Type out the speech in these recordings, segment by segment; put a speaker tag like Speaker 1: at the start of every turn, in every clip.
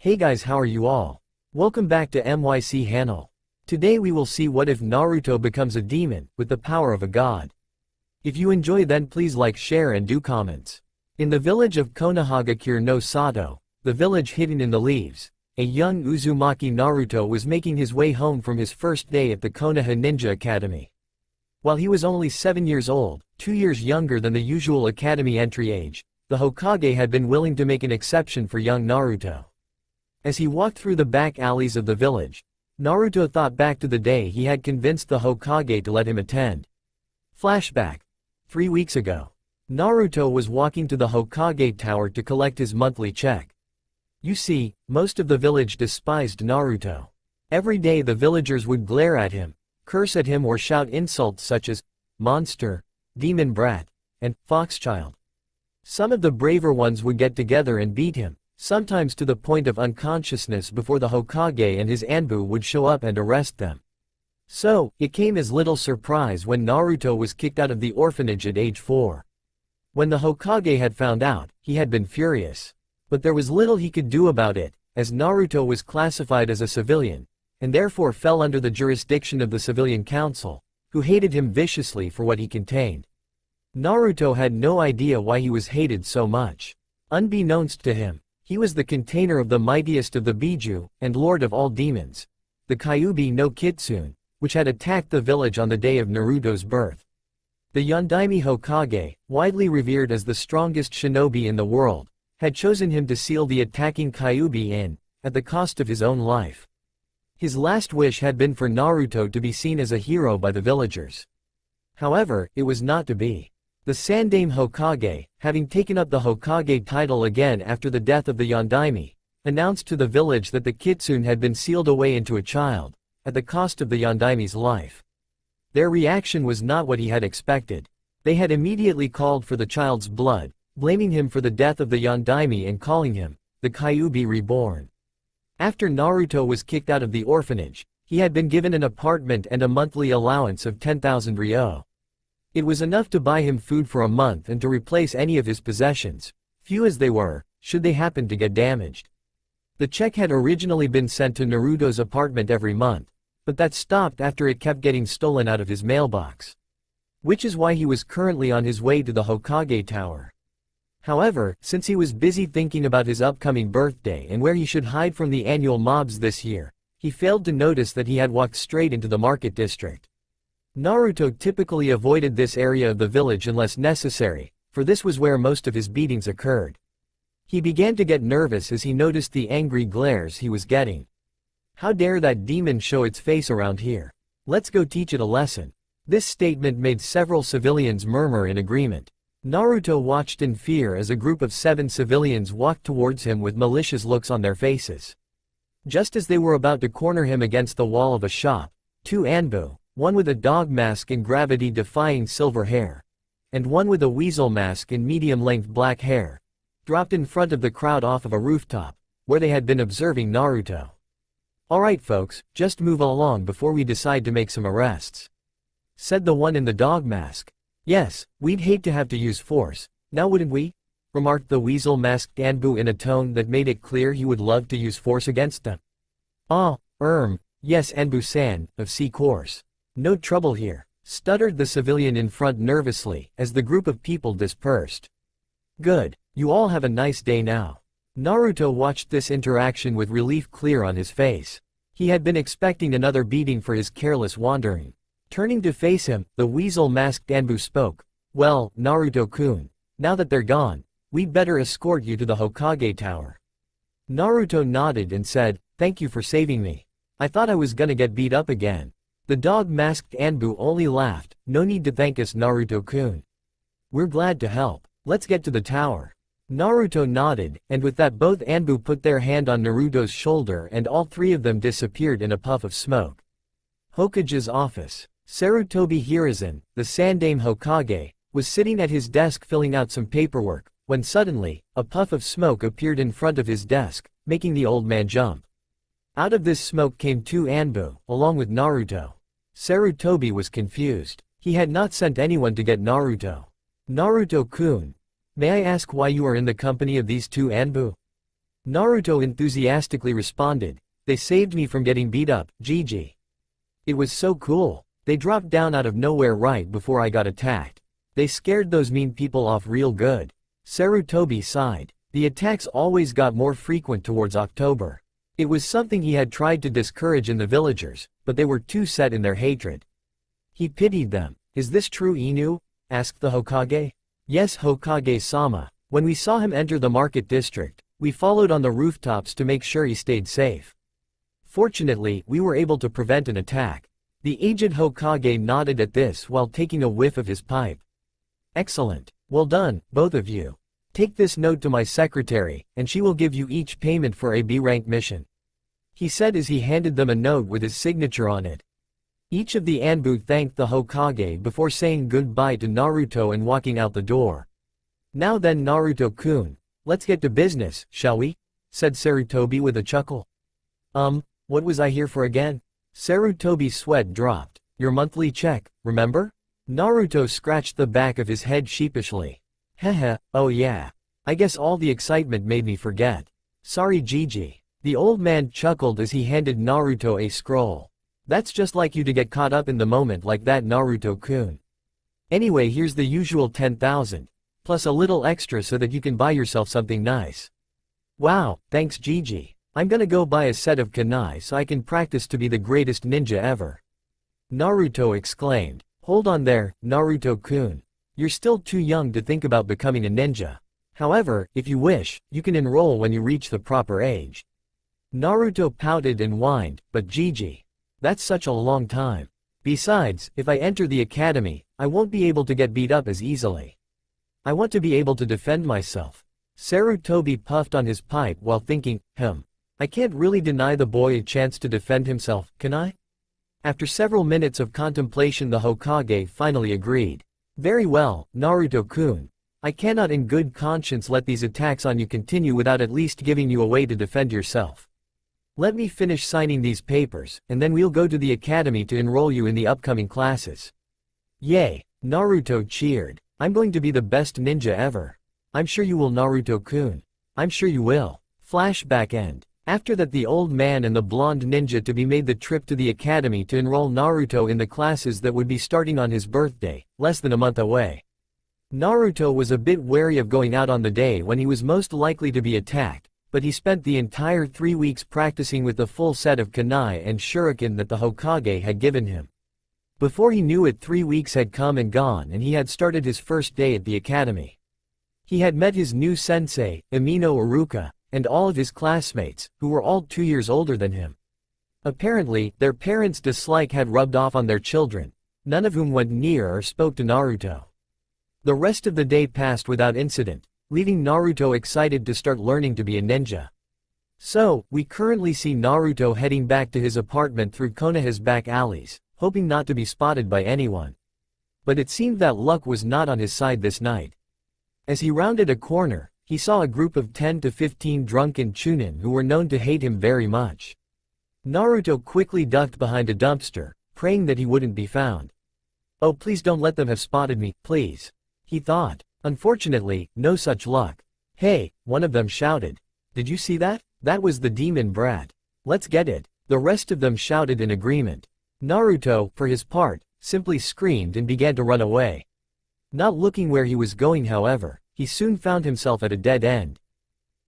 Speaker 1: Hey guys, how are you all? Welcome back to MYC Hanel. Today we will see what if Naruto becomes a demon, with the power of a god. If you enjoy then please like, share and do comments. In the village of Konoha no Sato, the village hidden in the leaves, a young Uzumaki Naruto was making his way home from his first day at the Konoha Ninja Academy. While he was only 7 years old, 2 years younger than the usual academy entry age, the Hokage had been willing to make an exception for young Naruto. As he walked through the back alleys of the village, Naruto thought back to the day he had convinced the Hokage to let him attend. Flashback. 3 weeks ago. Naruto was walking to the Hokage tower to collect his monthly check. You see, most of the village despised Naruto. Every day the villagers would glare at him, curse at him or shout insults such as, monster, demon brat, and foxchild. Some of the braver ones would get together and beat him, sometimes to the point of unconsciousness before the Hokage and his Anbu would show up and arrest them. So, it came as little surprise when Naruto was kicked out of the orphanage at age 4. When the Hokage had found out, he had been furious. But there was little he could do about it, as Naruto was classified as a civilian, and therefore fell under the jurisdiction of the civilian council, who hated him viciously for what he contained. Naruto had no idea why he was hated so much. Unbeknownst to him, he was the container of the mightiest of the Biju, and lord of all demons, the Kyuubi no Kitsune, which had attacked the village on the day of Naruto's birth. The Yondaime Hokage, widely revered as the strongest shinobi in the world, had chosen him to seal the attacking Kyuubi in, at the cost of his own life. His last wish had been for Naruto to be seen as a hero by the villagers. However, it was not to be. The Sandaime Hokage, having taken up the Hokage title again after the death of the Yondaime, announced to the village that the Kitsune had been sealed away into a child, at the cost of the Yondaime's life. Their reaction was not what he had expected. They had immediately called for the child's blood, blaming him for the death of the Yondaime and calling him, the Kyuubi reborn. After Naruto was kicked out of the orphanage, he had been given an apartment and a monthly allowance of 10,000 ryo. It was enough to buy him food for a month and to replace any of his possessions, few as they were, should they happen to get damaged. The check had originally been sent to Naruto's apartment every month, but that stopped after it kept getting stolen out of his mailbox. Which is why he was currently on his way to the Hokage tower. However, since he was busy thinking about his upcoming birthday and where he should hide from the annual mobs this year, he failed to notice that he had walked straight into the market district. Naruto typically avoided this area of the village unless necessary, for this was where most of his beatings occurred. He began to get nervous as he noticed the angry glares he was getting. How dare that demon show its face around here? Let's go teach it a lesson. This statement made several civilians murmur in agreement. Naruto watched in fear as a group of 7 civilians walked towards him with malicious looks on their faces. Just as they were about to corner him against the wall of a shop, 2 Anbu, one with a dog mask and gravity-defying silver hair, and one with a weasel mask and medium-length black hair, dropped in front of the crowd off of a rooftop, where they had been observing Naruto. Alright folks, just move along before we decide to make some arrests, said the one in the dog mask. Yes, we'd hate to have to use force, now wouldn't we? Remarked the weasel-masked Anbu in a tone that made it clear he would love to use force against them. Yes Anbu-san, of course. No trouble here, stuttered the civilian in front nervously, as the group of people dispersed. Good, you all have a nice day now. Naruto watched this interaction with relief clear on his face. He had been expecting another beating for his careless wandering. Turning to face him, the weasel-masked Anbu spoke. Well, Naruto-kun, now that they're gone, we'd better escort you to the Hokage tower. Naruto nodded and said, thank you for saving me. I thought I was gonna get beat up again. The dog-masked Anbu only laughed, no need to thank us Naruto-kun. We're glad to help, let's get to the tower. Naruto nodded, and with that both Anbu put their hand on Naruto's shoulder and all 3 of them disappeared in a puff of smoke. Hokage's office. Sarutobi Hiruzen, the Sandaime Hokage, was sitting at his desk filling out some paperwork, when suddenly, a puff of smoke appeared in front of his desk, making the old man jump. Out of this smoke came 2 Anbu, along with Naruto. Sarutobi was confused. He had not sent anyone to get Naruto. Naruto-kun, may I ask why you are in the company of these 2 Anbu? Naruto enthusiastically responded, "They saved me from getting beat up, Gigi. It was so cool. They dropped down out of nowhere right before I got attacked. They scared those mean people off real good." Sarutobi sighed. The attacks always got more frequent towards October. It was something he had tried to discourage in the villagers, but they were too set in their hatred. He pitied them. "Is this true, Inu?" asked the Hokage. "Yes, Hokage-sama. When we saw him enter the market district, we followed on the rooftops to make sure he stayed safe. Fortunately, we were able to prevent an attack." The aged Hokage nodded at this while taking a whiff of his pipe. "Excellent. Well done, both of you. Take this note to my secretary, and she will give you each payment for a B-rank mission," he said as he handed them a note with his signature on it. Each of the Anbu thanked the Hokage before saying goodbye to Naruto and walking out the door. "Now then, Naruto-kun, let's get to business, shall we?" said Sarutobi with a chuckle. What was I here for again?" Sarutobi's sweat dropped. "Your monthly check, remember?" Naruto scratched the back of his head sheepishly. "Heh, oh yeah. I guess all the excitement made me forget. Sorry, Gigi." The old man chuckled as he handed Naruto a scroll. "That's just like you to get caught up in the moment like that, Naruto-kun. Anyway, here's the usual 10,000, plus a little extra so that you can buy yourself something nice." "Wow, thanks Gigi. I'm gonna go buy a set of kunai so I can practice to be the greatest ninja ever," Naruto exclaimed. "Hold on there, Naruto-kun. You're still too young to think about becoming a ninja. However, if you wish, you can enroll when you reach the proper age." Naruto pouted and whined, "But Gigi, that's such a long time. Besides, if I enter the academy, I won't be able to get beat up as easily. I want to be able to defend myself." Sarutobi puffed on his pipe while thinking, I can't really deny the boy a chance to defend himself, can I?" After several minutes of contemplation, the Hokage finally agreed. "Very well, Naruto-kun. I cannot in good conscience let these attacks on you continue without at least giving you a way to defend yourself. Let me finish signing these papers, and then we'll go to the academy to enroll you in the upcoming classes." "Yay!" Naruto cheered. "I'm going to be the best ninja ever." "I'm sure you will, Naruto-kun." "I'm sure you will." Flashback end. After that, the old man and the blonde ninja to be made the trip to the academy to enroll Naruto in the classes that would be starting on his birthday, less than a month away. Naruto was a bit wary of going out on the day when he was most likely to be attacked, but he spent the entire 3 weeks practicing with the full set of kunai and shuriken that the Hokage had given him. Before he knew it, 3 weeks had come and gone and he had started his first day at the academy. He had met his new sensei, Amino Iruka, and all of his classmates, who were all 2 years older than him. Apparently, their parents' dislike had rubbed off on their children, none of whom went near or spoke to Naruto. The rest of the day passed without incident, leaving Naruto excited to start learning to be a ninja. So, we currently see Naruto heading back to his apartment through Konoha's back alleys, hoping not to be spotted by anyone. But it seemed that luck was not on his side this night. As he rounded a corner, he saw a group of 10 to 15 drunken chunin who were known to hate him very much. Naruto quickly ducked behind a dumpster, praying that he wouldn't be found. "Oh, please don't let them have spotted me, please," he thought. Unfortunately, no such luck. "Hey," one of them shouted. "Did you see that? That was the demon brat. Let's get it." The rest of them shouted in agreement. Naruto, for his part, simply screamed and began to run away. Not looking where he was going, however, he soon found himself at a dead end.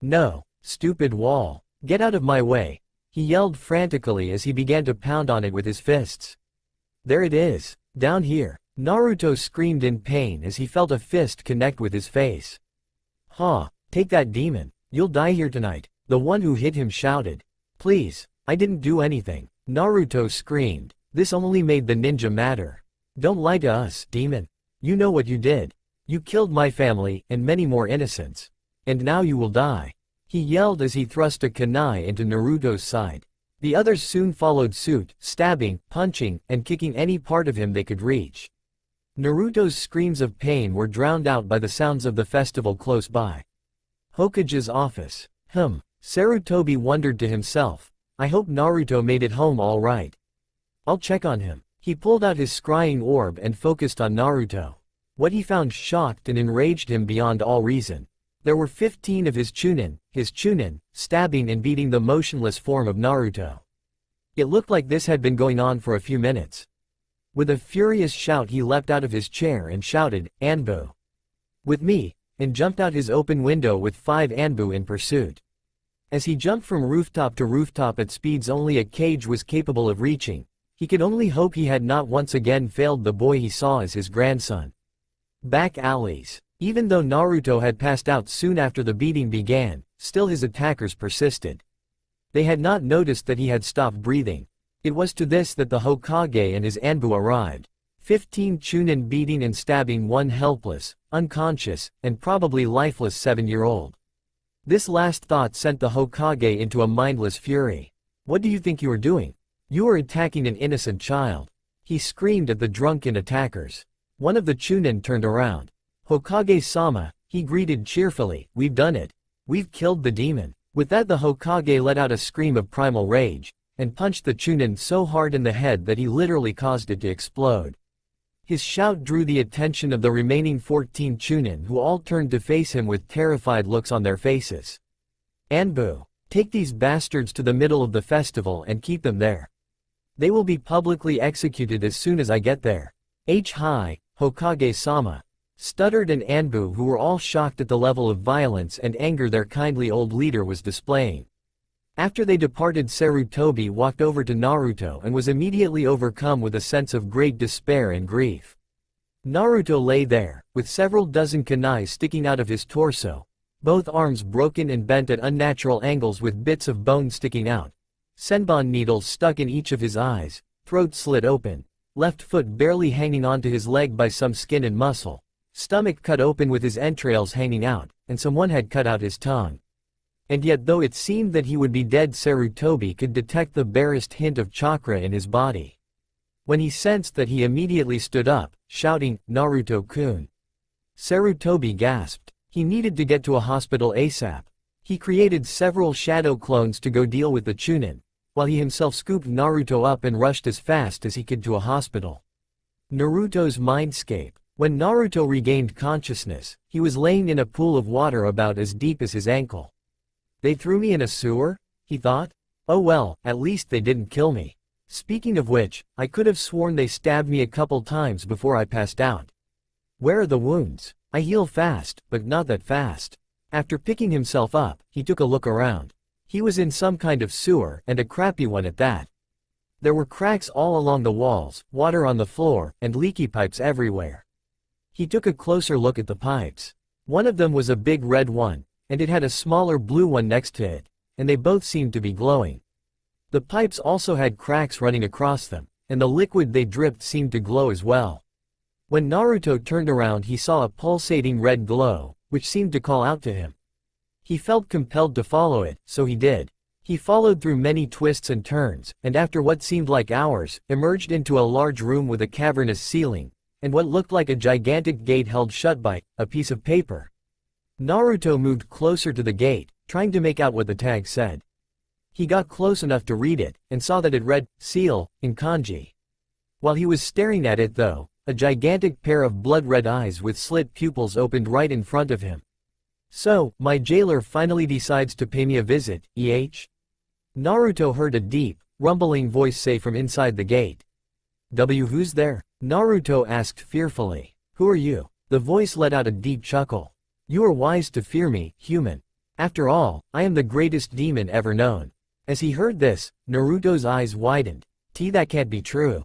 Speaker 1: "No, stupid wall. Get out of my way," he yelled frantically as he began to pound on it with his fists. "There it is, down here." Naruto screamed in pain as he felt a fist connect with his face. Take that demon. You'll die here tonight," the one who hit him shouted. "Please, I didn't do anything," Naruto screamed. This only made the ninja madder. "Don't lie to us, demon. You know what you did. You killed my family, and many more innocents. And now you will die," he yelled as he thrust a kunai into Naruto's side. The others soon followed suit, stabbing, punching, and kicking any part of him they could reach. Naruto's screams of pain were drowned out by the sounds of the festival close by. Hokage's office. Sarutobi wondered to himself. "I hope Naruto made it home all right. I'll check on him." He pulled out his scrying orb and focused on Naruto. What he found shocked and enraged him beyond all reason. There were 15 of his chunin, stabbing and beating the motionless form of Naruto. It looked like this had been going on for a few minutes. With a furious shout he leapt out of his chair and shouted, "Anbu! With me!" and jumped out his open window with 5 Anbu in pursuit. As he jumped from rooftop to rooftop at speeds only a cage was capable of reaching, he could only hope he had not once again failed the boy he saw as his grandson. Back alleys. Even though Naruto had passed out soon after the beating began, still his attackers persisted. They had not noticed that he had stopped breathing. It was to this that the Hokage and his Anbu arrived. 15 chunin beating and stabbing one helpless, unconscious, and probably lifeless 7-year-old. This last thought sent the Hokage into a mindless fury. "What do you think you are doing? You are attacking an innocent child," he screamed at the drunken attackers. One of the chunin turned around. "Hokage-sama," he greeted cheerfully, "we've done it. We've killed the demon." With that the Hokage let out a scream of primal rage, and punched the chunin so hard in the head that he literally caused it to explode. His shout drew the attention of the remaining 14 chunin who all turned to face him with terrified looks on their faces. "Anbu, take these bastards to the middle of the festival and keep them there. They will be publicly executed as soon as I get there." "Hi, Hokage-sama," stuttered an Anbu who were all shocked at the level of violence and anger their kindly old leader was displaying. After they departed, Sarutobi walked over to Naruto and was immediately overcome with a sense of great despair and grief. Naruto lay there, with several dozen kunai sticking out of his torso, both arms broken and bent at unnatural angles with bits of bone sticking out, senbon needles stuck in each of his eyes, throat slit open, left foot barely hanging onto his leg by some skin and muscle, stomach cut open with his entrails hanging out, and someone had cut out his tongue. And yet though it seemed that he would be dead, Sarutobi could detect the barest hint of chakra in his body. When he sensed that, he immediately stood up, shouting, "Naruto-kun." Sarutobi gasped. He needed to get to a hospital ASAP. He created several shadow clones to go deal with the chunin, while he himself scooped Naruto up and rushed as fast as he could to a hospital. Naruto's mindscape. When Naruto regained consciousness, he was laying in a pool of water about as deep as his ankle. "They threw me in a sewer?" he thought. "Oh well, at least they didn't kill me. Speaking of which, I could have sworn they stabbed me a couple times before I passed out. Where are the wounds? I heal fast, but not that fast." After picking himself up, he took a look around. He was in some kind of sewer, and a crappy one at that. There were cracks all along the walls, water on the floor, and leaky pipes everywhere. He took a closer look at the pipes. One of them was a big red one, and it had a smaller blue one next to it, and they both seemed to be glowing. The pipes also had cracks running across them, and the liquid they dripped seemed to glow as well. When Naruto turned around, he saw a pulsating red glow, which seemed to call out to him. He felt compelled to follow it, so he did. He followed through many twists and turns, and after what seemed like hours, emerged into a large room with a cavernous ceiling, and what looked like a gigantic gate held shut by a piece of paper. Naruto moved closer to the gate, trying to make out what the tag said. He got close enough to read it, and saw that it read, "Seal," in kanji. While he was staring at it though, a gigantic pair of blood-red eyes with slit pupils opened right in front of him. "So, my jailer finally decides to pay me a visit, Naruto heard a deep, rumbling voice say from inside the gate. "Who's there?" Naruto asked fearfully. "Who are you?" The voice let out a deep chuckle. "You are wise to fear me, human. After all, I am the greatest demon ever known." As he heard this, Naruto's eyes widened. That can't be true."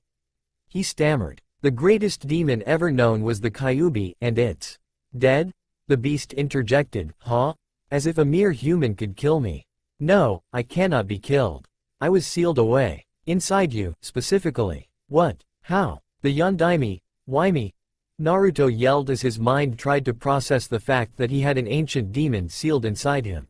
Speaker 1: He stammered. "The greatest demon ever known was the Kyuubi, and it's dead?" The beast interjected. "Huh? As if a mere human could kill me. No, I cannot be killed. I was sealed away. Inside you, specifically." "What? How? The Yondaime? Why me?" Naruto yelled as his mind tried to process the fact that he had an ancient demon sealed inside him.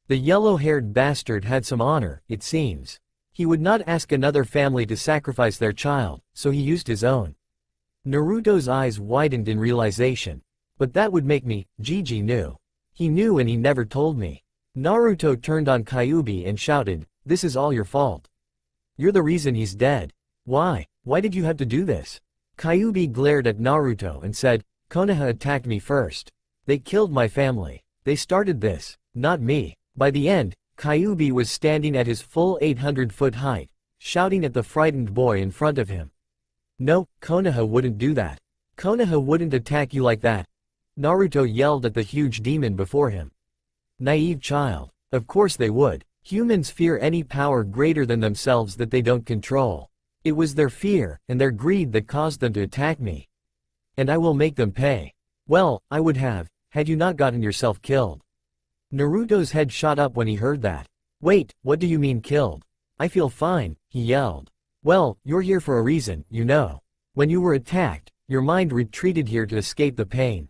Speaker 1: The yellow-haired bastard had some honor, it seems. He would not ask another family to sacrifice their child, so he used his own. Naruto's eyes widened in realization. "But that would make me." Gigi knew. He knew and he never told me. Naruto turned on Kyuubi and shouted, "This is all your fault. You're the reason he's dead. Why? Why did you have to do this?" Kyuubi glared at Naruto and said, "Konoha attacked me first. They killed my family. They started this, not me. By the end, Kyuubi was standing at his full 800-foot height, shouting at the frightened boy in front of him. No, Konoha wouldn't do that. Konoha wouldn't attack you like that. Naruto yelled at the huge demon before him. Naive child. Of course they would. Humans fear any power greater than themselves that they don't control. It was their fear and their greed that caused them to attack me. And I will make them pay. Well, I would have, had you not gotten yourself killed. Naruto's head shot up when he heard that. Wait, what do you mean killed? I feel fine, he yelled. Well, you're here for a reason, you know. When you were attacked, your mind retreated here to escape the pain.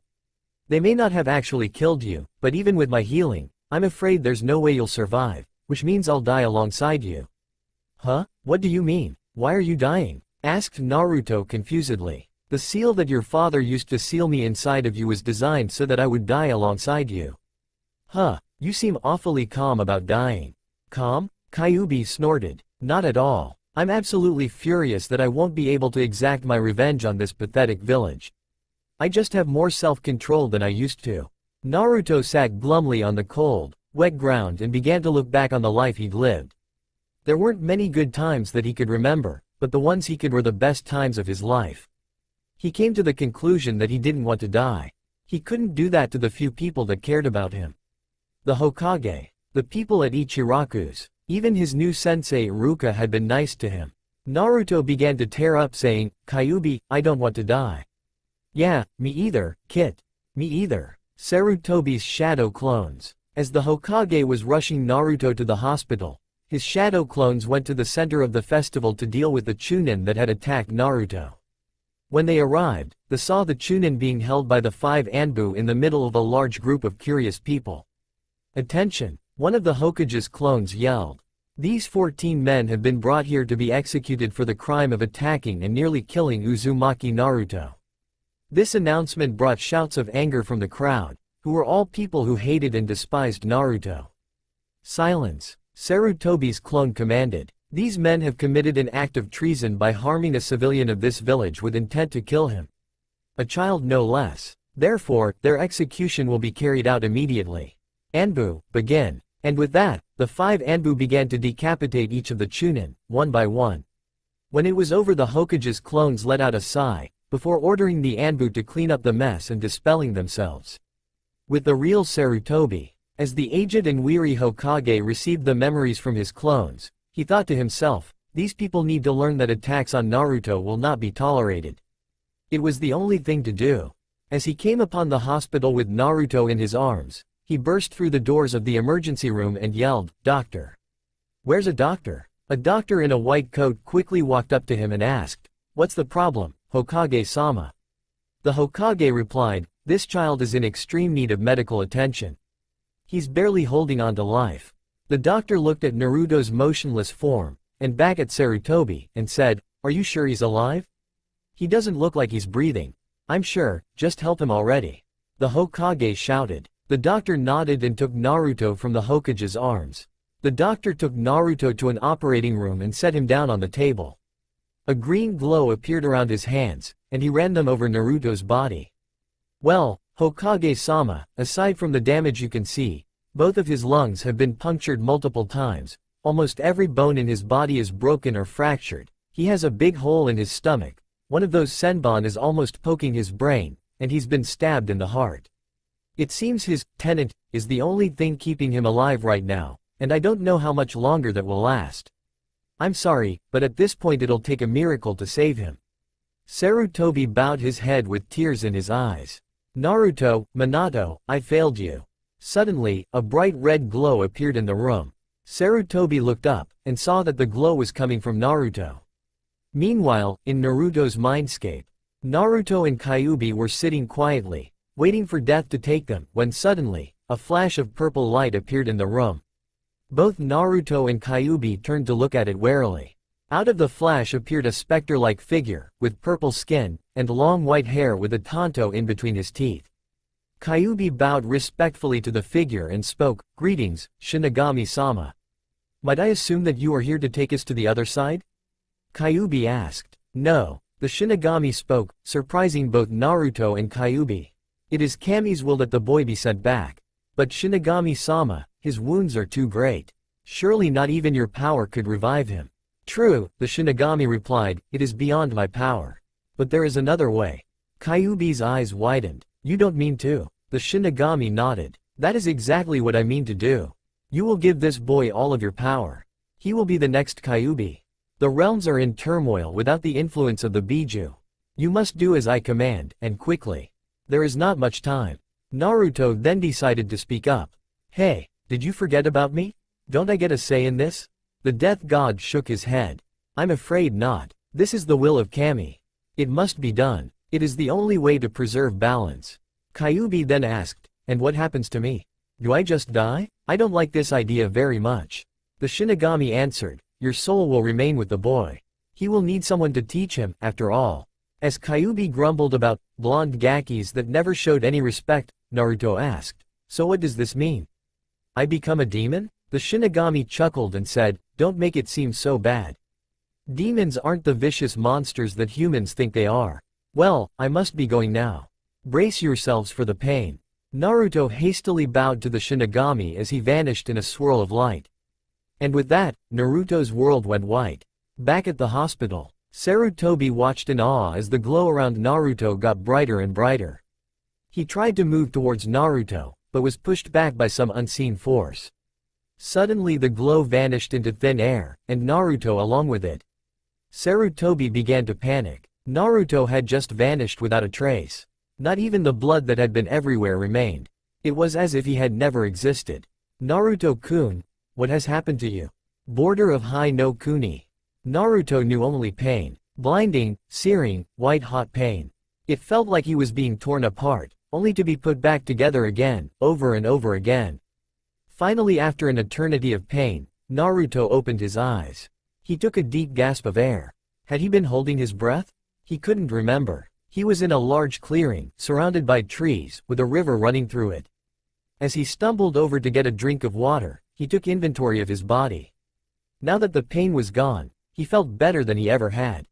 Speaker 1: They may not have actually killed you, but even with my healing, I'm afraid there's no way you'll survive, which means I'll die alongside you. Huh? What do you mean? Why are you dying? Asked Naruto confusedly. The seal that your father used to seal me inside of you was designed so that I would die alongside you. Huh, you seem awfully calm about dying. Calm? Kyuubi snorted. Not at all. I'm absolutely furious that I won't be able to exact my revenge on this pathetic village. I just have more self-control than I used to. Naruto sat glumly on the cold, wet ground and began to look back on the life he'd lived. There weren't many good times that he could remember, but the ones he could were the best times of his life. He came to the conclusion that he didn't want to die. He couldn't do that to the few people that cared about him. The Hokage, the people at Ichiraku's, even his new sensei Iruka had been nice to him. Naruto began to tear up saying, Kyuubi, I don't want to die. Yeah, me either, Kit. Me either. Sarutobi's shadow clones. As the Hokage was rushing Naruto to the hospital, his shadow clones went to the center of the festival to deal with the Chunin that had attacked Naruto. When they arrived, they saw the Chunin being held by the 5 Anbu in the middle of a large group of curious people. Attention! One of the Hokage's clones yelled. These 14 men have been brought here to be executed for the crime of attacking and nearly killing Uzumaki Naruto. This announcement brought shouts of anger from the crowd, who were all people who hated and despised Naruto. Silence! Sarutobi's clone commanded. These men have committed an act of treason by harming a civilian of this village with intent to kill him. A child no less. Therefore, their execution will be carried out immediately. Anbu, begin. And with that, the 5 Anbu began to decapitate each of the Chunin, one by one. When it was over, the Hokage's clones let out a sigh, before ordering the Anbu to clean up the mess and dispelling themselves. With the real Sarutobi, as the aged and weary Hokage received the memories from his clones, he thought to himself, these people need to learn that attacks on Naruto will not be tolerated. It was the only thing to do. As he came upon the hospital with Naruto in his arms, he burst through the doors of the emergency room and yelled, Doctor! Where's a doctor? A doctor in a white coat quickly walked up to him and asked, What's the problem, Hokage-sama? The Hokage replied, This child is in extreme need of medical attention. He's barely holding on to life. The doctor looked at Naruto's motionless form, and back at Sarutobi, and said, Are you sure he's alive? He doesn't look like he's breathing. I'm sure, just help him already. The Hokage shouted. The doctor nodded and took Naruto from the Hokage's arms. The doctor took Naruto to an operating room and set him down on the table. A green glow appeared around his hands, and he ran them over Naruto's body. Well, Hokage-sama, aside from the damage you can see, both of his lungs have been punctured multiple times, almost every bone in his body is broken or fractured, he has a big hole in his stomach, one of those senbon is almost poking his brain, and he's been stabbed in the heart. It seems his tenet is the only thing keeping him alive right now, and I don't know how much longer that will last. I'm sorry, but at this point it'll take a miracle to save him. Sarutobi bowed his head with tears in his eyes. Naruto, Minato, I failed you. Suddenly, a bright red glow appeared in the room. Sarutobi looked up, and saw that the glow was coming from Naruto. Meanwhile, in Naruto's mindscape, Naruto and Kyuubi were sitting quietly, waiting for death to take them, when suddenly, a flash of purple light appeared in the room. Both Naruto and Kyuubi turned to look at it warily. Out of the flash appeared a specter-like figure, with purple skin, and long white hair with a tanto in between his teeth. Kyuubi bowed respectfully to the figure and spoke, Greetings, Shinigami-sama. Might I assume that you are here to take us to the other side? Kyuubi asked. No. The Shinigami spoke, surprising both Naruto and Kyuubi. It is Kami's will that the boy be sent back. But Shinigami-sama, his wounds are too great. Surely not even your power could revive him. True, the Shinigami replied, it is beyond my power. But there is another way. Kyuubi's eyes widened. You don't mean to? The Shinigami nodded. That is exactly what I mean to do. You will give this boy all of your power. He will be the next Kyuubi. The realms are in turmoil without the influence of the Biju. You must do as I command, and quickly. There is not much time. Naruto then decided to speak up. Hey, did you forget about me? Don't I get a say in this? The death god shook his head. I'm afraid not. This is the will of Kami. It must be done. It is the only way to preserve balance. Kyuubi then asked, and what happens to me? Do I just die? I don't like this idea very much. The Shinigami answered, your soul will remain with the boy. He will need someone to teach him, after all. As Kyuubi grumbled about blonde gakis that never showed any respect, Naruto asked, so what does this mean? I become a demon? The Shinigami chuckled and said, don't make it seem so bad. Demons aren't the vicious monsters that humans think they are. Well, I must be going now. Brace yourselves for the pain. Naruto hastily bowed to the Shinigami as he vanished in a swirl of light. And with that, Naruto's world went white. Back at the hospital, Sarutobi watched in awe as the glow around Naruto got brighter and brighter. He tried to move towards Naruto, but was pushed back by some unseen force. Suddenly the glow vanished into thin air, and Naruto along with it. Sarutobi began to panic. Naruto had just vanished without a trace. Not even the blood that had been everywhere remained. It was as if he had never existed. Naruto-kun, what has happened to you? Border of High no Kuni. Naruto knew only pain. Blinding, searing, white-hot pain. It felt like he was being torn apart, only to be put back together again, over and over again. Finally, after an eternity of pain, Naruto opened his eyes. He took a deep gasp of air. Had he been holding his breath? He couldn't remember. He was in a large clearing, surrounded by trees, with a river running through it. As he stumbled over to get a drink of water, he took inventory of his body. Now that the pain was gone, he felt better than he ever had.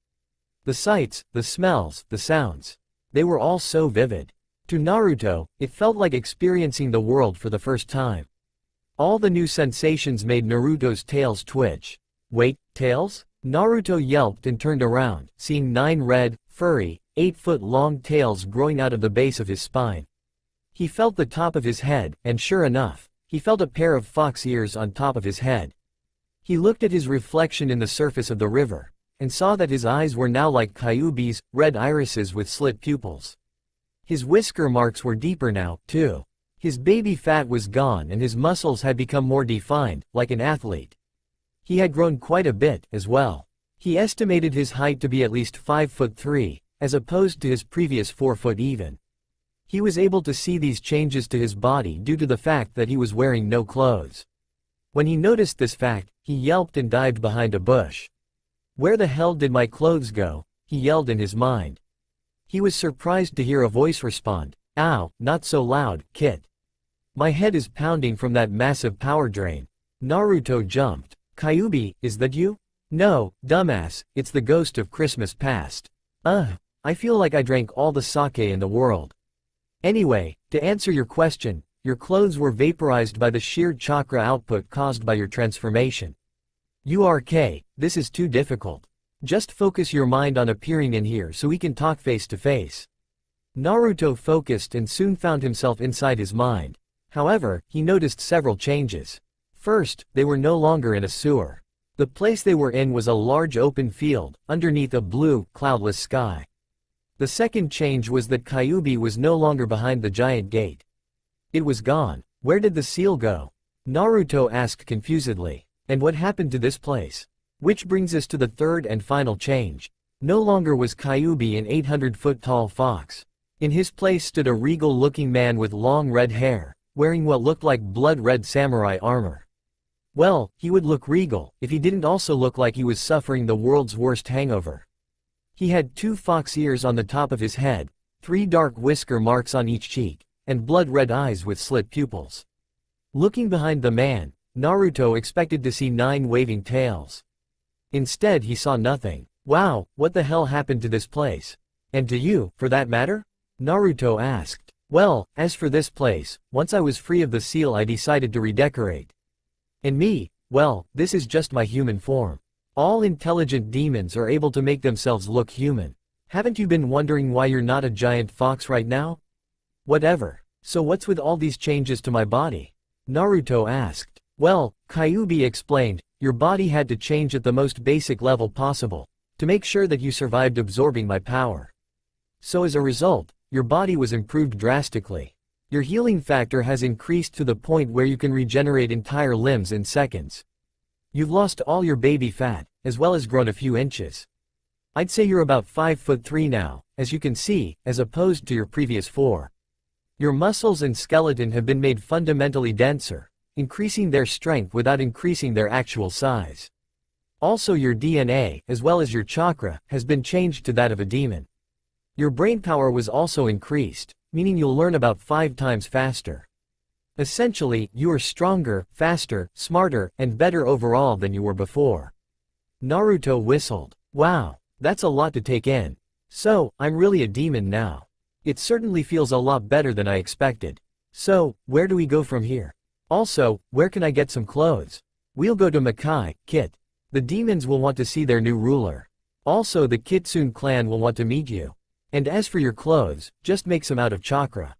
Speaker 1: The sights, the smells, the sounds. They were all so vivid. To Naruto, it felt like experiencing the world for the first time. All the new sensations made Naruto's tails twitch. Wait, tails? Naruto yelped and turned around, seeing 9 red, furry, 8-foot-long tails growing out of the base of his spine. He felt the top of his head, and sure enough, he felt a pair of fox ears on top of his head. He looked at his reflection in the surface of the river, and saw that his eyes were now like Kyuubi's, red irises with slit pupils. His whisker marks were deeper now, too. His baby fat was gone and his muscles had become more defined, like an athlete. He had grown quite a bit, as well. He estimated his height to be at least 5'3", as opposed to his previous 4 foot even. He was able to see these changes to his body due to the fact that he was wearing no clothes. When he noticed this fact, he yelped and dived behind a bush. Where the hell did my clothes go? He yelled in his mind. He was surprised to hear a voice respond, ow, not so loud, kid. My head is pounding from that massive power drain. Naruto jumped. Kyuubi, is that you? No, dumbass, it's the ghost of Christmas past. I feel like I drank all the sake in the world. Anyway, to answer your question, your clothes were vaporized by the sheer chakra output caused by your transformation. URK, this is too difficult. Just focus your mind on appearing in here so we can talk face to face. Naruto focused and soon found himself inside his mind. However, he noticed several changes. First, they were no longer in a sewer. The place they were in was a large open field, underneath a blue, cloudless sky. The second change was that Kyuubi was no longer behind the giant gate. It was gone. Where did the seal go? Naruto asked confusedly. And what happened to this place? Which brings us to the third and final change. No longer was Kyuubi an 800-foot-tall fox. In his place stood a regal-looking man with long red hair, wearing what looked like blood-red samurai armor. Well, he would look regal, if he didn't also look like he was suffering the world's worst hangover. He had 2 fox ears on the top of his head, 3 dark whisker marks on each cheek, and blood-red eyes with slit pupils. Looking behind the man, Naruto expected to see 9 waving tails. Instead he saw nothing. Wow, what the hell happened to this place? And to you, for that matter? Naruto asked. Well, as for this place, once I was free of the seal I decided to redecorate. And me, well, this is just my human form. All intelligent demons are able to make themselves look human. Haven't you been wondering why you're not a giant fox right now? Whatever. So what's with all these changes to my body? Naruto asked. Well, Kyuubi explained, your body had to change at the most basic level possible, to make sure that you survived absorbing my power. So as a result, your body was improved drastically. Your healing factor has increased to the point where you can regenerate entire limbs in seconds. You've lost all your baby fat, as well as grown a few inches. I'd say you're about 5'3" now, as you can see, as opposed to your previous 4. Your muscles and skeleton have been made fundamentally denser, increasing their strength without increasing their actual size. Also your DNA, as well as your chakra, has been changed to that of a demon. Your brain power was also increased, meaning you'll learn about 5 times faster. Essentially, you are stronger, faster, smarter, and better overall than you were before. Naruto whistled. Wow, that's a lot to take in. So, I'm really a demon now. It certainly feels a lot better than I expected. So, where do we go from here? Also, where can I get some clothes? We'll go to Makai, Kit. The demons will want to see their new ruler. Also the Kitsune clan will want to meet you. And as for your clothes, just make some out of chakra.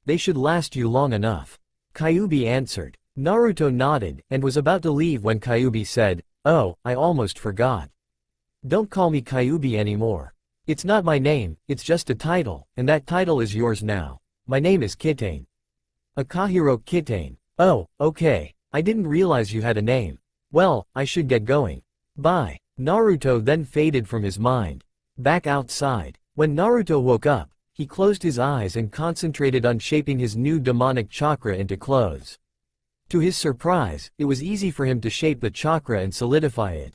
Speaker 1: They should last you long enough. Kyuubi answered. Naruto nodded, and was about to leave when Kyuubi said, oh, I almost forgot. Don't call me Kyuubi anymore. It's not my name, it's just a title, and that title is yours now. My name is Kitane. Akahiro Kitane. Oh, okay. I didn't realize you had a name. Well, I should get going. Bye. Naruto then faded from his mind. Back outside. When Naruto woke up, he closed his eyes and concentrated on shaping his new demonic chakra into clothes. To his surprise, it was easy for him to shape the chakra and solidify it.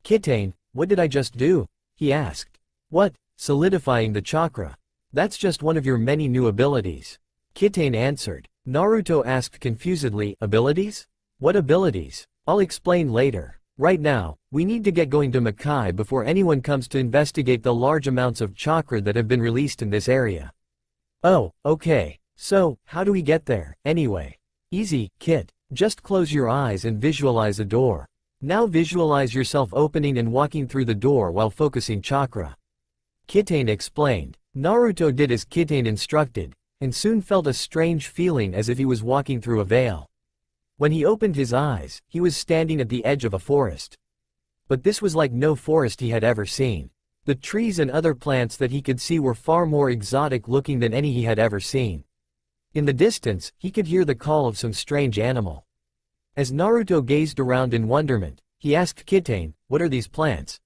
Speaker 1: Kitane, what did I just do? He asked. What? Solidifying the chakra. That's just one of your many new abilities. Kitane answered. Naruto asked confusedly, abilities? What abilities? I'll explain later. Right now, we need to get going to Makai before anyone comes to investigate the large amounts of chakra that have been released in this area. Oh, okay. So, how do we get there, anyway? Easy, Kit. Just close your eyes and visualize a door. Now visualize yourself opening and walking through the door while focusing chakra. Kitane explained. Naruto did as Kitane instructed, and soon felt a strange feeling as if he was walking through a veil. When he opened his eyes, he was standing at the edge of a forest. But this was like no forest he had ever seen. The trees and other plants that he could see were far more exotic looking than any he had ever seen. In the distance, he could hear the call of some strange animal. As Naruto gazed around in wonderment, he asked Kitane, what are these plants?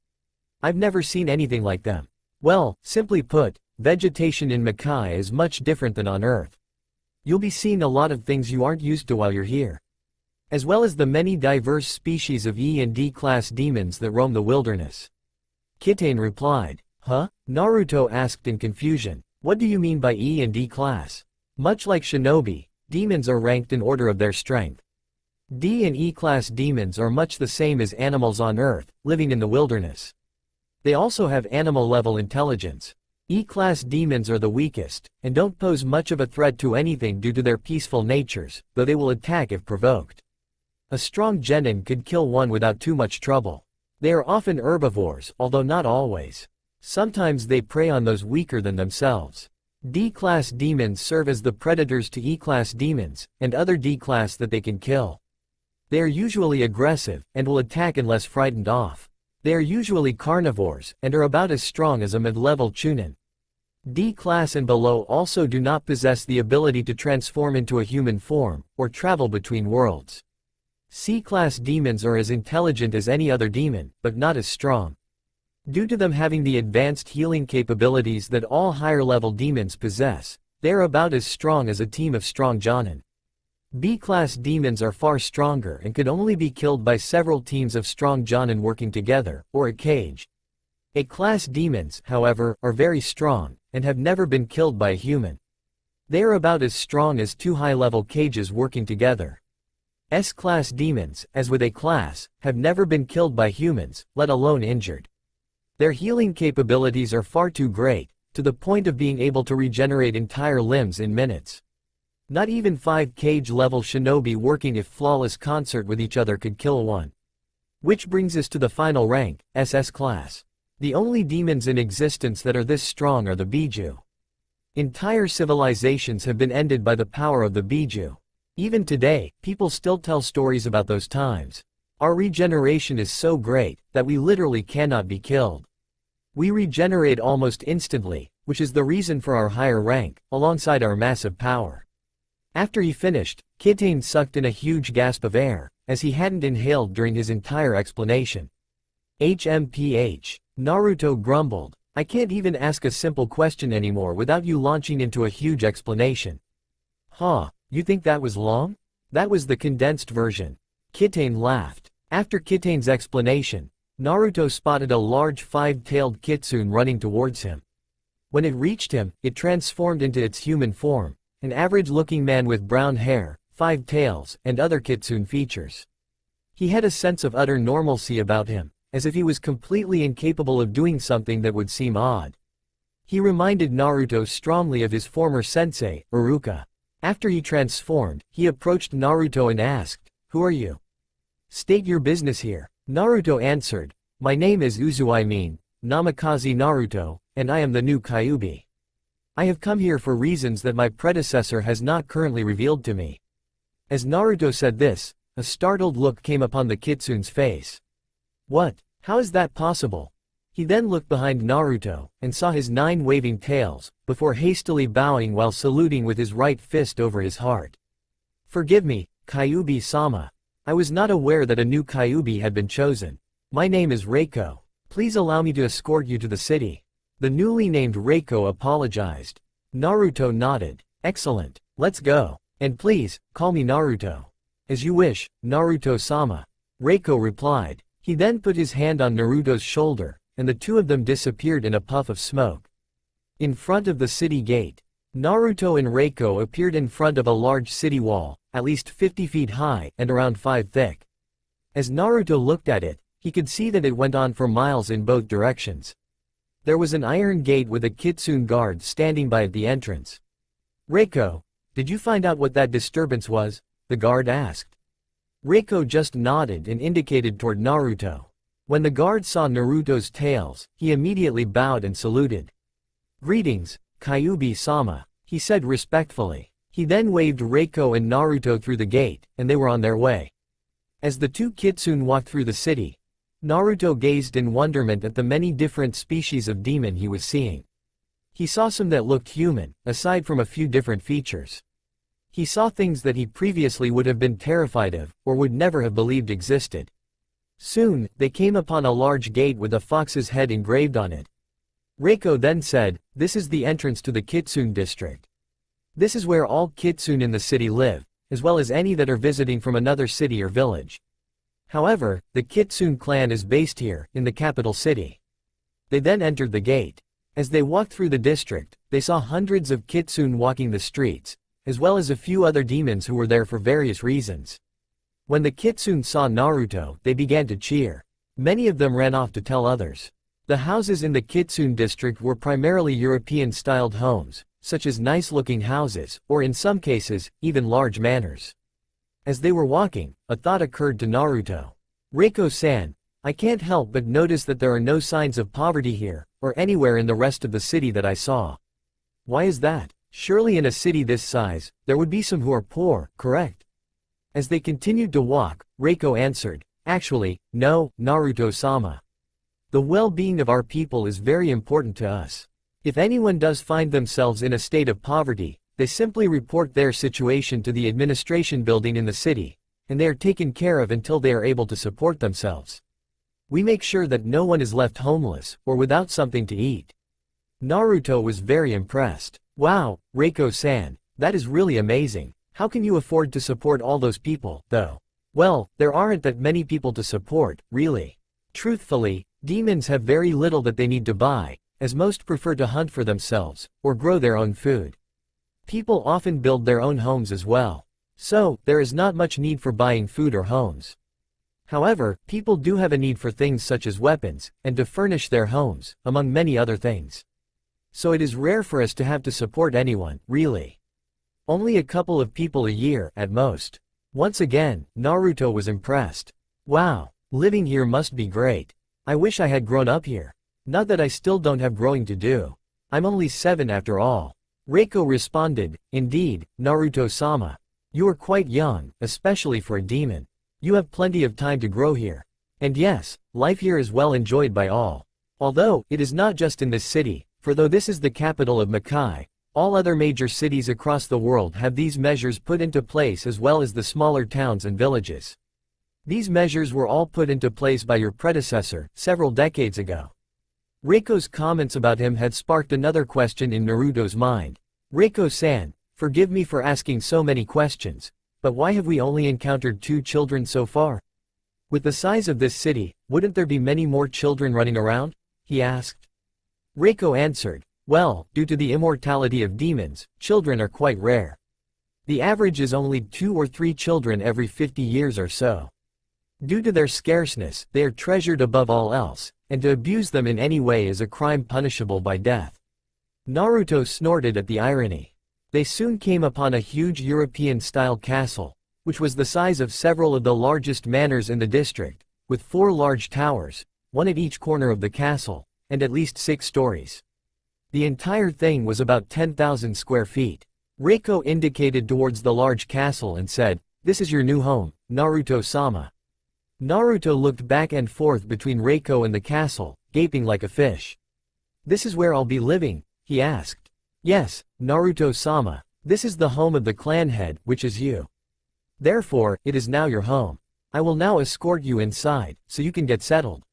Speaker 1: I've never seen anything like them. Well, simply put, vegetation in Makai is much different than on Earth. You'll be seeing a lot of things you aren't used to while you're here. As well as the many diverse species of E and D class demons that roam the wilderness. Kitane replied. Huh? Naruto asked in confusion. What do you mean by E and D class? Much like shinobi, demons are ranked in order of their strength. D and E class demons are much the same as animals on Earth, living in the wilderness. They also have animal-level intelligence. E-class demons are the weakest, and don't pose much of a threat to anything due to their peaceful natures, though they will attack if provoked. A strong genin could kill one without too much trouble. They are often herbivores, although not always. Sometimes they prey on those weaker than themselves. D-class demons serve as the predators to E-class demons, and other D-class that they can kill. They are usually aggressive, and will attack unless frightened off. They are usually carnivores, and are about as strong as a mid-level chunin. D-class and below also do not possess the ability to transform into a human form, or travel between worlds. C-class demons are as intelligent as any other demon, but not as strong. Due to them having the advanced healing capabilities that all higher-level demons possess, they are about as strong as a team of strong jonin. B-class demons are far stronger and could only be killed by several teams of strong jonin working together, or a cage. A-class demons, however, are very strong, and have never been killed by a human. They are about as strong as 2 high-level cages working together. S-class demons, as with A-class, have never been killed by humans, let alone injured. Their healing capabilities are far too great, to the point of being able to regenerate entire limbs in minutes. Not even 5 cage-level shinobi working a flawless concert with each other could kill one. Which brings us to the final rank, SS class. The only demons in existence that are this strong are the Biju. Entire civilizations have been ended by the power of the Biju. Even today, people still tell stories about those times. Our regeneration is so great, that we literally cannot be killed. We regenerate almost instantly, which is the reason for our higher rank, alongside our massive power. After he finished, Kitane sucked in a huge gasp of air, as he hadn't inhaled during his entire explanation. HMPH. Naruto grumbled, I can't even ask a simple question anymore without you launching into a huge explanation. Huh, you think that was long? That was the condensed version. Kitane laughed. After Kitane's explanation, Naruto spotted a large 5-tailed kitsune running towards him. When it reached him, it transformed into its human form, an average-looking man with brown hair, 5 tails, and other kitsune features. He had a sense of utter normalcy about him, as if he was completely incapable of doing something that would seem odd. He reminded Naruto strongly of his former sensei, Iruka. After he transformed, he approached Naruto and asked, "Who are you? State your business here." Naruto answered, "My name is Namikaze Naruto, and I am the new Kyuubi. I have come here for reasons that my predecessor has not currently revealed to me." As Naruto said this, a startled look came upon the kitsune's face. What? How is that possible? He then looked behind Naruto, and saw his 9 waving tails, before hastily bowing while saluting with his right fist over his heart. "Forgive me, Kyuubi-sama. I was not aware that a new Kyuubi had been chosen. My name is Reiko. Please allow me to escort you to the city." The newly named Reiko apologized. Naruto nodded. "Excellent. Let's go. And please, call me Naruto." "As you wish, Naruto-sama," Reiko replied. He then put his hand on Naruto's shoulder, and the two of them disappeared in a puff of smoke. In front of the city gate, Naruto and Reiko appeared in front of a large city wall, at least 50 feet high and around 5 thick. As Naruto looked at it, he could see that it went on for miles in both directions. There was an iron gate with a kitsune guard standing by at the entrance. "Reiko, did you find out what that disturbance was?" the guard asked. Reiko just nodded and indicated toward Naruto. When the guard saw Naruto's tails, he immediately bowed and saluted. "Greetings, Kyuubi-sama," he said respectfully. He then waved Reiko and Naruto through the gate, and they were on their way. As the two kitsune walked through the city, Naruto gazed in wonderment at the many different species of demon he was seeing. He saw some that looked human, aside from a few different features. He saw things that he previously would have been terrified of, or would never have believed existed. Soon, they came upon a large gate with a fox's head engraved on it. Reiko then said, "This is the entrance to the Kitsune district. This is where all kitsune in the city live, as well as any that are visiting from another city or village. However, the Kitsune clan is based here, in the capital city." They then entered the gate. As they walked through the district, they saw hundreds of kitsune walking the streets, as well as a few other demons who were there for various reasons. When the kitsune saw Naruto, they began to cheer. Many of them ran off to tell others. The houses in the Kitsune district were primarily European-styled homes, such as nice-looking houses, or in some cases, even large manors. As they were walking, a thought occurred to Naruto. "Reiko-san, I can't help but notice that there are no signs of poverty here, or anywhere in the rest of the city that I saw. Why is that? Surely in a city this size, there would be some who are poor, correct?" As they continued to walk, Reiko answered, "Actually, no, Naruto-sama. The well-being of our people is very important to us. If anyone does find themselves in a state of poverty, they simply report their situation to the administration building in the city, and they are taken care of until they are able to support themselves. We make sure that no one is left homeless, or without something to eat." Naruto was very impressed. "Wow, Reiko-san, that is really amazing. How can you afford to support all those people, though?" "Well, there aren't that many people to support, really. Truthfully, demons have very little that they need to buy, as most prefer to hunt for themselves, or grow their own food. People often build their own homes as well. So, there is not much need for buying food or homes. However, people do have a need for things such as weapons, and to furnish their homes, among many other things. So it is rare for us to have to support anyone, really. Only a couple of people a year, at most. Once again, Naruto was impressed. Wow, living here must be great. I wish I had grown up here. Not that I still don't have growing to do. I'm only 7 after all. Reiko responded, indeed, Naruto-sama. You are quite young, especially for a demon. You have plenty of time to grow here. And yes, life here is well enjoyed by all. Although, it is not just in this city, for though this is the capital of Makai, all other major cities across the world have these measures put into place as well as the smaller towns and villages. These measures were all put into place by your predecessor, several decades ago. Reiko's comments about him had sparked another question in Naruto's mind. Reiko-san, forgive me for asking so many questions, but why have we only encountered 2 children so far? With the size of this city, wouldn't there be many more children running around? He asked. Reiko answered, well, due to the immortality of demons, children are quite rare. The average is only 2 or 3 children every 50 years or so. Due to their scarceness, they are treasured above all else, and to abuse them in any way is a crime punishable by death. Naruto snorted at the irony. They soon came upon a huge European-style castle, which was the size of several of the largest manors in the district, with 4 large towers, one at each corner of the castle, and at least 6 stories. The entire thing was about 10,000 square feet. Reiko indicated towards the large castle and said, this is your new home, Naruto-sama. Naruto looked back and forth between Reiko and the castle, gaping like a fish. This is where I'll be living, he asked. Yes, Naruto-sama, this is the home of the clan head, which is you. Therefore, it is now your home. I will now escort you inside, so you can get settled.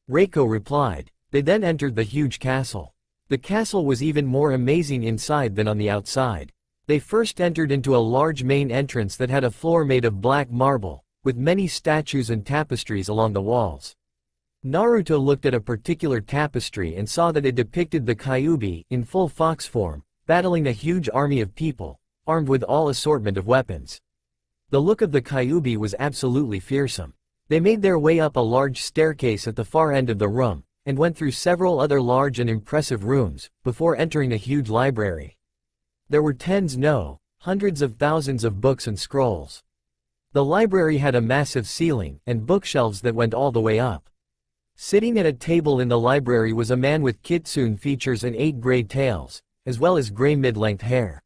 Speaker 1: Reiko replied. They then entered the huge castle. The castle was even more amazing inside than on the outside. They first entered into a large main entrance that had a floor made of black marble, with many statues and tapestries along the walls. Naruto looked at a particular tapestry and saw that it depicted the Kyuubi, in full fox form, battling a huge army of people, armed with all assortment of weapons. The look of the Kyuubi was absolutely fearsome. They made their way up a large staircase at the far end of the room, and went through several other large and impressive rooms, before entering a huge library. There were hundreds of thousands of books and scrolls. The library had a massive ceiling, and bookshelves that went all the way up. Sitting at a table in the library was a man with kitsune features and 8 gray tails, as well as gray mid-length hair.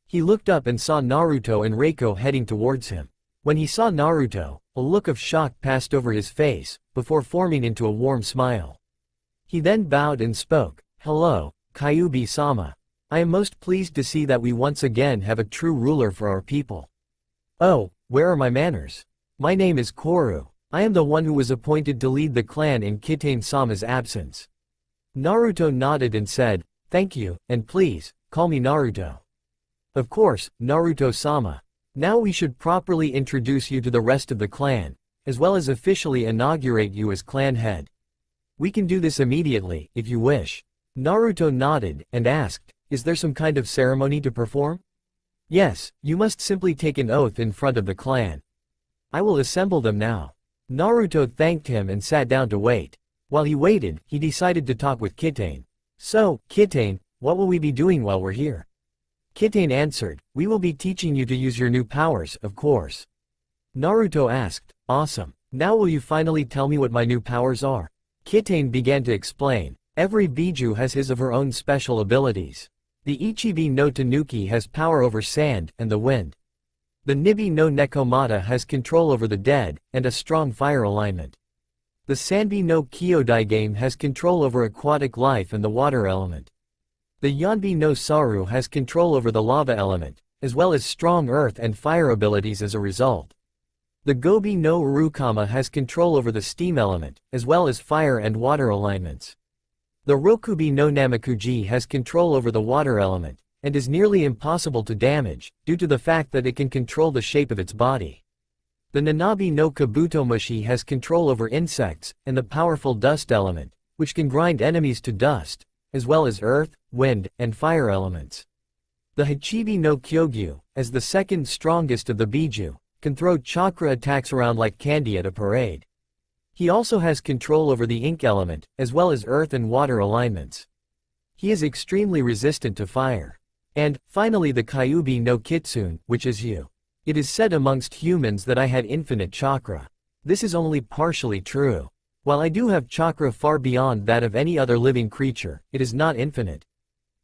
Speaker 1: He looked up and saw Naruto and Reiko heading towards him. When he saw Naruto, a look of shock passed over his face, before forming into a warm smile. He then bowed and spoke, hello, Kyuubi-sama. I am most pleased to see that we once again have a true ruler for our people. Oh, where are my manners? My name is Koru. I am the one who was appointed to lead the clan in Kitane-sama's absence. Naruto nodded and said, thank you, and please, call me Naruto. Of course, Naruto-sama. Now we should properly introduce you to the rest of the clan, as well as officially inaugurate you as clan head. We can do this immediately, if you wish. Naruto nodded, and asked, is there some kind of ceremony to perform? Yes, you must simply take an oath in front of the clan. I will assemble them now. Naruto thanked him and sat down to wait. While he waited, he decided to talk with Kitane. So, Kitane, what will we be doing while we're here? Kitane answered, we will be teaching you to use your new powers, of course. Naruto asked, awesome. Now will you finally tell me what my new powers are? Kitane began to explain. Every Biju has his of her own special abilities. The Ichibi no Tanuki has power over sand and the wind. The Nibi no Nekomata has control over the dead, and a strong fire alignment. The Sanbi no Kyodai has control over aquatic life and the water element. The Yanbi no Saru has control over the lava element, as well as strong earth and fire abilities as a result. The Gobi no Urukama has control over the steam element, as well as fire and water alignments. The Rokubi no Namakuji has control over the water element, and is nearly impossible to damage, due to the fact that it can control the shape of its body. The Nanabi no Kabutomushi has control over insects, and the powerful dust element, which can grind enemies to dust, as well as earth, wind, and fire elements. The Hachibi no Kyogyu, as the second strongest of the Biju, can throw chakra attacks around like candy at a parade. He also has control over the ink element, as well as earth and water alignments. He is extremely resistant to fire. And, finally the Kyuubi no Kitsune, which is you. It is said amongst humans that I had infinite chakra. This is only partially true. While I do have chakra far beyond that of any other living creature, it is not infinite.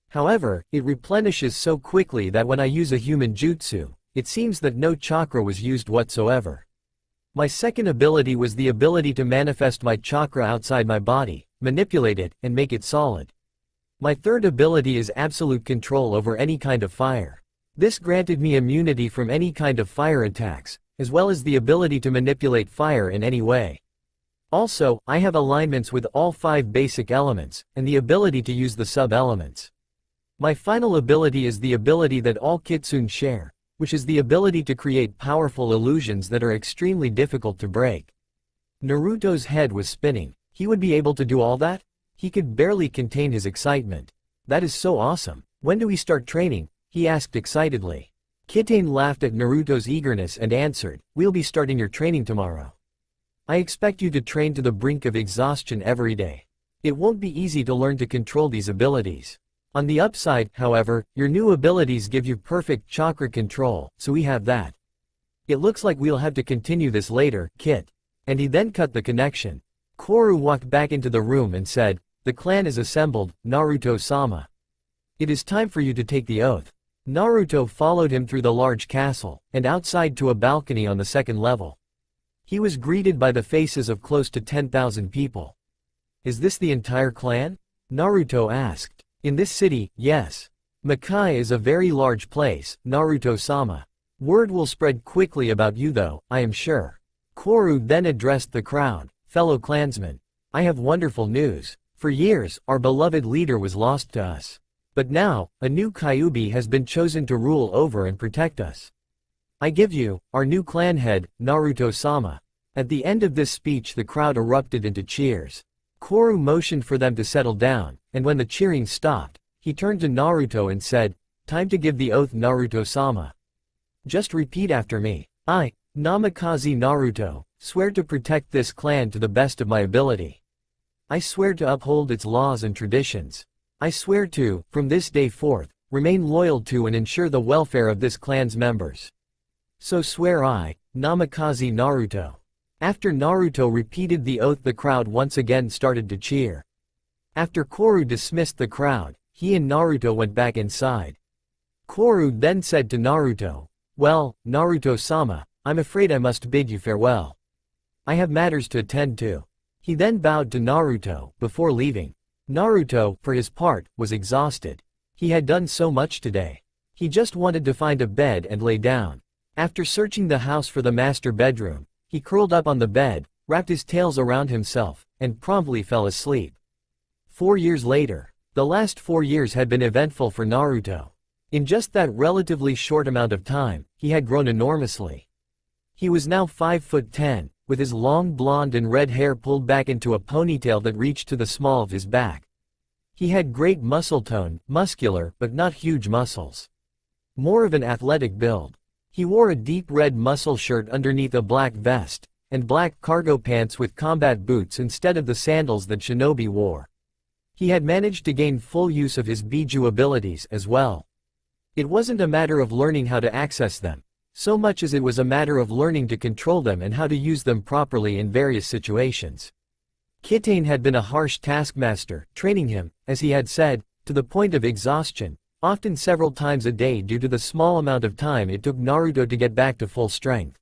Speaker 1: However, it replenishes so quickly that when I use a human jutsu, it seems that no chakra was used whatsoever. My second ability was the ability to manifest my chakra outside my body, manipulate it, and make it solid. My third ability is absolute control over any kind of fire. This granted me immunity from any kind of fire attacks, as well as the ability to manipulate fire in any way. Also, I have alignments with all 5 basic elements, and the ability to use the sub-elements. My final ability is the ability that all Kitsune share, which is the ability to create powerful illusions that are extremely difficult to break. Naruto's head was spinning. He would be able to do all that? He could barely contain his excitement. That is so awesome. When do we start training? He asked excitedly. Kitane laughed at Naruto's eagerness and answered, "We'll be starting your training tomorrow. I expect you to train to the brink of exhaustion every day. It won't be easy to learn to control these abilities. On the upside, however, your new abilities give you perfect chakra control, so we have that. It looks like we'll have to continue this later, Kit." And he then cut the connection. Koru walked back into the room and said, "The clan is assembled, Naruto-sama. It is time for you to take the oath." Naruto followed him through the large castle, and outside to a balcony on the second level. He was greeted by the faces of close to 10,000 people. "Is this the entire clan?" Naruto asked. "In this city, yes. Makai is a very large place, Naruto-sama. Word will spread quickly about you though, I am sure." Koru then addressed the crowd. "Fellow clansmen, I have wonderful news. For years, our beloved leader was lost to us. But now, a new Kyuubi has been chosen to rule over and protect us. I give you, our new clan head, Naruto-sama." At the end of this speech the crowd erupted into cheers. Koru motioned for them to settle down, and when the cheering stopped, he turned to Naruto and said, "Time to give the oath, Naruto-sama. Just repeat after me. I, Namikaze Naruto, swear to protect this clan to the best of my ability. I swear to uphold its laws and traditions. I swear to, from this day forth, remain loyal to and ensure the welfare of this clan's members. So swear I, Namikaze Naruto." After Naruto repeated the oath the crowd once again started to cheer. After Koru dismissed the crowd, he and Naruto went back inside. Koru then said to Naruto, "Well, Naruto-sama, I'm afraid I must bid you farewell. I have matters to attend to." He then bowed to Naruto, before leaving. Naruto, for his part, was exhausted. He had done so much today. He just wanted to find a bed and lay down. After searching the house for the master bedroom, he curled up on the bed, wrapped his tails around himself, and promptly fell asleep. 4 years later. The last 4 years had been eventful for Naruto. In just that relatively short amount of time, he had grown enormously. He was now 5'10", with his long blonde and red hair pulled back into a ponytail that reached to the small of his back. He had great muscle tone, muscular, but not huge muscles. More of an athletic build. He wore a deep red muscle shirt underneath a black vest, and black cargo pants with combat boots instead of the sandals that Shinobi wore. He had managed to gain full use of his Biju abilities as well. It wasn't a matter of learning how to access them, so much as it was a matter of learning to control them and how to use them properly in various situations. Kitane had been a harsh taskmaster, training him, as he had said, to the point of exhaustion, often several times a day due to the small amount of time it took Naruto to get back to full strength.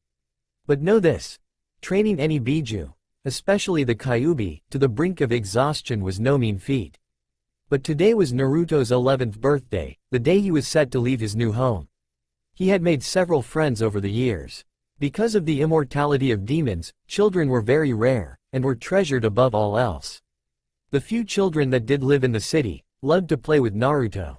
Speaker 1: But know this. Training any Biju, especially the Kyuubi, to the brink of exhaustion was no mean feat. But today was Naruto's 11th birthday, the day he was set to leave his new home. He had made several friends over the years. Because of the immortality of demons, children were very rare, and were treasured above all else. The few children that did live in the city, loved to play with Naruto.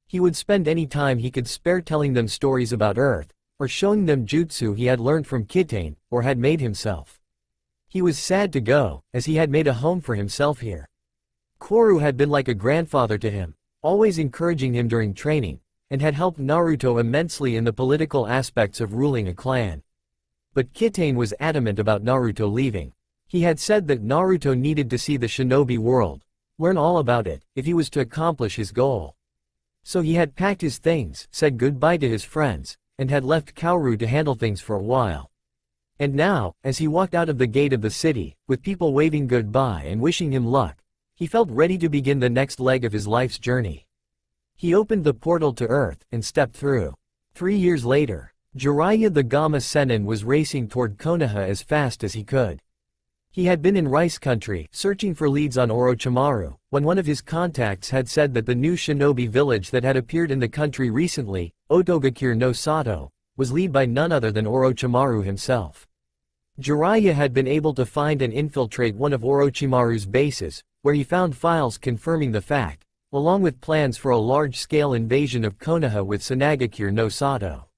Speaker 1: He would spend any time he could spare telling them stories about Earth, or showing them jutsu he had learned from Kitane, or had made himself. He was sad to go, as he had made a home for himself here. Koru had been like a grandfather to him, always encouraging him during training, and had helped Naruto immensely in the political aspects of ruling a clan. But Kitane was adamant about Naruto leaving. He had said that Naruto needed to see the shinobi world, learn all about it, if he was to accomplish his goal. So he had packed his things, said goodbye to his friends, and had left Kaoru to handle things for a while. And now, as he walked out of the gate of the city, with people waving goodbye and wishing him luck, he felt ready to begin the next leg of his life's journey. He opened the portal to Earth and stepped through. 3 years later, Jiraiya the Gamma Sennin was racing toward Konoha as fast as he could. He had been in Rice Country, searching for leads on Orochimaru, when one of his contacts had said that the new shinobi village that had appeared in the country recently, Otogakure no Sato, was led by none other than Orochimaru himself. Jiraiya had been able to find and infiltrate one of Orochimaru's bases, where he found files confirming the fact, along with plans for a large-scale invasion of Konoha with Sanagakure no Sato.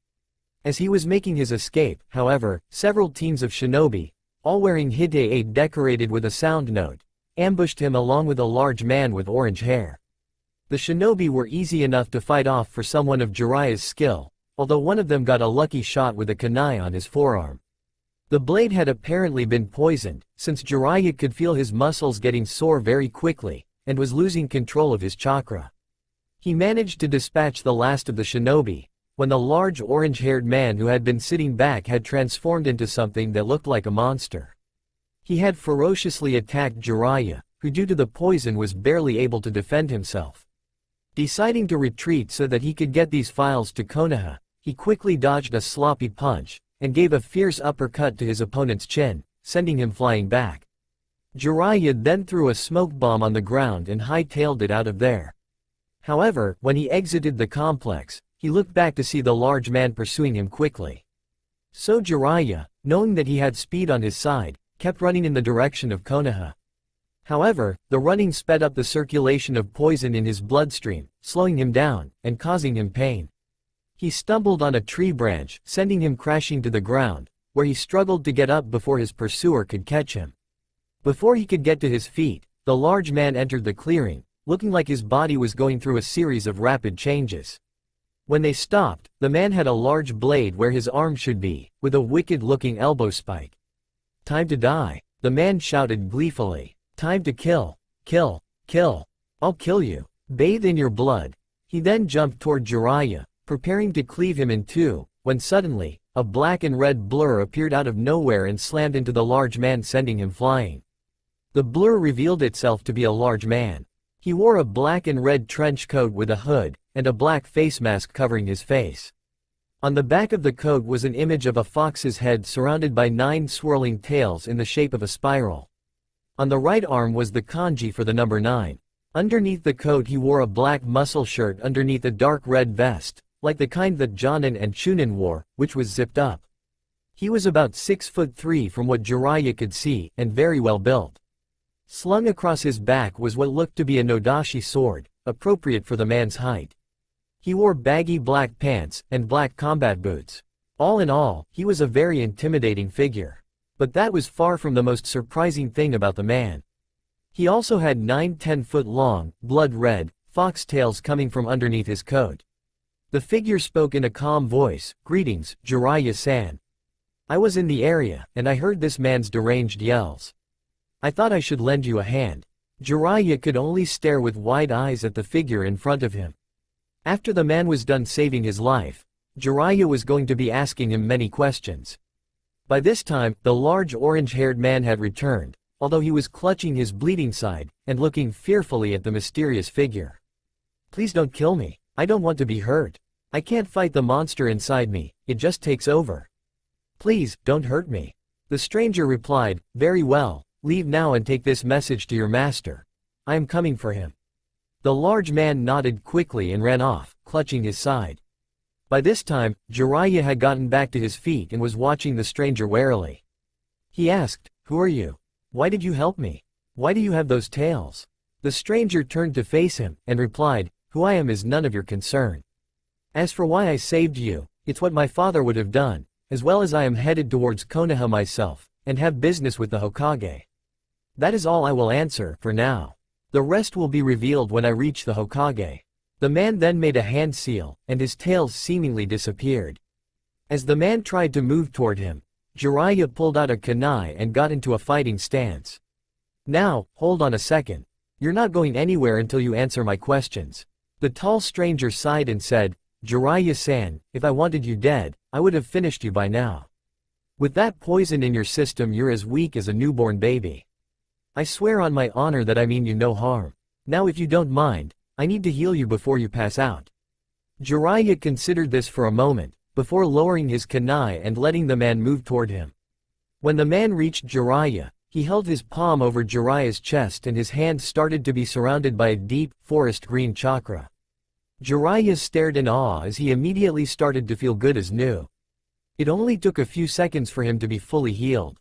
Speaker 1: As he was making his escape, however, several teams of shinobi, all wearing hite decorated with a sound note, ambushed him along with a large man with orange hair. The shinobi were easy enough to fight off for someone of Jiraiya's skill, although one of them got a lucky shot with a kunai on his forearm. The blade had apparently been poisoned, since Jiraiya could feel his muscles getting sore very quickly, and was losing control of his chakra. He managed to dispatch the last of the shinobi, when the large orange-haired man who had been sitting back had transformed into something that looked like a monster. He had ferociously attacked Jiraiya, who due to the poison was barely able to defend himself. Deciding to retreat so that he could get these files to Konoha, he quickly dodged a sloppy punch, and gave a fierce uppercut to his opponent's chin, sending him flying back. Jiraiya then threw a smoke bomb on the ground and hightailed it out of there. However, when he exited the complex, he looked back to see the large man pursuing him quickly. So Jiraiya, knowing that he had speed on his side, kept running in the direction of Konoha. However, the running sped up the circulation of poison in his bloodstream, slowing him down, and causing him pain. He stumbled on a tree branch, sending him crashing to the ground, where he struggled to get up before his pursuer could catch him. Before he could get to his feet, the large man entered the clearing, looking like his body was going through a series of rapid changes. When they stopped, the man had a large blade where his arm should be, with a wicked-looking elbow spike. "Time to die," the man shouted gleefully. "Time to kill, kill, kill. I'll kill you. Bathe in your blood." He then jumped toward Jiraiya, preparing to cleave him in two, when suddenly, a black and red blur appeared out of nowhere and slammed into the large man, sending him flying. The blur revealed itself to be a large man. He wore a black and red trench coat with a hood, and a black face mask covering his face. On the back of the coat was an image of a fox's head surrounded by 9 swirling tails in the shape of a spiral. On the right arm was the kanji for the number 9. Underneath the coat he wore a black muscle shirt underneath a dark red vest, like the kind that Jonin and Chunin wore, which was zipped up. He was about 6'3" from what Jiraiya could see, and very well built. Slung across his back was what looked to be a nodashi sword, appropriate for the man's height. He wore baggy black pants, and black combat boots. All in all, he was a very intimidating figure. But that was far from the most surprising thing about the man. He also had 9 10-foot-long, blood-red, foxtails coming from underneath his coat. The figure spoke in a calm voice, "Greetings, Jiraiya-san. I was in the area, and I heard this man's deranged yells. I thought I should lend you a hand." Jiraiya could only stare with wide eyes at the figure in front of him. After the man was done saving his life, Jiraiya was going to be asking him many questions. By this time, the large orange-haired man had returned, although he was clutching his bleeding side, and looking fearfully at the mysterious figure. "Please don't kill me. I don't want to be hurt. I can't fight the monster inside me, it just takes over. Please, don't hurt me." The stranger replied, "Very well, leave now and take this message to your master. I am coming for him." The large man nodded quickly and ran off, clutching his side. By this time, Jiraiya had gotten back to his feet and was watching the stranger warily. He asked, "Who are you? Why did you help me? Why do you have those tails?" The stranger turned to face him, and replied, "Who I am is none of your concern. As for why I saved you, it's what my father would have done, as well as I am headed towards Konoha myself, and have business with the Hokage. That is all I will answer, for now. The rest will be revealed when I reach the Hokage." The man then made a hand seal, and his tails seemingly disappeared. As the man tried to move toward him, Jiraiya pulled out a kunai and got into a fighting stance. "Now, hold on a second. You're not going anywhere until you answer my questions. The tall stranger sighed and said, Jiraiya-san, if I wanted you dead, I would have finished you by now. With that poison in your system you're as weak as a newborn baby. I swear on my honor that I mean you no harm. Now if you don't mind, I need to heal you before you pass out. Jiraiya considered this for a moment, before lowering his kunai and letting the man move toward him. When the man reached Jiraiya, he held his palm over Jiraiya's chest and his hand started to be surrounded by a deep, forest green chakra. Jiraiya stared in awe as he immediately started to feel good as new. It only took a few seconds for him to be fully healed.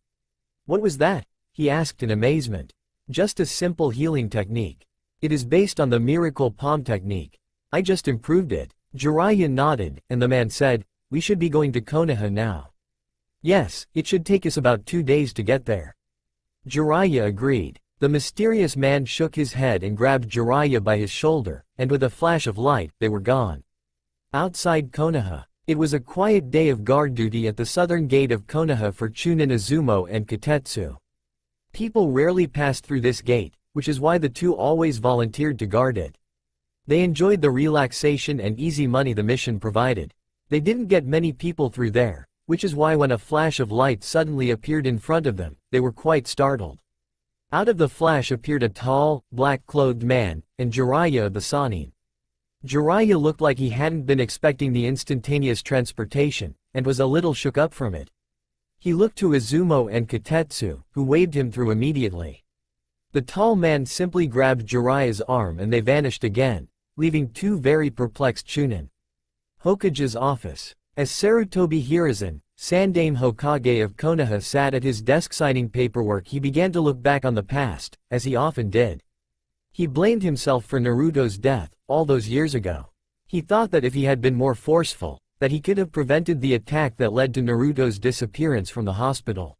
Speaker 1: What was that? He asked in amazement. Just a simple healing technique. It is based on the miracle palm technique. I just improved it. Jiraiya nodded, and the man said, we should be going to Konoha now. Yes, it should take us about 2 days to get there. Jiraiya agreed. The mysterious man shook his head and grabbed Jiraiya by his shoulder, and with a flash of light, they were gone. Outside Konoha. It was a quiet day of guard duty at the southern gate of Konoha for Chunin Izumo and Kitetsu. People rarely passed through this gate, which is why the two always volunteered to guard it. They enjoyed the relaxation and easy money the mission provided. They didn't get many people through there, which is why when a flash of light suddenly appeared in front of them, they were quite startled. Out of the flash appeared a tall, black-clothed man, and Jiraiya of the Sannin. Jiraiya looked like he hadn't been expecting the instantaneous transportation, and was a little shook up from it. He looked to Izumo and Kitetsu, who waved him through immediately. The tall man simply grabbed Jiraiya's arm and they vanished again, leaving two very perplexed Chunin. Hokage's office. As Sarutobi Hiruzen, Sandaime Hokage of Konoha sat at his desk signing paperwork, he began to look back on the past, as he often did. He blamed himself for Naruto's death, all those years ago. He thought that if he had been more forceful, that he could have prevented the attack that led to Naruto's disappearance from the hospital.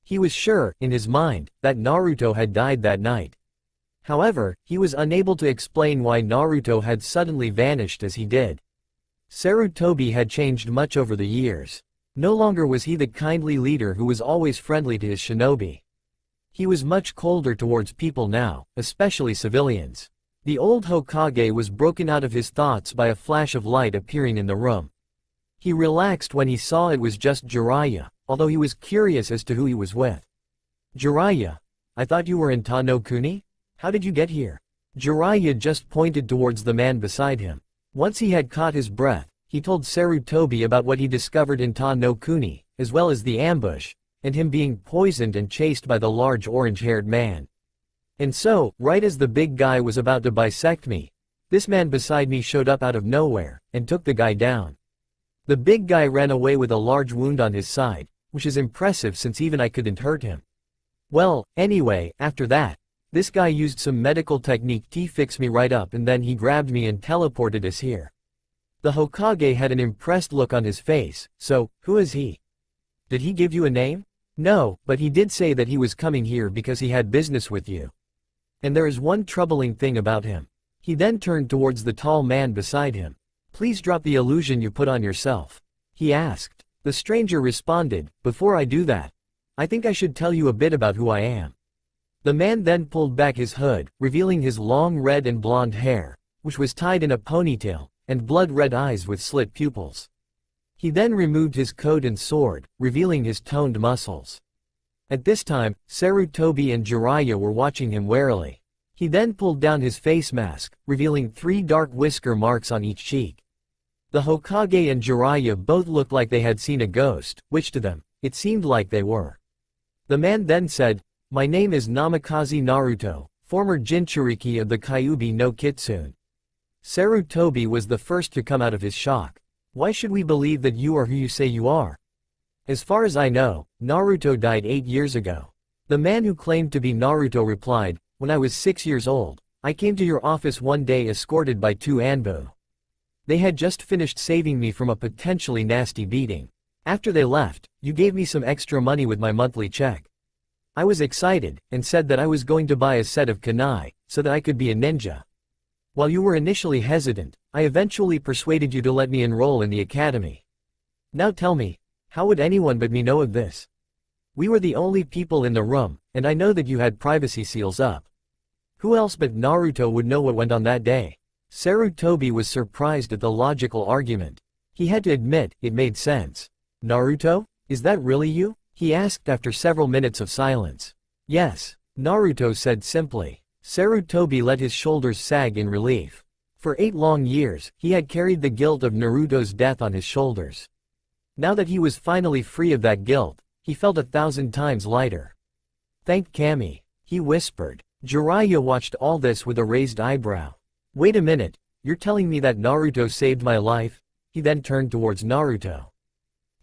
Speaker 1: He was sure, in his mind, that Naruto had died that night. However, he was unable to explain why Naruto had suddenly vanished as he did. Sarutobi had changed much over the years. No longer was he the kindly leader who was always friendly to his shinobi. He was much colder towards people now, especially civilians. The old Hokage was broken out of his thoughts by a flash of light appearing in the room. He relaxed when he saw it was just Jiraiya, although he was curious as to who he was with. Jiraiya, I thought you were in Ta no Kuni? How did you get here? Jiraiya just pointed towards the man beside him. Once he had caught his breath, he told Sarutobi about what he discovered in Ta no Kuni, as well as the ambush, and him being poisoned and chased by the large orange-haired man. And so, right as the big guy was about to bisect me, this man beside me showed up out of nowhere, and took the guy down. The big guy ran away with a large wound on his side, which is impressive since even I couldn't hurt him. Well, anyway, after that, this guy used some medical technique to fix me right up and then he grabbed me and teleported us here. The Hokage had an impressed look on his face, so, who is he? Did he give you a name? No, but he did say that he was coming here because he had business with you. And there is one troubling thing about him. He then turned towards the tall man beside him. Please drop the illusion you put on yourself. He asked. The stranger responded, before I do that, I think I should tell you a bit about who I am. The man then pulled back his hood, revealing his long red and blonde hair, which was tied in a ponytail, and blood-red eyes with slit pupils. He then removed his coat and sword, revealing his toned muscles. At this time, Sarutobi and Jiraiya were watching him warily. He then pulled down his face mask, revealing 3 dark whisker marks on each cheek. The Hokage and Jiraiya both looked like they had seen a ghost, which to them, it seemed like they were. The man then said, My name is Namikaze Naruto, former Jinchuriki of the Kyuubi no Kitsune. Sarutobi was the first to come out of his shock. Why should we believe that you are who you say you are? As far as I know, Naruto died 8 years ago. The man who claimed to be Naruto replied, When I was 6 years old, I came to your office one day escorted by 2 Anbu. They had just finished saving me from a potentially nasty beating. After they left, you gave me some extra money with my monthly check. I was excited, and said that I was going to buy a set of kunai, so that I could be a ninja. While you were initially hesitant, I eventually persuaded you to let me enroll in the academy. Now tell me, how would anyone but me know of this? We were the only people in the room, and I know that you had privacy seals up. Who else but Naruto would know what went on that day? Sarutobi was surprised at the logical argument. He had to admit, it made sense. Naruto? Is that really you? He asked after several minutes of silence. Yes, Naruto said simply. Sarutobi let his shoulders sag in relief. For 8 long years, he had carried the guilt of Naruto's death on his shoulders. Now that he was finally free of that guilt, he felt 1,000 times lighter. Thank Kami, he whispered. Jiraiya watched all this with a raised eyebrow. Wait a minute, you're telling me that Naruto saved my life? He then turned towards Naruto.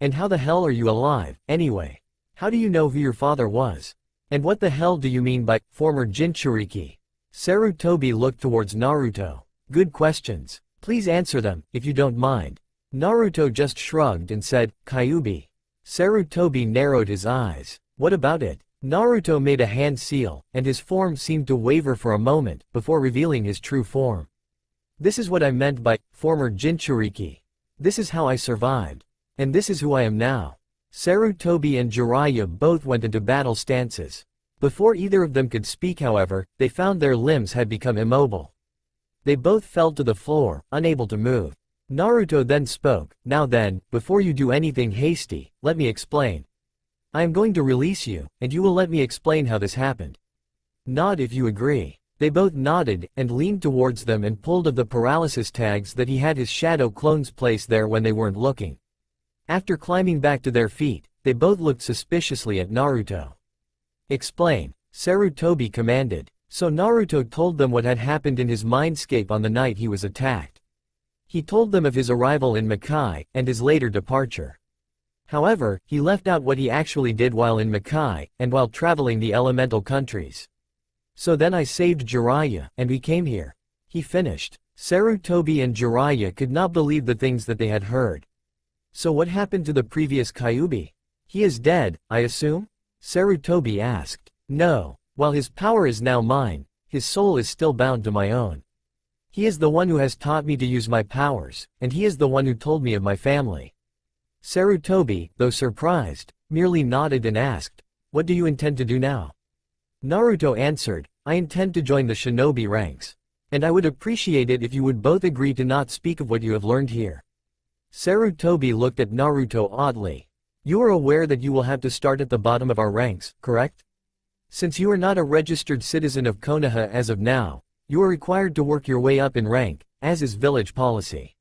Speaker 1: And how the hell are you alive, anyway? How do you know who your father was? And what the hell do you mean by former Jinchuriki? Sarutobi looked towards Naruto. Good questions. Please answer them, if you don't mind. Naruto just shrugged and said, Kyuubi. Sarutobi narrowed his eyes. What about it? Naruto made a hand seal, and his form seemed to waver for a moment, before revealing his true form. This is what I meant by former Jinchuriki. This is how I survived. And this is who I am now. Sarutobi and Jiraiya both went into battle stances. Before either of them could speak, however, they found their limbs had become immobile. They both fell to the floor, unable to move. Naruto then spoke. Now then, before you do anything hasty, let me explain. I am going to release you, and you will let me explain how this happened. Nod if you agree. They both nodded, and leaned towards them and pulled of the paralysis tags that he had his shadow clones place there when they weren't looking. After climbing back to their feet, they both looked suspiciously at Naruto. Explain, Sarutobi commanded. So Naruto told them what had happened in his mindscape on the night he was attacked. He told them of his arrival in Makai, and his later departure. However, he left out what he actually did while in Makai, and while traveling the elemental countries. So then I saved Jiraiya, and we came here. He finished. Sarutobi and Jiraiya could not believe the things that they had heard. So what happened to the previous Kyuubi? He is dead, I assume? Sarutobi asked. No. While his power is now mine, his soul is still bound to my own. He is the one who has taught me to use my powers, and he is the one who told me of my family. Sarutobi, though surprised, merely nodded and asked, what do you intend to do now? Naruto answered, I intend to join the shinobi ranks. And I would appreciate it if you would both agree to not speak of what you have learned here. Sarutobi looked at Naruto oddly. You are aware that you will have to start at the bottom of our ranks, correct? Since you are not a registered citizen of Konoha as of now, you are required to work your way up in rank, as is village policy.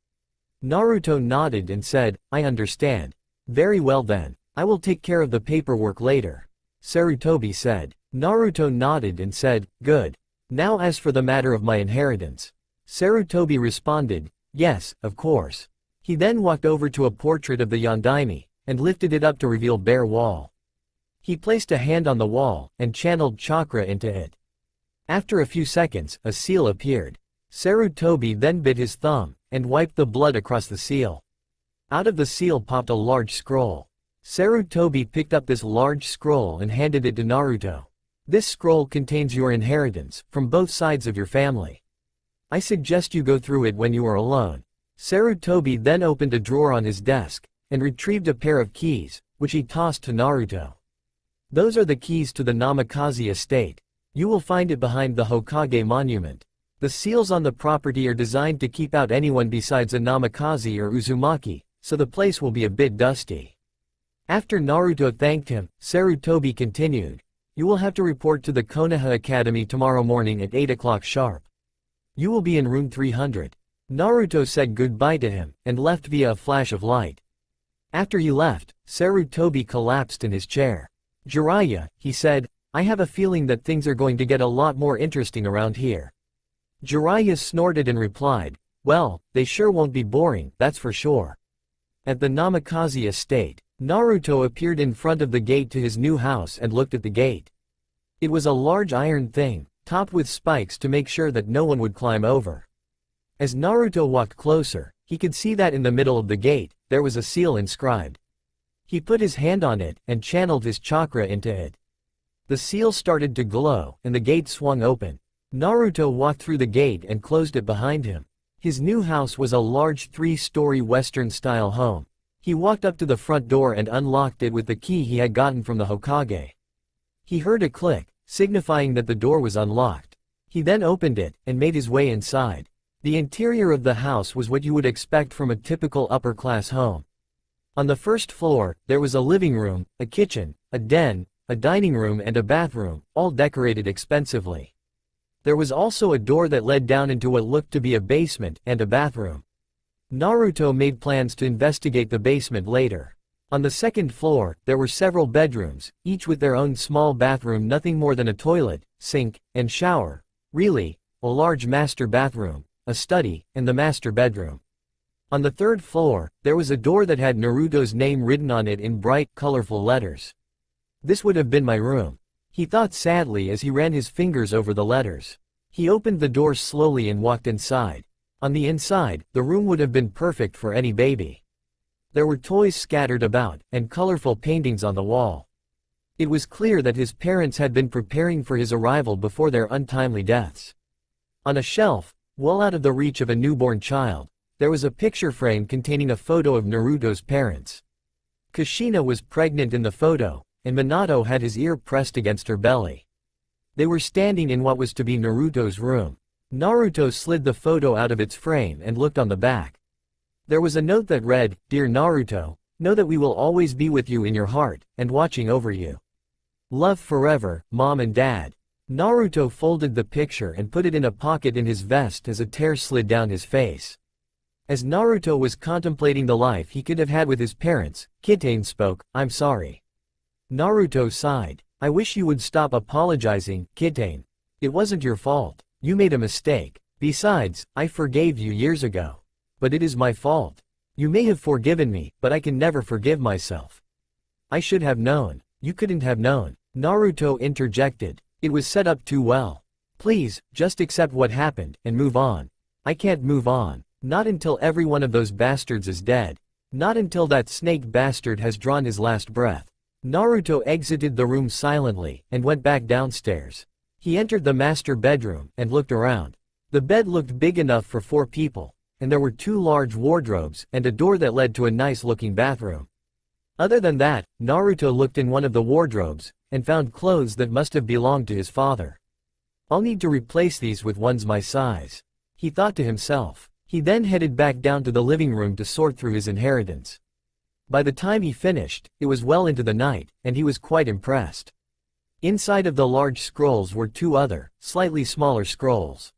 Speaker 1: Naruto nodded and said, I understand. Very well then, I will take care of the paperwork later. Sarutobi said. Naruto nodded and said, good. Now as for the matter of my inheritance. Sarutobi responded, yes, of course. He then walked over to a portrait of the Yondaime, and lifted it up to reveal bare wall. He placed a hand on the wall, and channeled chakra into it. After a few seconds, a seal appeared. Sarutobi then bit his thumb, and wiped the blood across the seal. Out of the seal popped a large scroll. Sarutobi picked up this large scroll and handed it to Naruto. This scroll contains your inheritance, from both sides of your family. I suggest you go through it when you are alone. Sarutobi then opened a drawer on his desk, and retrieved a pair of keys, which he tossed to Naruto. Those are the keys to the Namikaze estate. You will find it behind the Hokage monument. The seals on the property are designed to keep out anyone besides a Namikaze or Uzumaki, so the place will be a bit dusty. After Naruto thanked him, Sarutobi continued. You will have to report to the Konoha Academy tomorrow morning at 8 o'clock sharp. You will be in room 300. Naruto said goodbye to him, and left via a flash of light. After he left, Sarutobi collapsed in his chair. Jiraiya, he said, I have a feeling that things are going to get a lot more interesting around here. Jiraiya snorted and replied, well, they sure won't be boring, that's for sure. At the Namikaze estate, Naruto appeared in front of the gate to his new house and looked at the gate. It was a large iron thing, topped with spikes to make sure that no one would climb over. As Naruto walked closer, he could see that in the middle of the gate, there was a seal inscribed. He put his hand on it, and channeled his chakra into it. The seal started to glow, and the gate swung open. Naruto walked through the gate and closed it behind him. His new house was a large 3-story Western-style home. He walked up to the front door and unlocked it with the key he had gotten from the Hokage. He heard a click, signifying that the door was unlocked. He then opened it, and made his way inside. The interior of the house was what you would expect from a typical upper-class home. On the first floor, there was a living room, a kitchen, a den, a dining room and a bathroom, all decorated expensively. There was also a door that led down into what looked to be a basement, and a bathroom. Naruto made plans to investigate the basement later. On the second floor, there were several bedrooms, each with their own small bathroom, nothing more than a toilet, sink, and shower. Really, a large master bathroom, a study, and the master bedroom. On the third floor, there was a door that had Naruto's name written on it in bright, colorful letters. This would have been my room, he thought sadly as he ran his fingers over the letters. He opened the door slowly and walked inside. On the inside, the room would have been perfect for any baby. There were toys scattered about, and colorful paintings on the wall. It was clear that his parents had been preparing for his arrival before their untimely deaths. On a shelf, well out of the reach of a newborn child, there was a picture frame containing a photo of Naruto's parents. Kushina was pregnant in the photo, and Minato had his ear pressed against her belly. They were standing in what was to be Naruto's room. Naruto slid the photo out of its frame and looked on the back. There was a note that read, "Dear Naruto, know that we will always be with you in your heart, and watching over you. Love forever, Mom and Dad." Naruto folded the picture and put it in a pocket in his vest as a tear slid down his face. As Naruto was contemplating the life he could have had with his parents, Kitane spoke, "I'm sorry." Naruto sighed. "I wish you would stop apologizing, Kitane. It wasn't your fault. You made a mistake. Besides, I forgave you years ago. But it is my fault. You may have forgiven me, but I can never forgive myself. I should have known." "You couldn't have known," Naruto interjected. "It was set up too well. Please, just accept what happened, and move on." "I can't move on. Not until every one of those bastards is dead. Not until that snake bastard has drawn his last breath." Naruto exited the room silently, and went back downstairs. He entered the master bedroom, and looked around. The bed looked big enough for 4 people, and there were 2 large wardrobes, and a door that led to a nice-looking bathroom. Other than that, Naruto looked in one of the wardrobes, and found clothes that must have belonged to his father. "I'll need to replace these with ones my size," he thought to himself. He then headed back down to the living room to sort through his inheritance. By the time he finished, it was well into the night, and he was quite impressed. Inside of the large scrolls were 2 other, slightly smaller scrolls.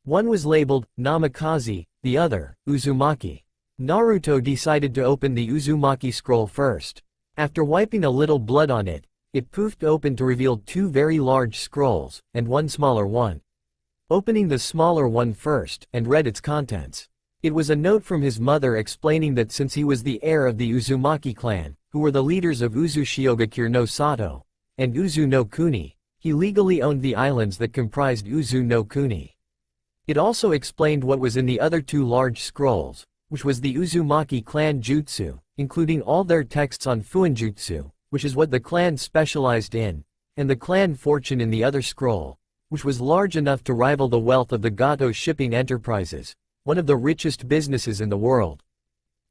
Speaker 1: One was labeled, Namikaze, the other, Uzumaki. Naruto decided to open the Uzumaki scroll first. After wiping a little blood on it, it poofed open to reveal 2 very large scrolls, and 1 smaller one. Opening the smaller one first, and read its contents. It was a note from his mother explaining that since he was the heir of the Uzumaki clan, who were the leaders of Uzushiogakure no Sato, and Uzu no Kuni, he legally owned the islands that comprised Uzu no Kuni. It also explained what was in the other 2 large scrolls, which was the Uzumaki clan jutsu, including all their texts on Fuinjutsu, which is what the clan specialized in, and the clan fortune in the other scroll, which was large enough to rival the wealth of the Gato shipping enterprises, one of the richest businesses in the world.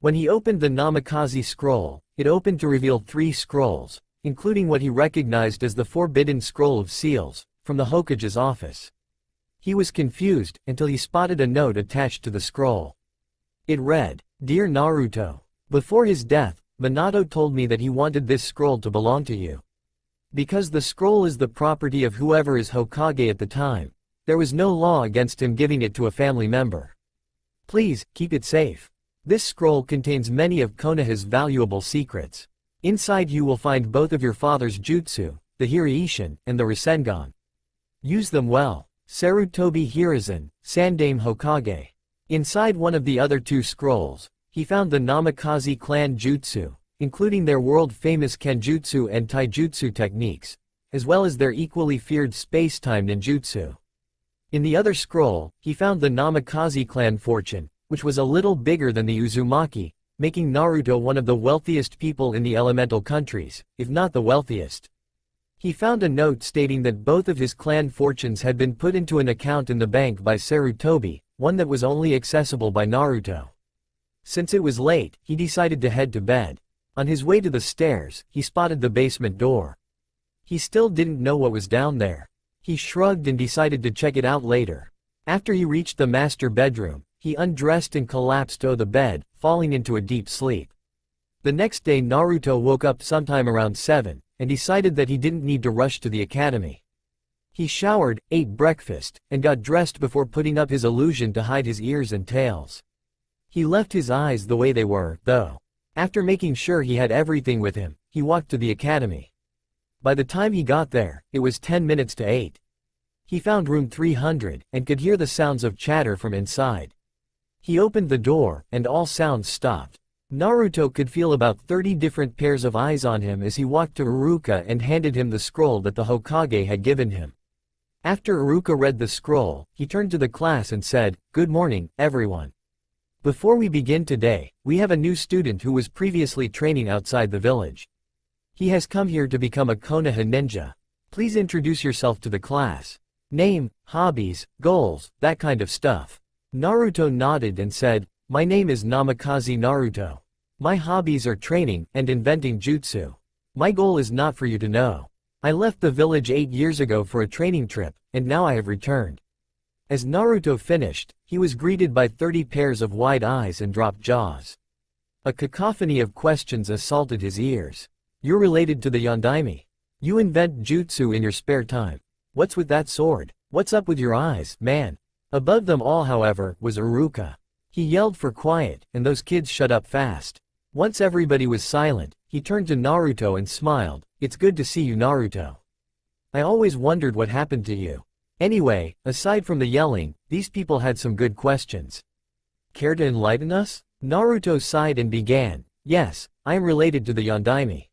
Speaker 1: When he opened the Namikaze scroll, it opened to reveal 3 scrolls, including what he recognized as the Forbidden Scroll of Seals, from the Hokage's office. He was confused, until he spotted a note attached to the scroll. It read, "Dear Naruto, before his death, Minato told me that he wanted this scroll to belong to you. Because the scroll is the property of whoever is Hokage at the time, there was no law against him giving it to a family member. Please, keep it safe. This scroll contains many of Konoha's valuable secrets. Inside you will find both of your father's jutsu, the Hiraishin, and the Rasengan. Use them well. Sarutobi Hiruzen, Sandame Hokage." Inside one of the other 2 scrolls, he found the Namikaze clan jutsu, including their world-famous Kenjutsu and Taijutsu techniques, as well as their equally feared space-time ninjutsu. In the other scroll, he found the Namikaze clan fortune, which was a little bigger than the Uzumaki, making Naruto one of the wealthiest people in the elemental countries, if not the wealthiest. He found a note stating that both of his clan fortunes had been put into an account in the bank by Sarutobi, one that was only accessible by Naruto. Since it was late, he decided to head to bed. On his way to the stairs, he spotted the basement door. He still didn't know what was down there. He shrugged and decided to check it out later. After he reached the master bedroom, he undressed and collapsed on the bed, falling into a deep sleep. The next day Naruto woke up sometime around 7, and decided that he didn't need to rush to the academy. He showered, ate breakfast, and got dressed before putting up his illusion to hide his ears and tails. He left his eyes the way they were, though. After making sure he had everything with him, he walked to the academy. By the time he got there, it was 10 minutes to 8. He found room 300, and could hear the sounds of chatter from inside. He opened the door, and all sounds stopped. Naruto could feel about 30 different pairs of eyes on him as he walked to Iruka and handed him the scroll that the Hokage had given him. After Iruka read the scroll, he turned to the class and said, "Good morning, everyone. Before we begin today, we have a new student who was previously training outside the village. He has come here to become a Konoha ninja. Please introduce yourself to the class. Name, hobbies, goals, that kind of stuff." Naruto nodded and said, "My name is Namikaze Naruto. My hobbies are training and inventing jutsu. My goal is not for you to know. I left the village 8 years ago for a training trip, and now I have returned." As Naruto finished, he was greeted by 30 pairs of wide eyes and dropped jaws. A cacophony of questions assaulted his ears. "You're related to the Yondaime. You invent jutsu in your spare time. What's with that sword? What's up with your eyes, man?" Above them all, however, was Iruka. He yelled for quiet, and those kids shut up fast. Once everybody was silent, he turned to Naruto and smiled. "It's good to see you, Naruto. I always wondered what happened to you. Anyway, aside from the yelling, these people had some good questions. Care to enlighten us?" Naruto sighed and began, "Yes, I am related to the Yondaime.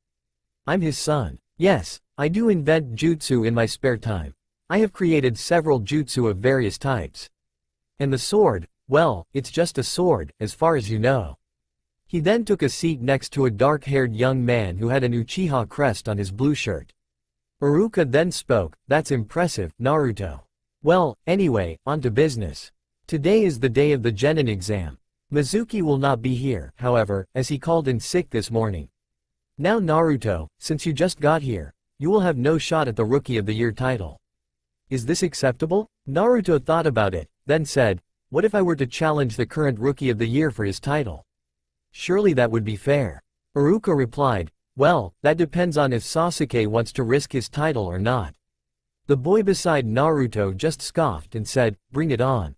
Speaker 1: I'm his son. Yes, I do invent jutsu in my spare time. I have created several jutsu of various types. And the sword, well, it's just a sword, as far as you know." He then took a seat next to a dark-haired young man who had an Uchiha crest on his blue shirt. Iruka then spoke, "That's impressive, Naruto. Well, anyway, on to business. Today is the day of the genin exam. Mizuki will not be here, however, as he called in sick this morning. Now Naruto, since you just got here, you will have no shot at the Rookie of the Year title. Is this acceptable?" Naruto thought about it, then said, "What if I were to challenge the current Rookie of the Year for his title? Surely that would be fair." Iruka replied, "Well, that depends on if Sasuke wants to risk his title or not." The boy beside Naruto just scoffed and said, "Bring it on."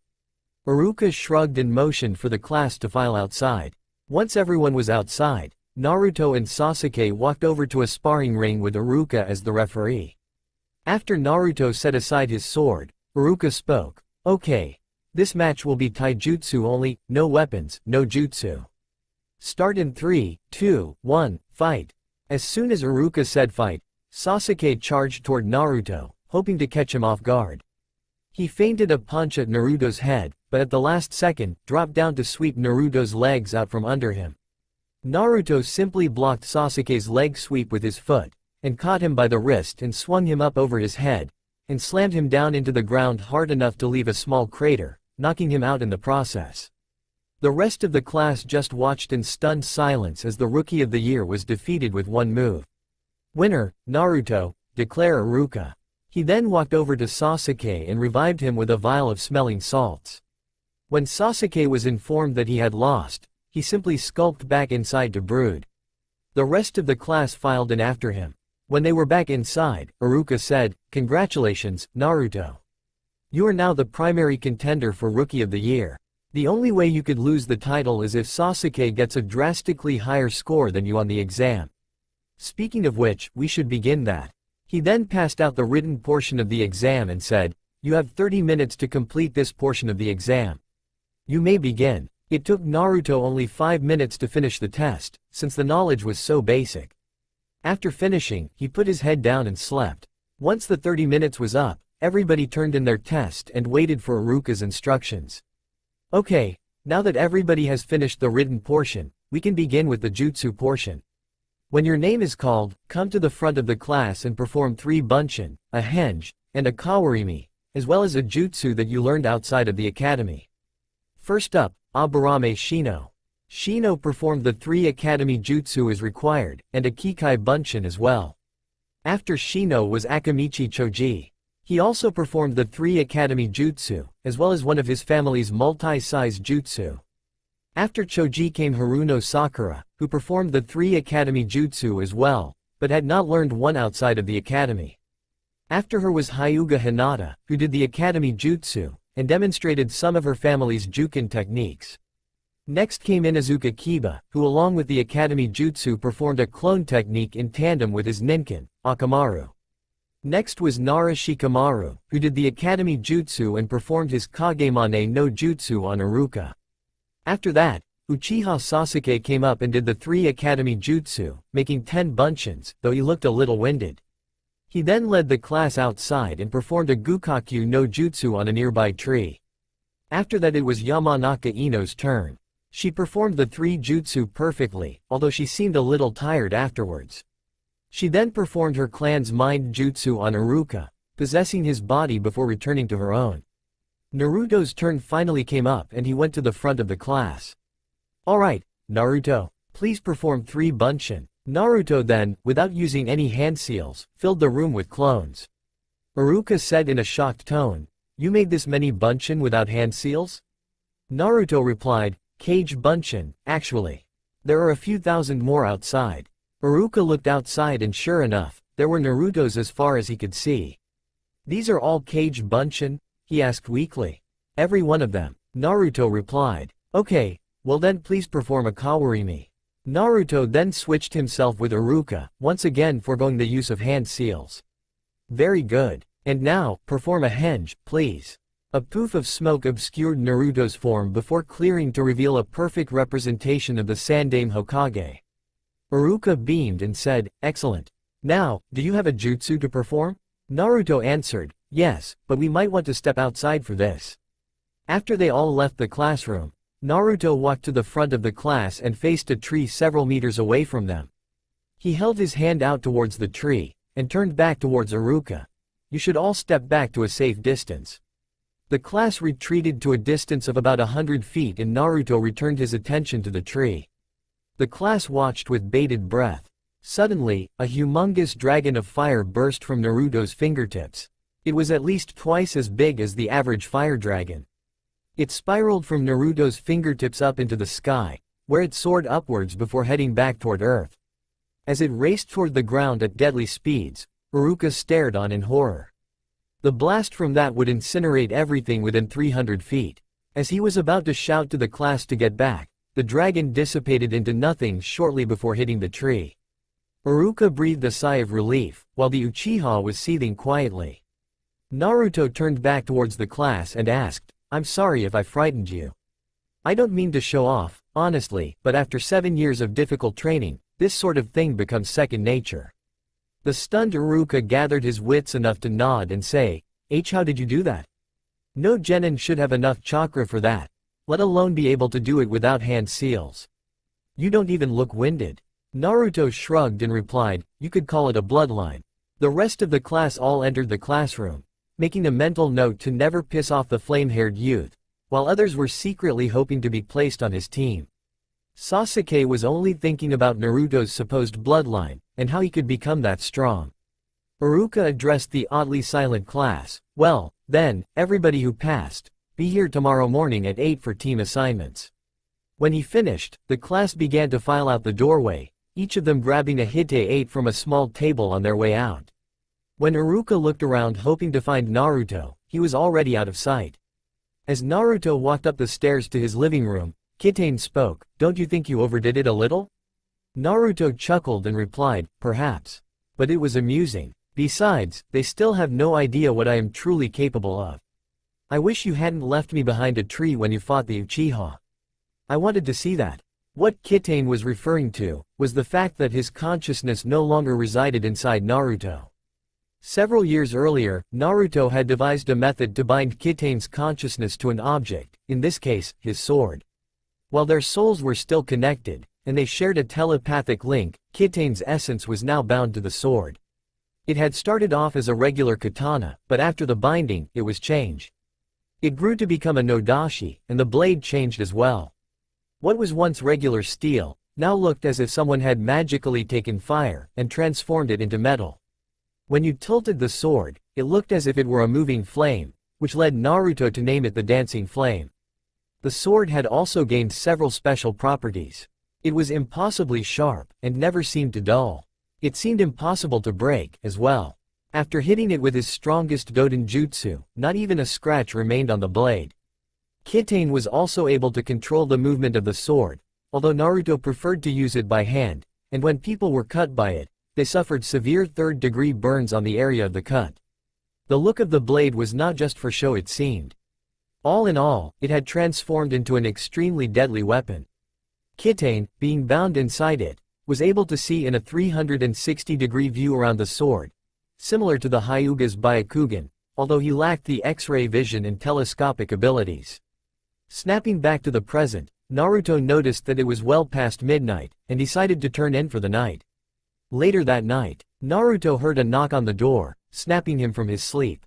Speaker 1: Iruka shrugged and motioned for the class to file outside. Once everyone was outside, Naruto and Sasuke walked over to a sparring ring with Iruka as the referee. After Naruto set aside his sword, Iruka spoke, "Okay. This match will be taijutsu only, no weapons, no jutsu. Start in 3, 2, 1, fight." As soon as Iruka said fight, Sasuke charged toward Naruto, hoping to catch him off guard. He feinted a punch at Naruto's head, but at the last second, dropped down to sweep Naruto's legs out from under him. Naruto simply blocked Sasuke's leg sweep with his foot, and caught him by the wrist and swung him up over his head, and slammed him down into the ground hard enough to leave a small crater, knocking him out in the process. The rest of the class just watched in stunned silence as the Rookie of the Year was defeated with one move. "Winner, Naruto, declare Iruka." He then walked over to Sasuke and revived him with a vial of smelling salts. When Sasuke was informed that he had lost, he simply skulked back inside to brood. The rest of the class filed in after him. When they were back inside, Iruka said, "Congratulations, Naruto. You are now the primary contender for Rookie of the Year. The only way you could lose the title is if Sasuke gets a drastically higher score than you on the exam. Speaking of which, we should begin that." He then passed out the written portion of the exam and said, "You have 30 minutes to complete this portion of the exam. You may begin." It took Naruto only 5 minutes to finish the test, since the knowledge was so basic. After finishing, he put his head down and slept. Once the 30 minutes was up, everybody turned in their test and waited for Iruka's instructions. "Okay, now that everybody has finished the written portion, we can begin with the jutsu portion. When your name is called, come to the front of the class and perform 3 bunshin, a henge, and a kawarimi, as well as a jutsu that you learned outside of the academy. First up, Aburame Shino. Shino performed the 3 academy jutsu as required, and a Kikai bunshin as well. After Shino was Akamichi Choji. He also performed the 3 Academy Jutsu, as well as one of his family's multi-size jutsu. After Choji came Haruno Sakura, who performed the 3 Academy Jutsu as well, but had not learned one outside of the academy. After her was Hyuga Hinata, who did the Academy Jutsu, and demonstrated some of her family's Jukin techniques. Next came Inazuka Kiba, who along with the Academy Jutsu performed a clone technique in tandem with his ninkin, Akamaru. Next was Nara Shikamaru, who did the Academy Jutsu and performed his Kagemane no Jutsu on Iruka. After that, Uchiha Sasuke came up and did the 3 Academy Jutsu, making 10 bunshins, though he looked a little winded. He then led the class outside and performed a Gukakyu no Jutsu on a nearby tree. After that it was Yamanaka Ino's turn. She performed the 3 jutsu perfectly, although she seemed a little tired afterwards. She then performed her clan's mind jutsu on Iruka, possessing his body before returning to her own. Naruto's turn finally came up and he went to the front of the class. Alright, Naruto, please perform 3 bunshin. Naruto then, without using any hand seals, filled the room with clones. Iruka said in a shocked tone, "You made this many bunshin without hand seals?" Naruto replied, "Cage bunshin, actually. There are a few thousand more outside." Iruka looked outside and sure enough, there were Narutos as far as he could see. "These are all cage bunshin?" he asked weakly. "Every one of them," Naruto replied. "Okay, well then please perform a kawarimi." Naruto then switched himself with Iruka, once again foregoing the use of hand seals. "Very good. And now, perform a henge, please." A poof of smoke obscured Naruto's form before clearing to reveal a perfect representation of the Sandaime Hokage. Iruka beamed and said, "Excellent. Now, do you have a jutsu to perform?" Naruto answered, "Yes, but we might want to step outside for this." After they all left the classroom, Naruto walked to the front of the class and faced a tree several meters away from them. He held his hand out towards the tree, and turned back towards Iruka. "You should all step back to a safe distance." The class retreated to a distance of about 100 feet and Naruto returned his attention to the tree. The class watched with bated breath. Suddenly, a humongous dragon of fire burst from Naruto's fingertips. It was at least twice as big as the average fire dragon. It spiraled from Naruto's fingertips up into the sky, where it soared upwards before heading back toward Earth. As it raced toward the ground at deadly speeds, Iruka stared on in horror. The blast from that would incinerate everything within 300 feet. As he was about to shout to the class to get back, the dragon dissipated into nothing shortly before hitting the tree. Iruka breathed a sigh of relief, while the Uchiha was seething quietly. Naruto turned back towards the class and asked, "I'm sorry if I frightened you. I don't mean to show off, honestly, but after 7 years of difficult training, this sort of thing becomes second nature." The stunned Iruka gathered his wits enough to nod and say, "How did you do that? No genin should have enough chakra for that, let alone be able to do it without hand seals. You don't even look winded." Naruto shrugged and replied, "You could call it a bloodline." The rest of the class all entered the classroom, making a mental note to never piss off the flame-haired youth, while others were secretly hoping to be placed on his team. Sasuke was only thinking about Naruto's supposed bloodline, and how he could become that strong. Iruka addressed the oddly silent class, "Well, then, everybody who passed, be here tomorrow morning at 8 for team assignments." When he finished, the class began to file out the doorway, each of them grabbing a hite 8 from a small table on their way out. When Iruka looked around hoping to find Naruto, he was already out of sight. As Naruto walked up the stairs to his living room, Kitane spoke, "Don't you think you overdid it a little?" Naruto chuckled and replied, "Perhaps. But it was amusing. Besides, they still have no idea what I am truly capable of. I wish you hadn't left me behind a tree when you fought the Uchiha. I wanted to see that." What Kitane was referring to was the fact that his consciousness no longer resided inside Naruto. Several years earlier, Naruto had devised a method to bind Kitane's consciousness to an object, in this case, his sword. While their souls were still connected, and they shared a telepathic link, Kitane's essence was now bound to the sword. It had started off as a regular katana, but after the binding, it was changed. It grew to become a nodashi, and the blade changed as well. What was once regular steel, now looked as if someone had magically taken fire, and transformed it into metal. When you tilted the sword, it looked as if it were a moving flame, which led Naruto to name it the Dancing Flame. The sword had also gained several special properties. It was impossibly sharp, and never seemed to dull. It seemed impossible to break, as well. After hitting it with his strongest Doden Jutsu, not even a scratch remained on the blade. Kitane was also able to control the movement of the sword, although Naruto preferred to use it by hand, and when people were cut by it, they suffered severe third-degree burns on the area of the cut. The look of the blade was not just for show, it seemed. All in all, it had transformed into an extremely deadly weapon. Kitane, being bound inside it, was able to see in a 360-degree view around the sword, similar to the Hyuga's Byakugan, although he lacked the X-ray vision and telescopic abilities. Snapping back to the present, Naruto noticed that it was well past midnight, and decided to turn in for the night. Later that night, Naruto heard a knock on the door, snapping him from his sleep.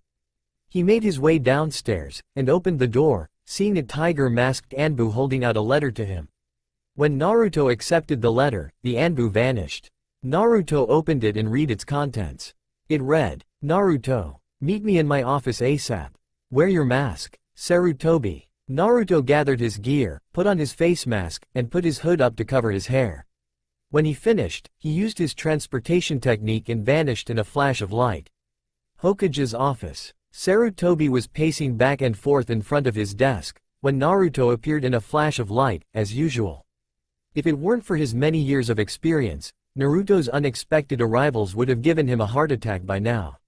Speaker 1: He made his way downstairs, and opened the door, seeing a tiger-masked Anbu holding out a letter to him. When Naruto accepted the letter, the Anbu vanished. Naruto opened it and read its contents. It read, "Naruto, meet me in my office ASAP. Wear your mask, Sarutobi." Naruto gathered his gear, put on his face mask, and put his hood up to cover his hair. When he finished, he used his transportation technique and vanished in a flash of light. Hokage's office. Sarutobi was pacing back and forth in front of his desk, when Naruto appeared in a flash of light, as usual. If it weren't for his many years of experience, Naruto's unexpected arrivals would have given him a heart attack by now.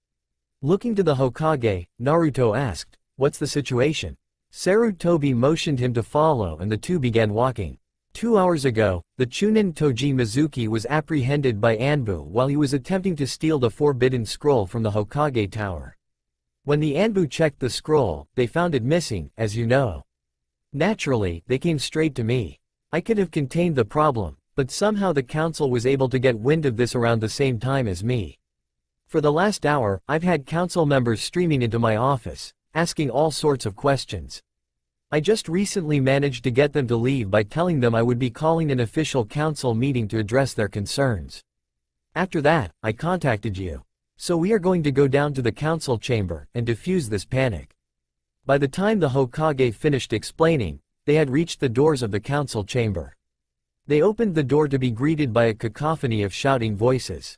Speaker 1: Looking to the Hokage, Naruto asked, "What's the situation?" Sarutobi motioned him to follow and the two began walking. 2 hours ago, the Chunin Toji Mizuki was apprehended by Anbu while he was attempting to steal the Forbidden Scroll from the Hokage Tower. When the Anbu checked the scroll, they found it missing, as you know. Naturally, they came straight to me. I could have contained the problem, but somehow the council was able to get wind of this around the same time as me. For the last hour, I've had council members streaming into my office, asking all sorts of questions. I just recently managed to get them to leave by telling them I would be calling an official council meeting to address their concerns. After that, I contacted you. So we are going to go down to the council chamber and diffuse this panic. By the time the Hokage finished explaining, they had reached the doors of the council chamber. They opened the door to be greeted by a cacophony of shouting voices.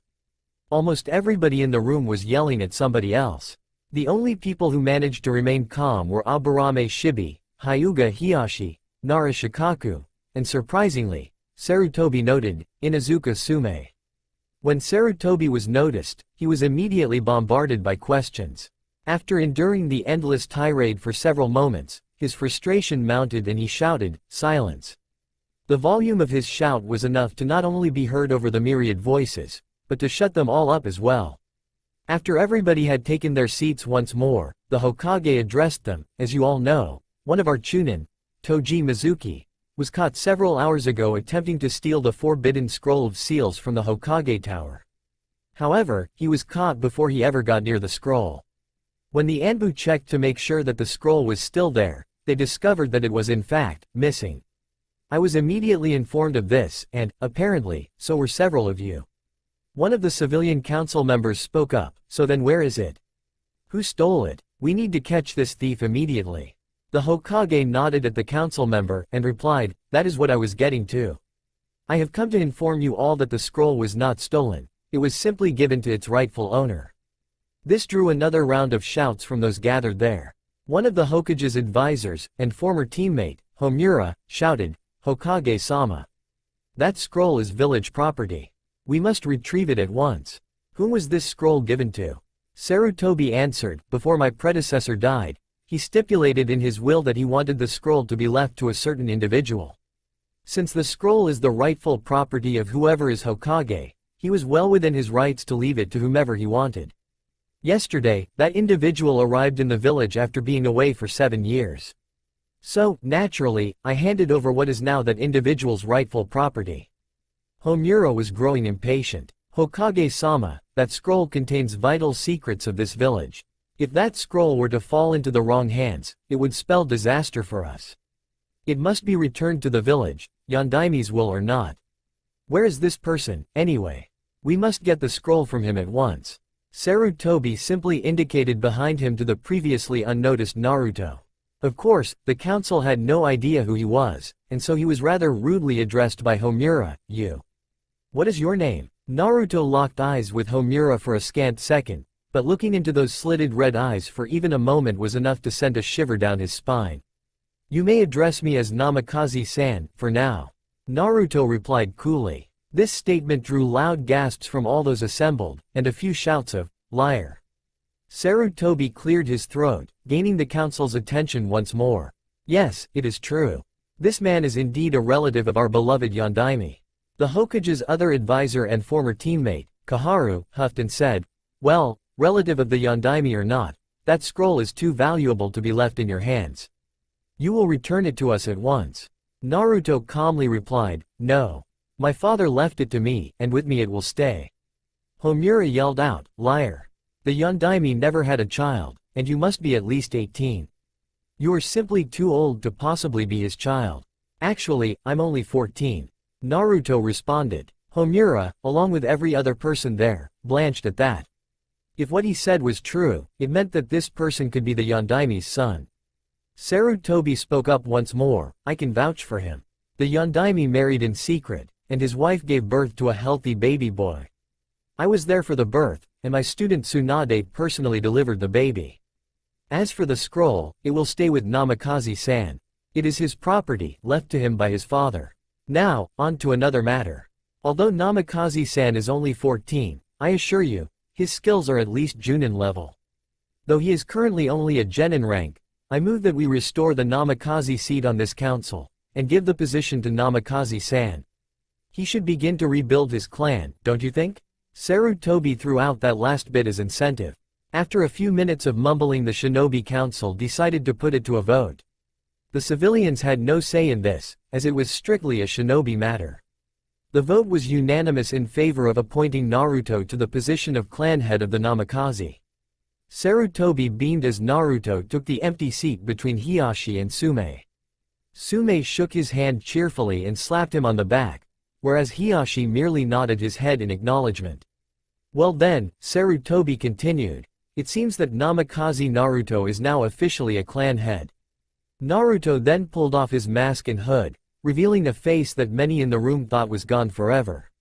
Speaker 1: Almost everybody in the room was yelling at somebody else. The only people who managed to remain calm were Aburame Shibi, Hyuga Hiyashi, Nara Shikaku, and surprisingly, Sarutobi noted, Inuzuka Sume. When Sarutobi was noticed, he was immediately bombarded by questions. After enduring the endless tirade for several moments, his frustration mounted and he shouted, "Silence!" The volume of his shout was enough to not only be heard over the myriad voices, but to shut them all up as well. After everybody had taken their seats once more, the Hokage addressed them. "As you all know, one of our Chunin, Toji Mizuki, was caught several hours ago attempting to steal the Forbidden Scroll of Seals from the Hokage Tower. However, he was caught before he ever got near the scroll. When the Anbu checked to make sure that the scroll was still there, they discovered that it was in fact missing. I was immediately informed of this, and, apparently, so were several of you." One of the civilian council members spoke up, "So then where is it? Who stole it? We need to catch this thief immediately." The Hokage nodded at the council member and replied, "That is what I was getting to. I have come to inform you all that the scroll was not stolen, it was simply given to its rightful owner." This drew another round of shouts from those gathered there. One of the Hokage's advisors, and former teammate, Homura, shouted, "Hokage-sama. That scroll is village property. We must retrieve it at once. Whom was this scroll given to?" Sarutobi answered, "Before my predecessor died, he stipulated in his will that he wanted the scroll to be left to a certain individual. Since the scroll is the rightful property of whoever is Hokage, he was well within his rights to leave it to whomever he wanted. Yesterday, that individual arrived in the village after being away for 7 years. So, naturally, I handed over what is now that individual's rightful property." Homura was growing impatient. "Hokage-sama, that scroll contains vital secrets of this village. If that scroll were to fall into the wrong hands, it would spell disaster for us. It must be returned to the village, Yondaime's will or not. Where is this person, anyway? We must get the scroll from him at once." Sarutobi simply indicated behind him to the previously unnoticed Naruto. Of course, the council had no idea who he was, and so he was rather rudely addressed by Homura, "You. What is your name?" Naruto locked eyes with Homura for a scant second, but looking into those slitted red eyes for even a moment was enough to send a shiver down his spine. "You may address me as Namikaze-san, for now," Naruto replied coolly. This statement drew loud gasps from all those assembled, and a few shouts of, "Liar." Sarutobi cleared his throat, gaining the council's attention once more. "Yes, it is true. This man is indeed a relative of our beloved Yondaime." The Hokage's other advisor and former teammate, Kaharu, huffed and said, "Well, relative of the Yondaime or not, that scroll is too valuable to be left in your hands. You will return it to us at once." Naruto calmly replied, "No. My father left it to me, and with me it will stay." Homura yelled out, "Liar. The Yondaime never had a child, and you must be at least 18. You are simply too old to possibly be his child." "Actually, I'm only 14. Naruto responded. Homura, along with every other person there, blanched at that. If what he said was true, it meant that this person could be the Yondaime's son. Sarutobi spoke up once more, "I can vouch for him. The Yondaime married in secret, and his wife gave birth to a healthy baby boy. I was there for the birth, and my student Tsunade personally delivered the baby. As for the scroll, it will stay with Namikaze-san. It is his property, left to him by his father. Now, on to another matter. Although Namikaze-san is only 14, I assure you, his skills are at least Junin level. Though he is currently only a genin rank, I move that we restore the Namikaze seat on this council, and give the position to Namikaze-san. He should begin to rebuild his clan, don't you think?" Sarutobi threw out that last bit as incentive. After a few minutes of mumbling, the Shinobi Council decided to put it to a vote. The civilians had no say in this, as it was strictly a shinobi matter. The vote was unanimous in favor of appointing Naruto to the position of clan head of the Namikaze. Sarutobi beamed as Naruto took the empty seat between Hiashi and Sume. Sume shook his hand cheerfully and slapped him on the back, whereas Hiashi merely nodded his head in acknowledgement. "Well then," Sarutobi continued, "it seems that Namikaze Naruto is now officially a clan head." Naruto then pulled off his mask and hood, revealing a face that many in the room thought was gone forever.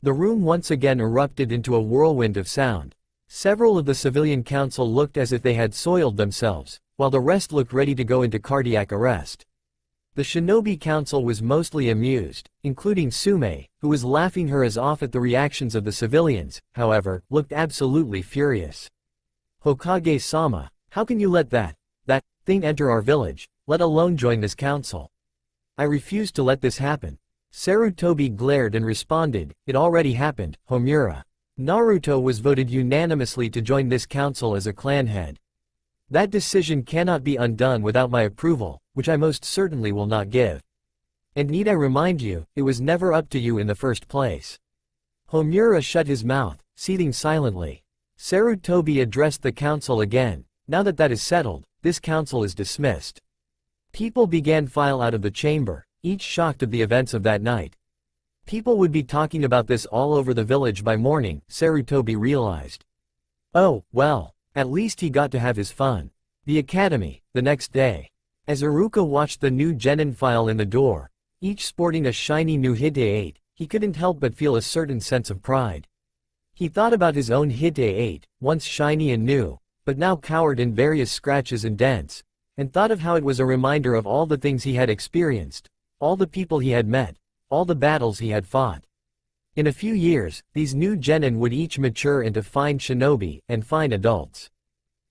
Speaker 1: The room once again erupted into a whirlwind of sound. Several of the civilian council looked as if they had soiled themselves, while the rest looked ready to go into cardiac arrest. The Shinobi Council was mostly amused, including Sume, who was laughing her ass off at the reactions of the civilians, however, looked absolutely furious. "Hokage-sama, how can you let that thing enter our village, let alone join this council? I refuse to let this happen." Sarutobi glared and responded, "It already happened, Homura. Naruto was voted unanimously to join this council as a clan head. That decision cannot be undone without my approval, which I most certainly will not give. And need I remind you, it was never up to you in the first place." Homura shut his mouth, seething silently. Sarutobi addressed the council again. "Now that is settled, this council is dismissed." People began file out of the chamber, each shocked of the events of that night. People would be talking about this all over the village by morning, Sarutobi realized. Oh, well, at least he got to have his fun. The academy, the next day. As Iruka watched the new genin file in the door, each sporting a shiny new Hite 8, he couldn't help but feel a certain sense of pride. He thought about his own Hite 8, once shiny and new, but now cowered in various scratches and dents, and thought of how it was a reminder of all the things he had experienced, all the people he had met, all the battles he had fought. In a few years, these new genin would each mature into fine shinobi and fine adults.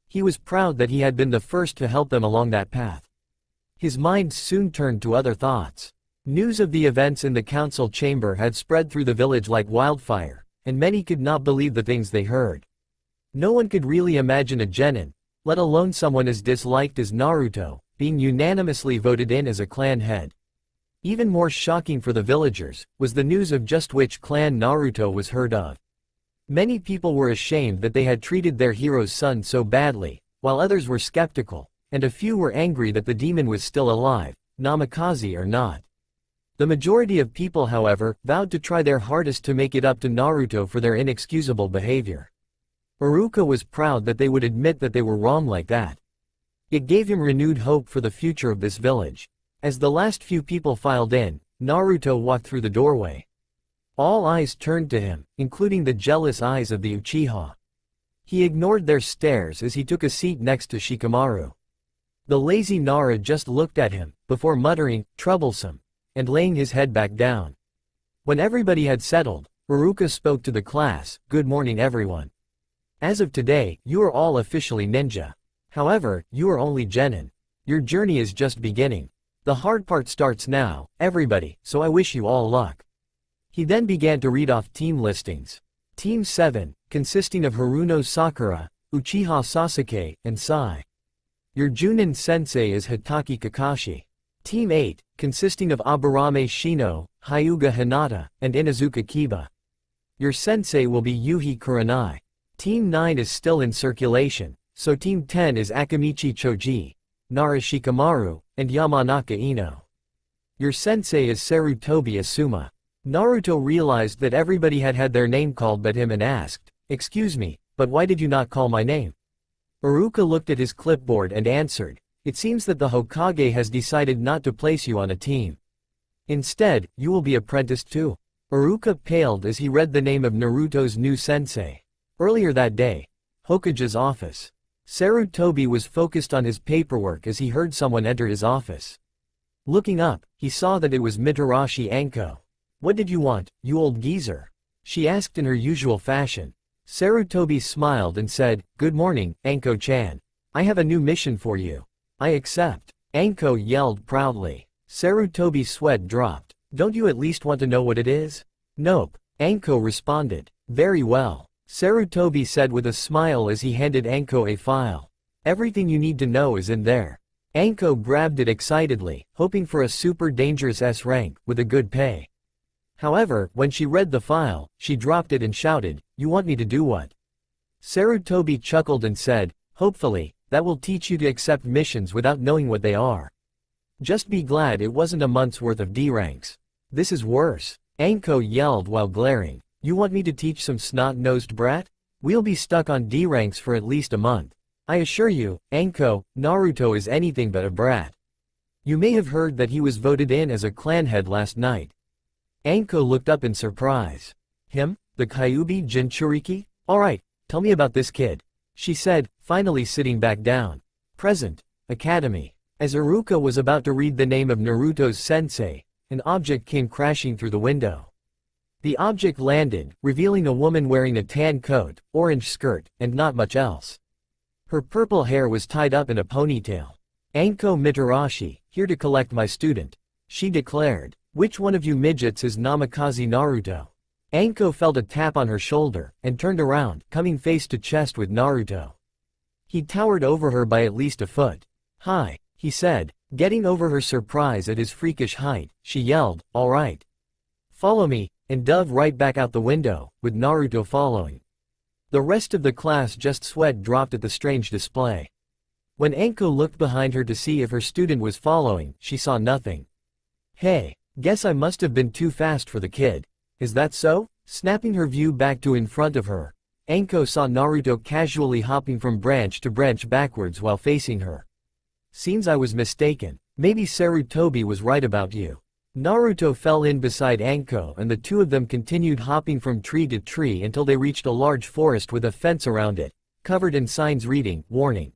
Speaker 1: He was proud that he had been the first to help them along that path. His mind soon turned to other thoughts. News of the events in the council chamber had spread through the village like wildfire, and many could not believe the things they heard. No one could really imagine a genin, let alone someone as disliked as Naruto, being unanimously voted in as a clan head. Even more shocking for the villagers, was the news of just which clan Naruto was heard of. Many people were ashamed that they had treated their hero's son so badly, while others were skeptical, and a few were angry that the demon was still alive, Namikaze or not. The majority of people, however, vowed to try their hardest to make it up to Naruto for their inexcusable behavior. Iruka was proud that they would admit that they were wrong like that. It gave him renewed hope for the future of this village. As the last few people filed in, Naruto walked through the doorway. All eyes turned to him, including the jealous eyes of the Uchiha. He ignored their stares as he took a seat next to Shikamaru. The lazy Nara just looked at him, before muttering, "Troublesome," and laying his head back down. When everybody had settled, Iruka spoke to the class, "Good morning everyone. As of today, you are all officially ninja. However, you are only genin. Your journey is just beginning. The hard part starts now, everybody, so I wish you all luck." He then began to read off team listings. Team 7, consisting of Haruno Sakura, Uchiha Sasuke, and Sai. Your Junin sensei is Hitaki Kakashi. Team 8, consisting of Aburame Shino, Hyuga Hinata, and Inazuka Kiba. Your sensei will be Yuhi Kurenai. Team 9 is still in circulation, so Team 10 is Akamichi Choji, Nara Shikamaru, and Yamanaka Ino. Your sensei is Sarutobi Asuma. Naruto realized that everybody had had their name called but him and asked, "Excuse me, but why did you not call my name?" Iruka looked at his clipboard and answered, "It seems that the Hokage has decided not to place you on a team. Instead, you will be apprenticed too." Iruka paled as he read the name of Naruto's new sensei. Earlier that day, Hokage's office. Sarutobi was focused on his paperwork as he heard someone enter his office. Looking up, he saw that it was Mitarashi Anko. "What did you want, you old geezer?" she asked in her usual fashion. Sarutobi smiled and said, "Good morning, Anko-chan. I have a new mission for you." "I accept," Anko yelled proudly. Sarutobi's sweat dropped. "Don't you at least want to know what it is?" "Nope," Anko responded. "Very well," Sarutobi said with a smile as he handed Anko a file. "Everything you need to know is in there." Anko grabbed it excitedly, hoping for a super dangerous S rank, with a good pay. However, when she read the file, she dropped it and shouted, "You want me to do what?" Sarutobi chuckled and said, "Hopefully, that will teach you to accept missions without knowing what they are. Just be glad it wasn't a month's worth of D ranks." "This is worse," Anko yelled while glaring. "You want me to teach some snot-nosed brat? We'll be stuck on D ranks for at least a month. I assure you, Anko, Naruto is anything but a brat. You may have heard that he was voted in as a clan head last night." Anko looked up in surprise. "Him? The Kyuubi Jinchuriki? Alright, tell me about this kid," she said, finally sitting back down. Present. Academy. As Iruka was about to read the name of Naruto's sensei, an object came crashing through the window. The object landed, revealing a woman wearing a tan coat, orange skirt, and not much else. Her purple hair was tied up in a ponytail. "Anko Mitarashi, here to collect my student," she declared. "Which one of you midgets is Namikaze Naruto?" Anko felt a tap on her shoulder, and turned around, coming face to chest with Naruto. He towered over her by at least a foot. "Hi," he said. Getting over her surprise at his freakish height, she yelled, "All right. Follow me," and dove right back out the window, with Naruto following. The rest of the class just sweat dropped at the strange display. When Anko looked behind her to see if her student was following, she saw nothing. "Hey, guess I must have been too fast for the kid. Is that so?" Snapping her view back to in front of her, Anko saw Naruto casually hopping from branch to branch backwards while facing her. "Seems I was mistaken. Maybe Sarutobi was right about you." Naruto fell in beside Anko and the two of them continued hopping from tree to tree until they reached a large forest with a fence around it, covered in signs reading, "Warning.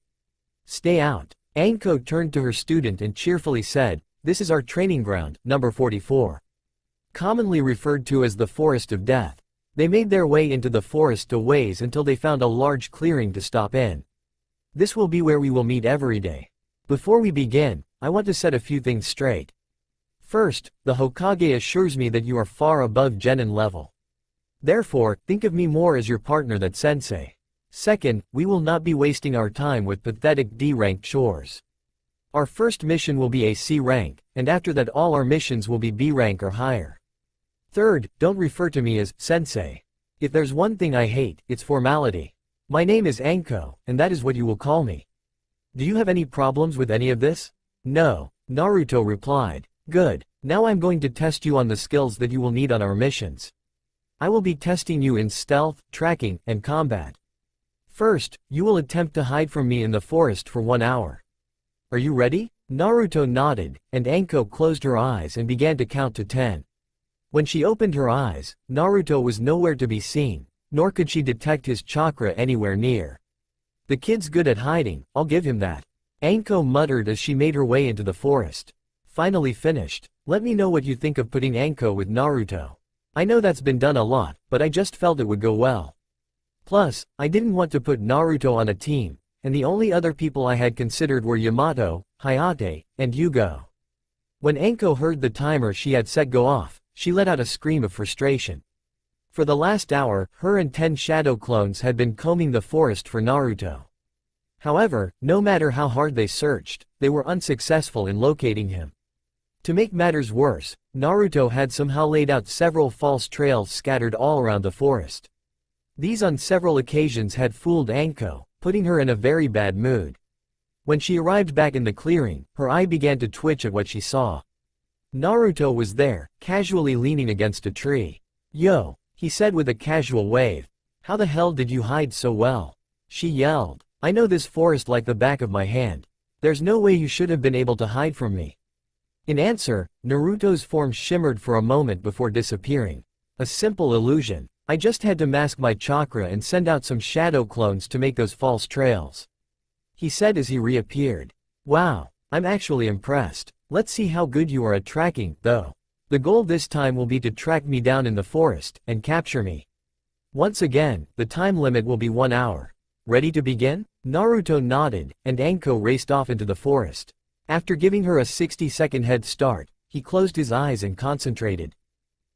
Speaker 1: Stay out." Anko turned to her student and cheerfully said, "This is our training ground, number 44. Commonly referred to as the Forest of Death." They made their way into the forest a ways until they found a large clearing to stop in. "This will be where we will meet every day. Before we begin, I want to set a few things straight. First, the Hokage assures me that you are far above genin level. Therefore, think of me more as your partner than sensei. Second, we will not be wasting our time with pathetic D-rank chores. Our first mission will be a C rank, and after that all our missions will be B rank or higher. Third, don't refer to me as sensei. If there's one thing I hate, it's formality. My name is Anko, and that is what you will call me. Do you have any problems with any of this?" "No," Naruto replied. "Good. Now I'm going to test you on the skills that you will need on our missions. I will be testing you in stealth, tracking, and combat. First, you will attempt to hide from me in the forest for 1 hour. Are you ready? Naruto nodded, and Anko closed her eyes and began to count to 10. When she opened her eyes, Naruto was nowhere to be seen, nor could she detect his chakra anywhere near. The kid's good at hiding, I'll give him that. Anko muttered as she made her way into the forest. Finally finished. Let me know what you think of putting Anko with Naruto. I know that's been done a lot, but I just felt it would go well. Plus, I didn't want to put Naruto on a team, and the only other people I had considered were Yamato, Hayate, and Yugo. When Anko heard the timer she had set go off, she let out a scream of frustration. For the last hour, her and 10 shadow clones had been combing the forest for Naruto. However, no matter how hard they searched, they were unsuccessful in locating him. To make matters worse, Naruto had somehow laid out several false trails scattered all around the forest. These on several occasions had fooled Anko, putting her in a very bad mood. When she arrived back in the clearing, her eye began to twitch at what she saw. Naruto was there, casually leaning against a tree. "Yo," he said with a casual wave. "How the hell did you hide so well?" She yelled. "I know this forest like the back of my hand. There's no way you should have been able to hide from me." In answer, Naruto's form shimmered for a moment before disappearing. A simple illusion. I just had to mask my chakra and send out some shadow clones to make those false trails, he said as he reappeared. "Wow, I'm actually impressed. Let's see how good you are at tracking, though. The goal this time will be to track me down in the forest and capture me. Once again, the time limit will be 1 hour. Ready to begin?" Naruto nodded, and Anko raced off into the forest. After giving her a 60-second head start, he closed his eyes and concentrated.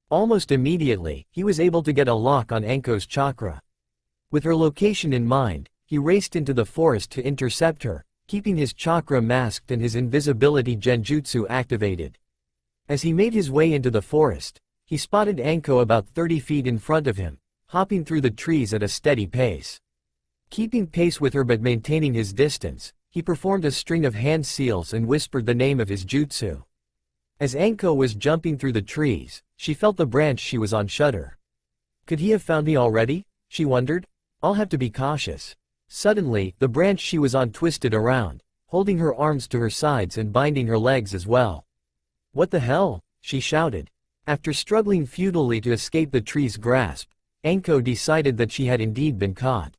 Speaker 1: Almost immediately, he was able to get a lock on Anko's chakra. With her location in mind, he raced into the forest to intercept her, keeping his chakra masked and his invisibility genjutsu activated. As he made his way into the forest, he spotted Anko about 30 feet in front of him, hopping through the trees at a steady pace. Keeping pace with her but maintaining his distance, he performed a string of hand seals and whispered the name of his jutsu. As Anko was jumping through the trees, she felt the branch she was on shudder. Could he have found me already? She wondered. I'll have to be cautious. Suddenly, the branch she was on twisted around, holding her arms to her sides and binding her legs as well. "What the hell?" she shouted. After struggling futilely to escape the tree's grasp, Anko decided that she had indeed been caught.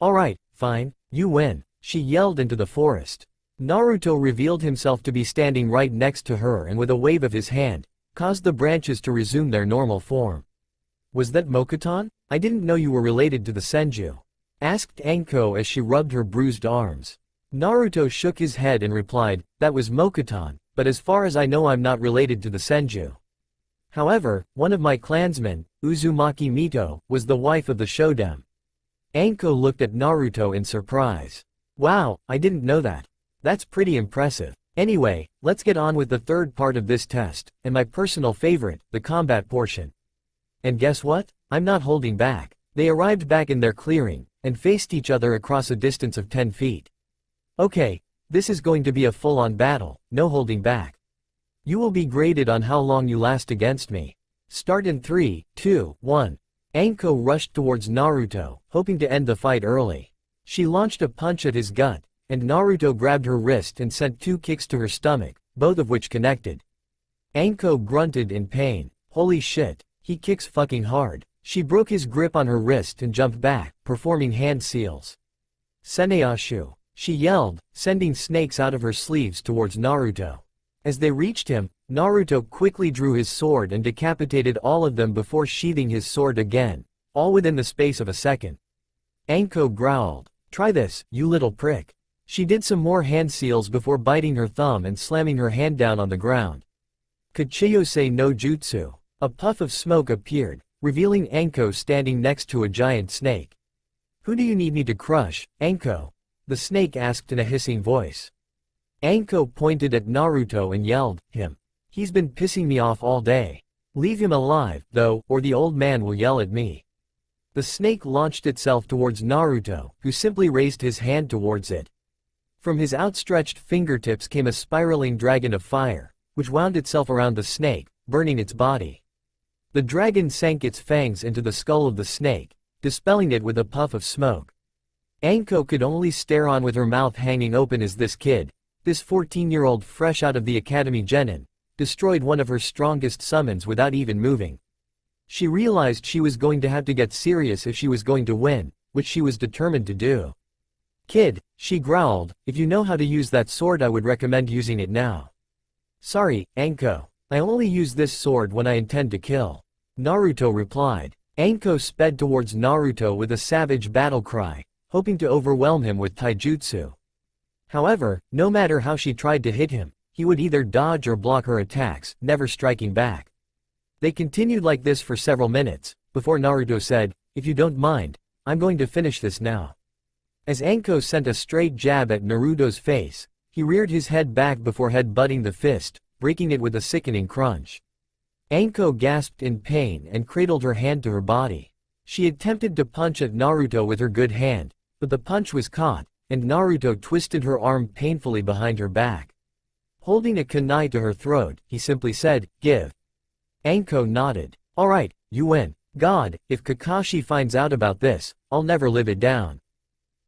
Speaker 1: "Alright, fine, you win," she yelled into the forest. Naruto revealed himself to be standing right next to her and with a wave of his hand, caused the branches to resume their normal form. "Was that Mokuton? I didn't know you were related to the Senju," asked Anko as she rubbed her bruised arms. Naruto shook his head and replied, "That was Mokuton, but as far as I know I'm not related to the Senju. However, one of my clansmen, Uzumaki Mito, was the wife of the Shoden." Anko looked at Naruto in surprise. "Wow, I didn't know that. That's pretty impressive. Anyway, let's get on with the third part of this test, and my personal favorite, the combat portion." And guess what? I'm not holding back. They arrived back in their clearing, and faced each other across a distance of 10 feet. "Okay, this is going to be a full-on battle, no holding back. You will be graded on how long you last against me. Start in 3, 2, 1. Anko rushed towards Naruto, hoping to end the fight early. She launched a punch at his gut, and Naruto grabbed her wrist and sent 2 kicks to her stomach, both of which connected. Anko grunted in pain. Holy shit, he kicks fucking hard. She broke his grip on her wrist and jumped back, performing hand seals. "Seneashu," she yelled, sending snakes out of her sleeves towards Naruto. As they reached him, Naruto quickly drew his sword and decapitated all of them before sheathing his sword again, all within the space of a second. Anko growled, "Try this, you little prick." She did some more hand seals before biting her thumb and slamming her hand down on the ground. "Kachiyose no jutsu." A puff of smoke appeared, revealing Anko standing next to a giant snake. "Who do you need me to crush, Anko?" the snake asked in a hissing voice. Anko pointed at Naruto and yelled, "Him. He's been pissing me off all day. Leave him alive, though, or the old man will yell at me." The snake launched itself towards Naruto, who simply raised his hand towards it. From his outstretched fingertips came a spiraling dragon of fire, which wound itself around the snake, burning its body. The dragon sank its fangs into the skull of the snake, dispelling it with a puff of smoke. Anko could only stare on with her mouth hanging open as this kid, this 14-year-old fresh out of the academy genin, destroyed one of her strongest summons without even moving. She realized she was going to have to get serious if she was going to win, which she was determined to do. "Kid," she growled, "if you know how to use that sword I would recommend using it now." "Sorry, Anko. I only use this sword when I intend to kill," Naruto replied. Anko sped towards Naruto with a savage battle cry, hoping to overwhelm him with taijutsu. However, no matter how she tried to hit him, he would either dodge or block her attacks, never striking back. They continued like this for several minutes, before Naruto said, "If you don't mind, I'm going to finish this now." As Anko sent a straight jab at Naruto's face, he reared his head back before head-butting the fist, breaking it with a sickening crunch. Anko gasped in pain and cradled her hand to her body. She attempted to punch at Naruto with her good hand, but the punch was caught, and Naruto twisted her arm painfully behind her back. Holding a kunai to her throat, he simply said, "Give." Anko nodded. "Alright, you win. God, if Kakashi finds out about this, I'll never live it down."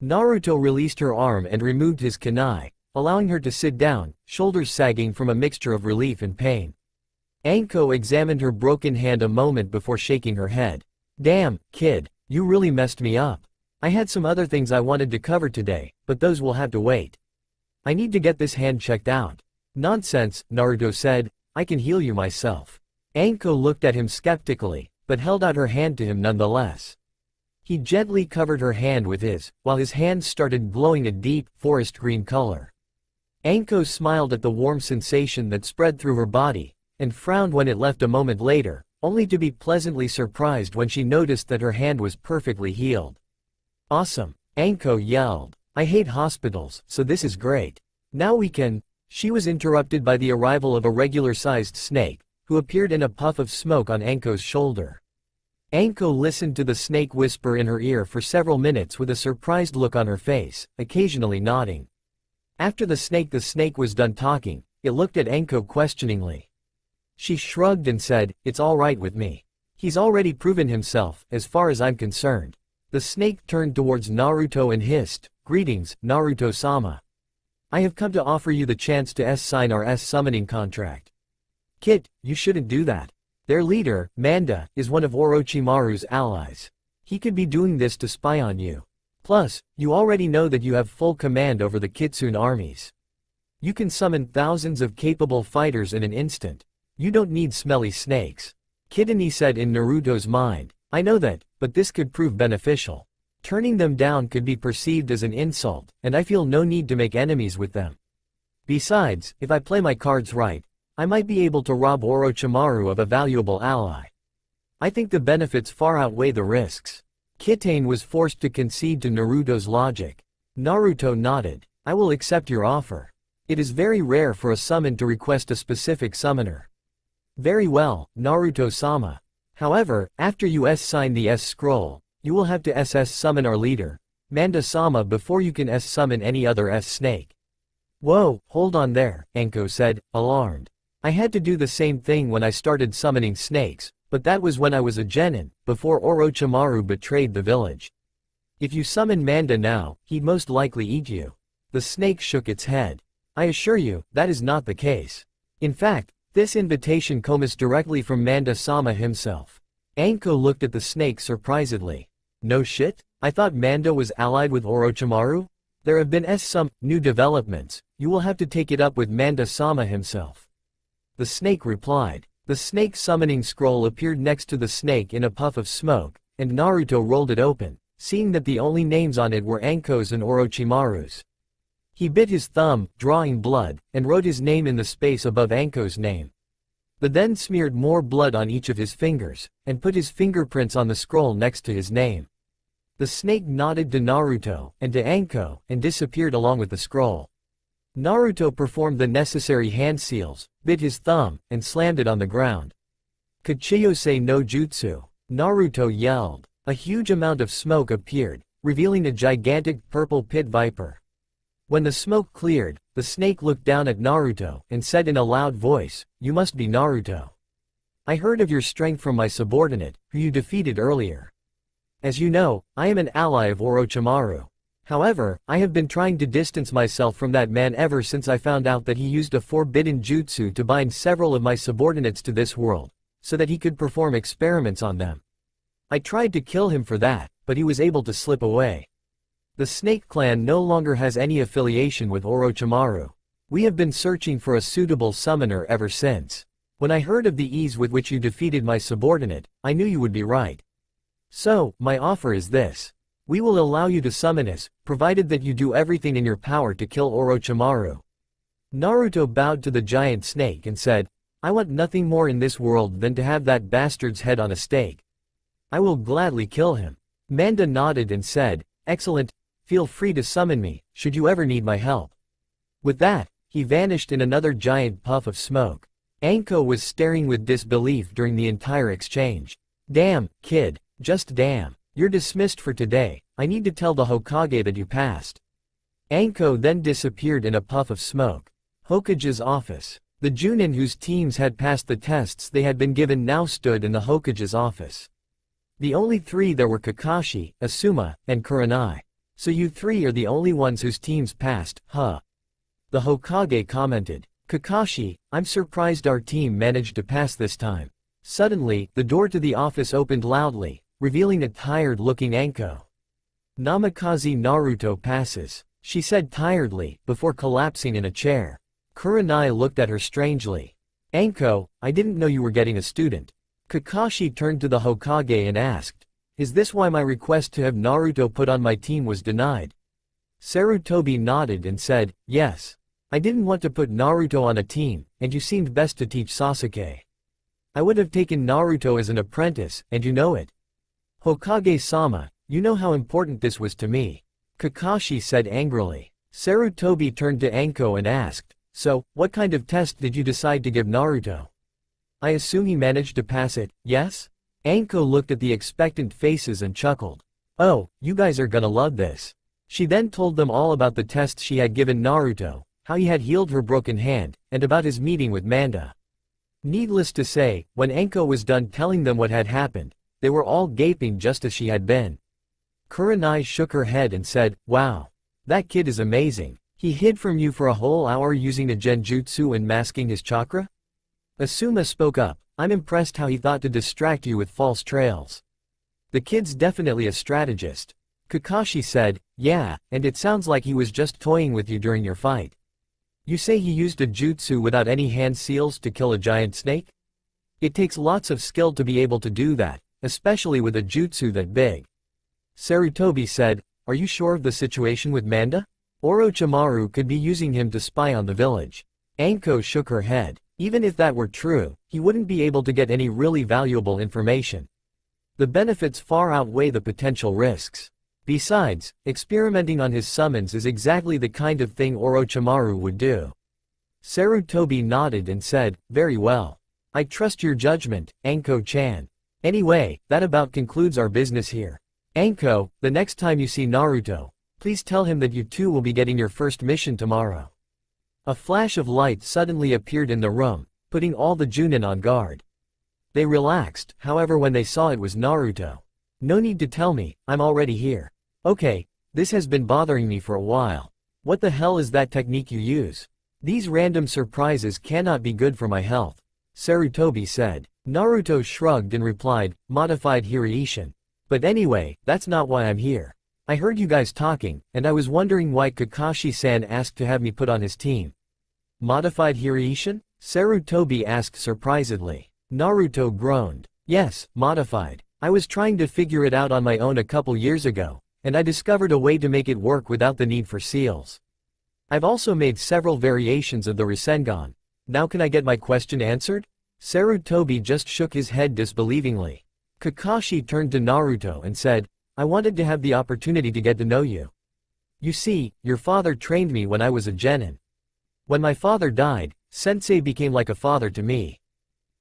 Speaker 1: Naruto released her arm and removed his kunai, allowing her to sit down, shoulders sagging from a mixture of relief and pain. Anko examined her broken hand a moment before shaking her head. "Damn, kid, you really messed me up. I had some other things I wanted to cover today, but those will have to wait. I need to get this hand checked out." "Nonsense," Naruto said, "I can heal you myself." Anko looked at him skeptically, but held out her hand to him nonetheless. He gently covered her hand with his, while his hand started glowing a deep, forest green color. Anko smiled at the warm sensation that spread through her body, and frowned when it left a moment later, only to be pleasantly surprised when she noticed that her hand was perfectly healed. "Awesome," Anko yelled. "I hate hospitals, so this is great. Now we can—" She was interrupted by the arrival of a regular-sized snake, who appeared in a puff of smoke on Anko's shoulder. Anko listened to the snake whisper in her ear for several minutes with a surprised look on her face, occasionally nodding. After the snake was done talking, it looked at Anko questioningly. She shrugged and said, "It's all right with me. He's already proven himself, as far as I'm concerned." The snake turned towards Naruto and hissed, "Greetings, Naruto-sama. I have come to offer you the chance to sign our summoning contract." "Kid, you shouldn't do that. Their leader, Manda, is one of Orochimaru's allies. He could be doing this to spy on you. Plus, you already know that you have full command over the Kitsune armies. You can summon thousands of capable fighters in an instant. You don't need smelly snakes." Kidani said in Naruto's mind, "I know that, but this could prove beneficial. Turning them down could be perceived as an insult, and I feel no need to make enemies with them. Besides, if I play my cards right, I might be able to rob Orochimaru of a valuable ally. I think the benefits far outweigh the risks." Kitane was forced to concede to Naruto's logic. Naruto nodded. "I will accept your offer. It is very rare for a summon to request a specific summoner." "Very well, Naruto-sama. However, after you sign the scroll, you will have to summon our leader, Manda-sama, before you can summon any other snake." "Whoa, hold on there," Anko said, alarmed. "I had to do the same thing when I started summoning snakes, but that was when I was a genin, before Orochimaru betrayed the village. If you summon Manda now, he'd most likely eat you." The snake shook its head. "I assure you, that is not the case. In fact, this invitation comes directly from Manda-sama himself." Anko looked at the snake surprisedly. "No shit? I thought Manda was allied with Orochimaru? There have been some new developments. You will have to take it up with Manda-sama himself." The snake replied. The snake summoning scroll appeared next to the snake in a puff of smoke, and Naruto rolled it open, seeing that the only names on it were Anko's and Orochimaru's. He bit his thumb, drawing blood, and wrote his name in the space above Anko's name. The then smeared more blood on each of his fingers, and put his fingerprints on the scroll next to his name. The snake nodded to Naruto, and to Anko, and disappeared along with the scroll. Naruto performed the necessary hand seals, bit his thumb, and slammed it on the ground. "Kachiyose no jutsu!" Naruto yelled. A huge amount of smoke appeared, revealing a gigantic purple pit viper. When the smoke cleared, the snake looked down at Naruto, and said in a loud voice, "You must be Naruto. I heard of your strength from my subordinate, who you defeated earlier. As you know, I am an ally of Orochimaru. However, I have been trying to distance myself from that man ever since I found out that he used a forbidden jutsu to bind several of my subordinates to this world, so that he could perform experiments on them. I tried to kill him for that, but he was able to slip away. The Snake Clan no longer has any affiliation with Orochimaru. We have been searching for a suitable summoner ever since. When I heard of the ease with which you defeated my subordinate, I knew you would be right. So, my offer is this. We will allow you to summon us, provided that you do everything in your power to kill Orochimaru. Naruto bowed to the giant snake and said, I want nothing more in this world than to have that bastard's head on a stake. I will gladly kill him. Manda nodded and said, excellent, feel free to summon me, should you ever need my help. With that, he vanished in another giant puff of smoke. Anko was staring with disbelief during the entire exchange. Damn, kid, just damn. You're dismissed for today, I need to tell the Hokage that you passed. Anko then disappeared in a puff of smoke. Hokage's office. The Junin whose teams had passed the tests they had been given now stood in the Hokage's office. The only three there were Kakashi, Asuma, and Kurenai. So you three are the only ones whose teams passed, huh? The Hokage commented. Kakashi, I'm surprised our team managed to pass this time. Suddenly, the door to the office opened loudly, revealing a tired-looking Anko. Namikaze Naruto passes, she said tiredly, before collapsing in a chair. Kurenai looked at her strangely. Anko, I didn't know you were getting a student. Kakashi turned to the Hokage and asked, is this why my request to have Naruto put on my team was denied? Sarutobi nodded and said, yes. I didn't want to put Naruto on a team, and you seemed best to teach Sasuke. I would have taken Naruto as an apprentice, and you know it. Hokage-sama, you know how important this was to me. Kakashi said angrily. Sarutobi turned to Anko and asked, so, what kind of test did you decide to give Naruto? I assume he managed to pass it, yes? Anko looked at the expectant faces and chuckled. Oh, you guys are gonna love this. She then told them all about the tests she had given Naruto, how he had healed her broken hand, and about his meeting with Manda. Needless to say, when Anko was done telling them what had happened, they were all gaping just as she had been. Kurenai shook her head and said, wow. That kid is amazing. He hid from you for a whole hour using a genjutsu and masking his chakra? Asuma spoke up, I'm impressed how he thought to distract you with false trails. The kid's definitely a strategist. Kakashi said, yeah, and it sounds like he was just toying with you during your fight. You say he used a jutsu without any hand seals to kill a giant snake? It takes lots of skill to be able to do that, especially with a jutsu that big. Sarutobi said, are you sure of the situation with Manda? Orochimaru could be using him to spy on the village. Anko shook her head. Even if that were true, he wouldn't be able to get any really valuable information. The benefits far outweigh the potential risks. Besides, experimenting on his summons is exactly the kind of thing Orochimaru would do. Sarutobi nodded and said, very well. I trust your judgment, Anko-chan. Anyway, that about concludes our business here. Anko, the next time you see Naruto, please tell him that you too will be getting your first mission tomorrow. A flash of light suddenly appeared in the room, putting all the Junin on guard. They relaxed, however, when they saw it was Naruto. No need to tell me, I'm already here. Okay, this has been bothering me for a while. What the hell is that technique you use? These random surprises cannot be good for my health. Sarutobi said. Naruto shrugged and replied, modified Hiraishin. But anyway, that's not why I'm here. I heard you guys talking, and I was wondering why Kakashi-san asked to have me put on his team. Modified Hiraishin? Sarutobi asked surprisedly. Naruto groaned. Yes, modified. I was trying to figure it out on my own a couple years ago, and I discovered a way to make it work without the need for seals. I've also made several variations of the Rasengan. Now can I get my question answered? Sarutobi just shook his head disbelievingly. Kakashi turned to Naruto and said, I wanted to have the opportunity to get to know you. You see, your father trained me when I was a genin. When my father died, Sensei became like a father to me.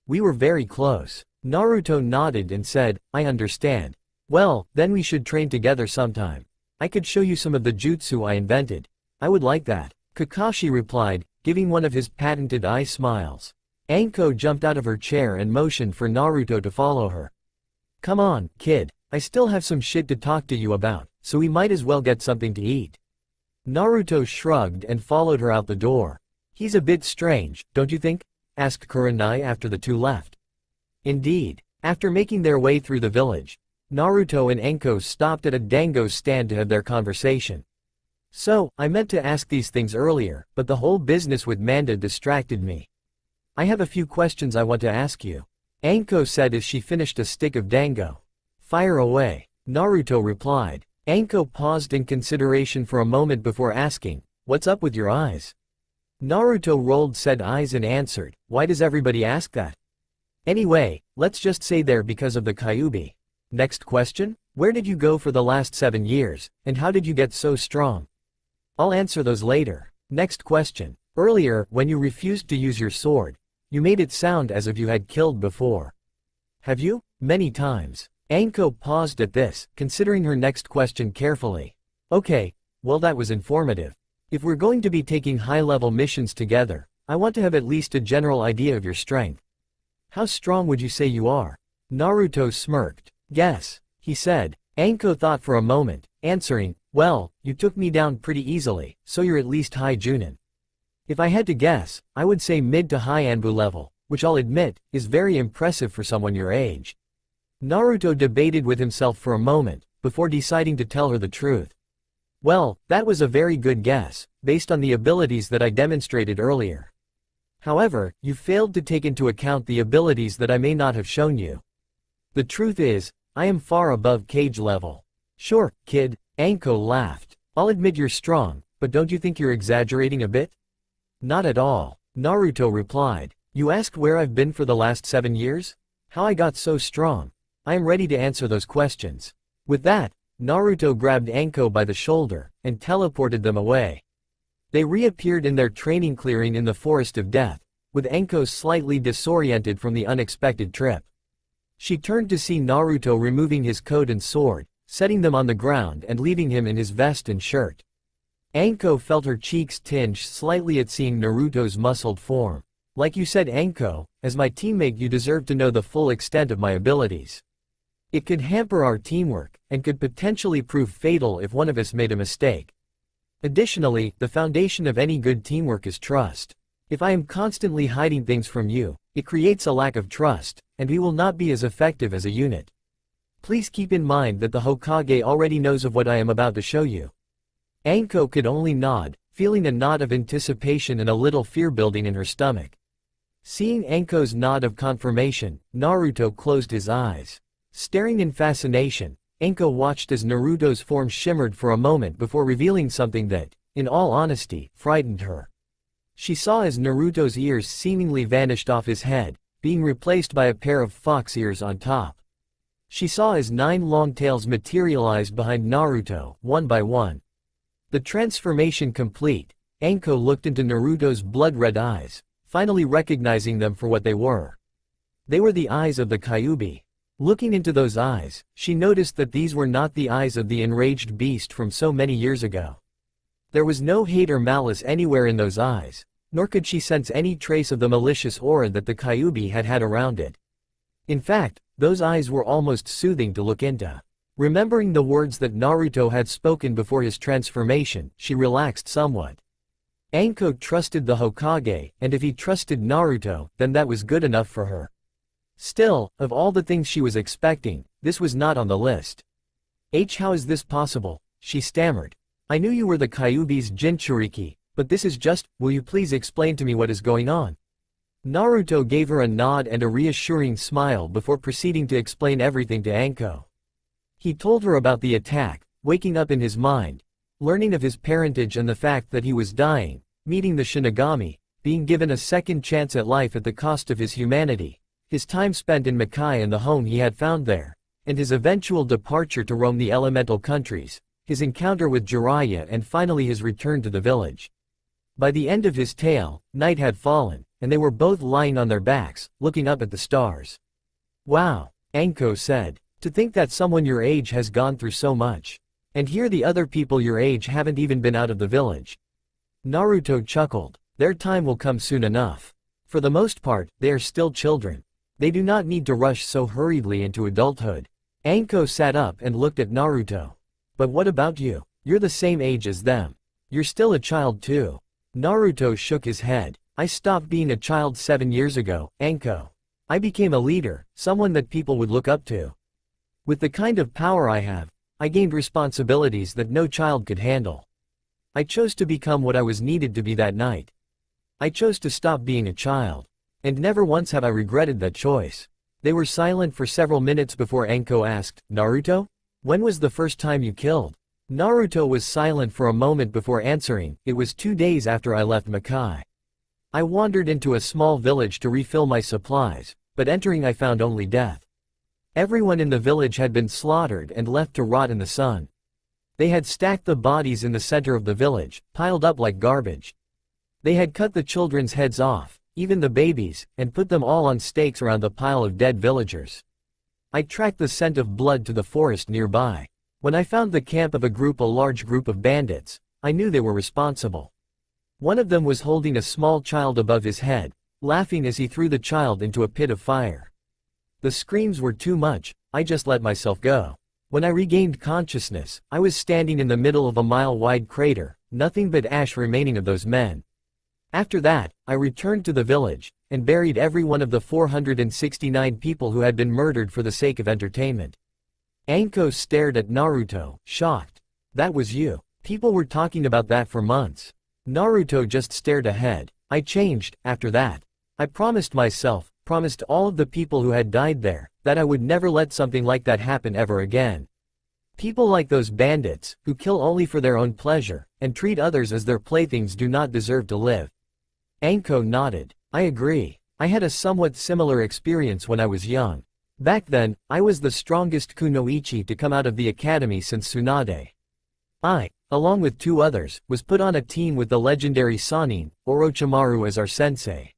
Speaker 1: We were very close. Naruto nodded and said, I understand. Well, then we should train together sometime. I could show you some of the jutsu I invented. I would like that. Kakashi replied, giving one of his patented eye smiles. Anko jumped out of her chair and motioned for Naruto to follow her. Come on, kid. I still have some shit to talk to you about, so we might as well get something to eat. Naruto shrugged and followed her out the door. He's a bit strange, don't you think? Asked Kurenai after the two left. Indeed. After making their way through the village, Naruto and Anko stopped at a dango stand to have their conversation. So, I meant to ask these things earlier, but the whole business with Manda distracted me. I have a few questions I want to ask you. Anko said as she finished a stick of dango. Fire away, Naruto replied. Anko paused in consideration for a moment before asking, what's up with your eyes? Naruto rolled said eyes and answered, why does everybody ask that? Anyway, let's just say they're because of the Kyuubi. Next question, where did you go for the last 7 years, and how did you get so strong? I'll answer those later. Next question, earlier, when you refused to use your sword, you made it sound as if you had killed before. Have you? Many times. Anko paused at this, considering her next question carefully. Okay, well that was informative. If we're going to be taking high-level missions together, I want to have at least a general idea of your strength. How strong would you say you are? Naruto smirked. Guess, he said. Anko thought for a moment, answering, well, you took me down pretty easily, so you're at least high Junin. If I had to guess, I would say mid to high Anbu level, which I'll admit, is very impressive for someone your age. Naruto debated with himself for a moment, before deciding to tell her the truth. Well, that was a very good guess, based on the abilities that I demonstrated earlier. However, you failed to take into account the abilities that I may not have shown you. The truth is, I am far above cage level. Sure, kid, Anko laughed. I'll admit you're strong, but don't you think you're exaggerating a bit? Not at all, Naruto replied. You asked where I've been for the last 7 years? How I got so strong? I am ready to answer those questions. With that, Naruto grabbed Anko by the shoulder, and teleported them away. They reappeared in their training clearing in the Forest of Death, with Anko slightly disoriented from the unexpected trip. She turned to see Naruto removing his coat and sword, setting them on the ground and leaving him in his vest and shirt. Anko felt her cheeks tinge slightly at seeing Naruto's muscled form. Like you said, Anko, as my teammate you deserve to know the full extent of my abilities. It could hamper our teamwork, and could potentially prove fatal if one of us made a mistake. Additionally, the foundation of any good teamwork is trust. If I am constantly hiding things from you, it creates a lack of trust, and we will not be as effective as a unit. Please keep in mind that the Hokage already knows of what I am about to show you. Anko could only nod, feeling a knot of anticipation and a little fear building in her stomach. Seeing Anko's nod of confirmation, Naruto closed his eyes. Staring in fascination, Anko watched as Naruto's form shimmered for a moment before revealing something that, in all honesty, frightened her. She saw as Naruto's ears seemingly vanished off his head, being replaced by a pair of fox ears on top. She saw as 9 long tails materialized behind Naruto, one by one. The transformation complete, Anko looked into Naruto's blood-red eyes, finally recognizing them for what they were. They were the eyes of the Kyuubi. Looking into those eyes, she noticed that these were not the eyes of the enraged beast from so many years ago. There was no hate or malice anywhere in those eyes, nor could she sense any trace of the malicious aura that the Kyuubi had had around it. In fact, those eyes were almost soothing to look into. Remembering the words that Naruto had spoken before his transformation, she relaxed somewhat. Anko trusted the Hokage, and if he trusted Naruto, then that was good enough for her. Still, of all the things she was expecting, this was not on the list. How is this possible? She stammered. I knew you were the Kyuubi's Jinchuriki, but this is just, will you please explain to me what is going on? Naruto gave her a nod and a reassuring smile before proceeding to explain everything to Anko. He told her about the attack, waking up in his mind, learning of his parentage and the fact that he was dying, meeting the Shinigami, being given a second chance at life at the cost of his humanity, his time spent in Makai and the home he had found there, and his eventual departure to roam the elemental countries, his encounter with Jiraiya and finally his return to the village. By the end of his tale, night had fallen, and they were both lying on their backs, looking up at the stars. Wow, Anko said, to think that someone your age has gone through so much. And here the other people your age haven't even been out of the village. Naruto chuckled, their time will come soon enough. For the most part, they are still children. They do not need to rush so hurriedly into adulthood. Anko sat up and looked at Naruto. But what about you? You're the same age as them. You're still a child too. Naruto shook his head. I stopped being a child 7 years ago, Anko. I became a leader, someone that people would look up to. With the kind of power I have, I gained responsibilities that no child could handle. I chose to become what I was needed to be that night. I chose to stop being a child. And never once have I regretted that choice. They were silent for several minutes before Anko asked, Naruto? When was the first time you killed? Naruto was silent for a moment before answering. It was 2 days after I left Makai. I wandered into a small village to refill my supplies, but entering I found only death. Everyone in the village had been slaughtered and left to rot in the sun. They had stacked the bodies in the center of the village, piled up like garbage. They had cut the children's heads off, even the babies, and put them all on stakes around the pile of dead villagers. I tracked the scent of blood to the forest nearby. When I found the camp of a large group of bandits, I knew they were responsible. One of them was holding a small child above his head, laughing as he threw the child into a pit of fire. The screams were too much, I just let myself go. When I regained consciousness, I was standing in the middle of a mile-wide crater, nothing but ash remaining of those men. After that, I returned to the village, and buried every one of the 469 people who had been murdered for the sake of entertainment. Anko stared at Naruto, shocked. That was you. People were talking about that for months. Naruto just stared ahead. I changed, after that. I promised myself, promised all of the people who had died there, that I would never let something like that happen ever again. People like those bandits, who kill only for their own pleasure, and treat others as their playthings do not deserve to live. Anko nodded. I agree. I had a somewhat similar experience when I was young. Back then, I was the strongest kunoichi to come out of the academy since Tsunade. I, along with 2 others, was put on a team with the legendary Sannin, Orochimaru as our sensei.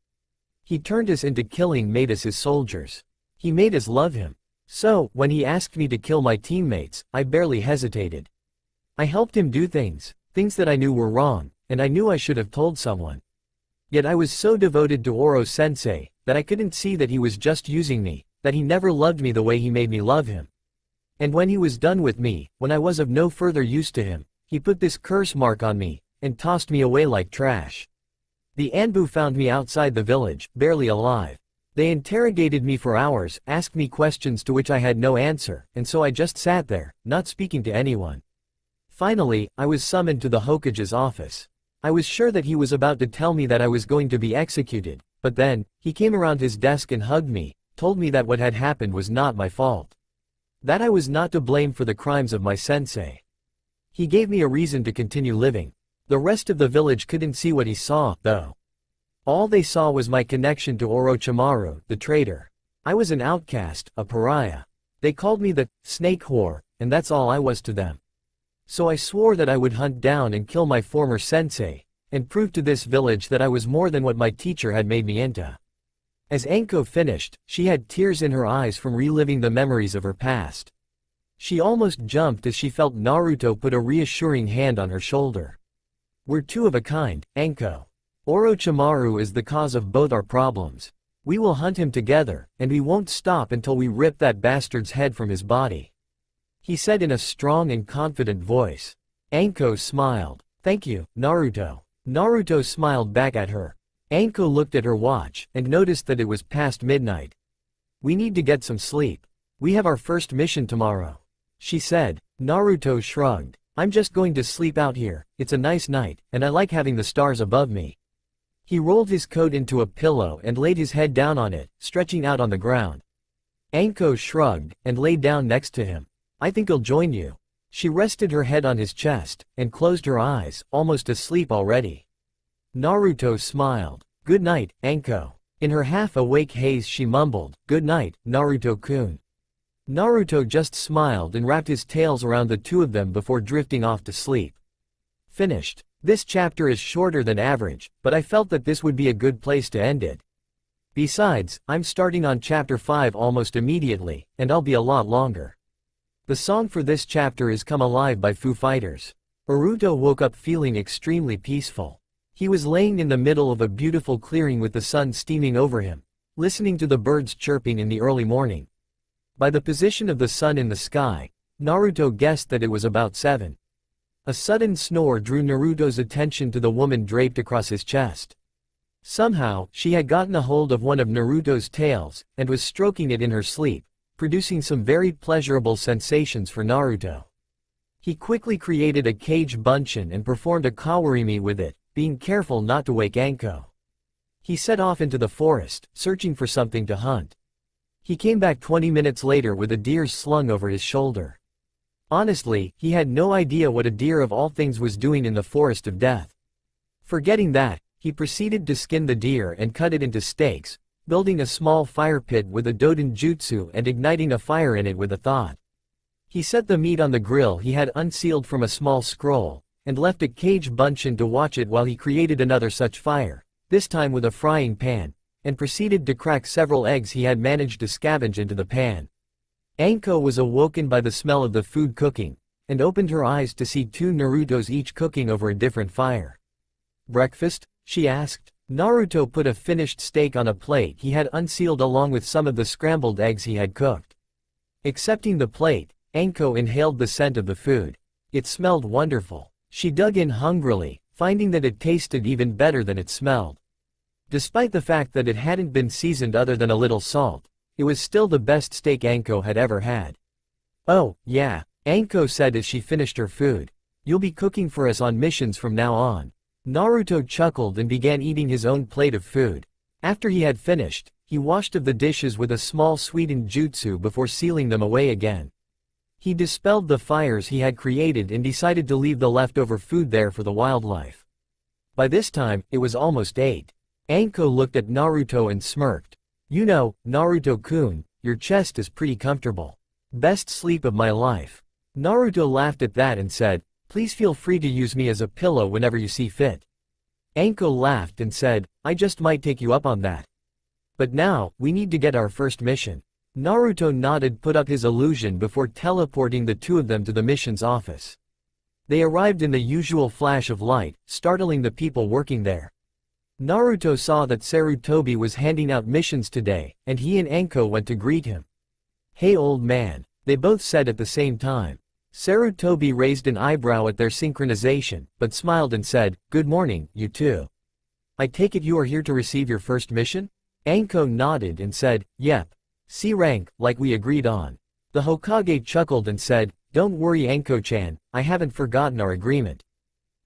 Speaker 1: He turned us into killing made us his soldiers. He made us love him. So, when he asked me to kill my teammates, I barely hesitated. I helped him do things that I knew were wrong, and I knew I should have told someone. Yet I was so devoted to Oro-sensei, that I couldn't see that he was just using me, that he never loved me the way he made me love him. And when he was done with me, when I was of no further use to him, he put this curse mark on me, and tossed me away like trash. The Anbu found me outside the village, barely alive. They interrogated me for hours, asked me questions to which I had no answer, and so I just sat there, not speaking to anyone. Finally, I was summoned to the Hokage's office. I was sure that he was about to tell me that I was going to be executed, but then, he came around his desk and hugged me, told me that what had happened was not my fault. That I was not to blame for the crimes of my sensei. He gave me a reason to continue living. The rest of the village couldn't see what he saw, though. All they saw was my connection to Orochimaru, the traitor. I was an outcast, a pariah. They called me the snake whore, and that's all I was to them. So I swore that I would hunt down and kill my former sensei, and prove to this village that I was more than what my teacher had made me into. As Anko finished, she had tears in her eyes from reliving the memories of her past. She almost jumped as she felt Naruto put a reassuring hand on her shoulder. We're 2 of a kind, Anko. Orochimaru is the cause of both our problems. We will hunt him together, and we won't stop until we rip that bastard's head from his body. He said in a strong and confident voice. Anko smiled. Thank you, Naruto. Naruto smiled back at her. Anko looked at her watch, and noticed that it was past midnight. We need to get some sleep. We have our first mission tomorrow. She said. Naruto shrugged. I'm just going to sleep out here, it's a nice night, and I like having the stars above me. He rolled his coat into a pillow and laid his head down on it, stretching out on the ground. Anko shrugged, and lay down next to him. I think I'll join you. She rested her head on his chest, and closed her eyes, almost asleep already. Naruto smiled. Good night, Anko. In her half-awake haze she mumbled, good night, Naruto-kun. Naruto just smiled and wrapped his tails around the 2 of them before drifting off to sleep. Finished. This chapter is shorter than average, but I felt that this would be a good place to end it. Besides, I'm starting on chapter 5 almost immediately, and I'll be a lot longer. The song for this chapter is Come Alive by Foo Fighters. Naruto woke up feeling extremely peaceful. He was laying in the middle of a beautiful clearing with the sun steaming over him, listening to the birds chirping in the early morning. By the position of the sun in the sky, Naruto guessed that it was about 7. A sudden snore drew Naruto's attention to the woman draped across his chest. Somehow, she had gotten a hold of one of Naruto's tails, and was stroking it in her sleep, producing some very pleasurable sensations for Naruto. He quickly created a cage bunshin and performed a kawarimi with it, being careful not to wake Anko. He set off into the forest, searching for something to hunt. He came back 20 minutes later with a deer slung over his shoulder. Honestly, he had no idea what a deer of all things was doing in the forest of death. Forgetting that, he proceeded to skin the deer and cut it into steaks, building a small fire pit with a doden jutsu and igniting a fire in it with a thought. He set the meat on the grill he had unsealed from a small scroll, and left a cage bunshin to watch it while he created another such fire, this time with a frying pan, and proceeded to crack several eggs he had managed to scavenge into the pan. Anko was awoken by the smell of the food cooking, and opened her eyes to see 2 Narutos each cooking over a different fire. "Breakfast?" she asked. Naruto put a finished steak on a plate he had unsealed along with some of the scrambled eggs he had cooked. Accepting the plate, Anko inhaled the scent of the food. It smelled wonderful. She dug in hungrily, finding that it tasted even better than it smelled. Despite the fact that it hadn't been seasoned other than a little salt, it was still the best steak Anko had ever had. "Oh, yeah," Anko said as she finished her food. "You'll be cooking for us on missions from now on." Naruto chuckled and began eating his own plate of food. After he had finished, he washed of the dishes with a small sweetened jutsu before sealing them away again. He dispelled the fires he had created and decided to leave the leftover food there for the wildlife. By this time, it was almost 8. Anko looked at Naruto and smirked. "You know, Naruto-kun, your chest is pretty comfortable. Best sleep of my life." Naruto laughed at that and said, "Please feel free to use me as a pillow whenever you see fit." Anko laughed and said, "I just might take you up on that. But now, we need to get our first mission." Naruto nodded, put up his illusion before teleporting the 2 of them to the mission's office. They arrived in the usual flash of light, startling the people working there. Naruto saw that Sarutobi was handing out missions today, and he and Anko went to greet him. "Hey old man," they both said at the same time. Sarutobi raised an eyebrow at their synchronization, but smiled and said, "Good morning, you two. I take it you are here to receive your first mission?" Anko nodded and said, "Yep. C rank, like we agreed on." The Hokage chuckled and said, "Don't worry Anko-chan, I haven't forgotten our agreement.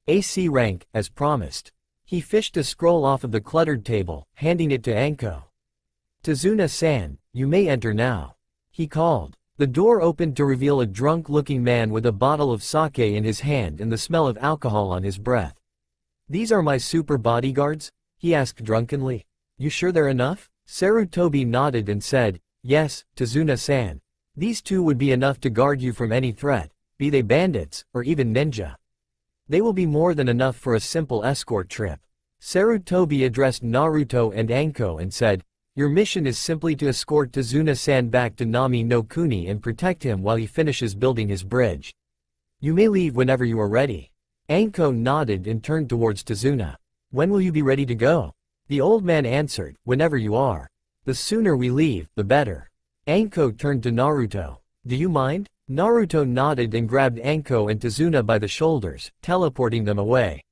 Speaker 1: AC rank, as promised." He fished a scroll off of the cluttered table, handing it to Anko. "Tazuna-san, you may enter now," he called. The door opened to reveal a drunk-looking man with a bottle of sake in his hand and the smell of alcohol on his breath. "These are my super bodyguards?" he asked drunkenly. "You sure they're enough?" Sarutobi nodded and said, "Yes, Tazuna-san. These 2 would be enough to guard you from any threat, be they bandits, or even ninja. They will be more than enough for a simple escort trip." Sarutobi addressed Naruto and Anko and said, "Your mission is simply to escort Tazuna-san back to Nami no Kuni and protect him while he finishes building his bridge. You may leave whenever you are ready." Anko nodded and turned towards Tazuna. "When will you be ready to go?" The old man answered, "Whenever you are. The sooner we leave, the better." Anko turned to Naruto. "Do you mind?" Naruto nodded and grabbed Anko and Tazuna by the shoulders, teleporting them away.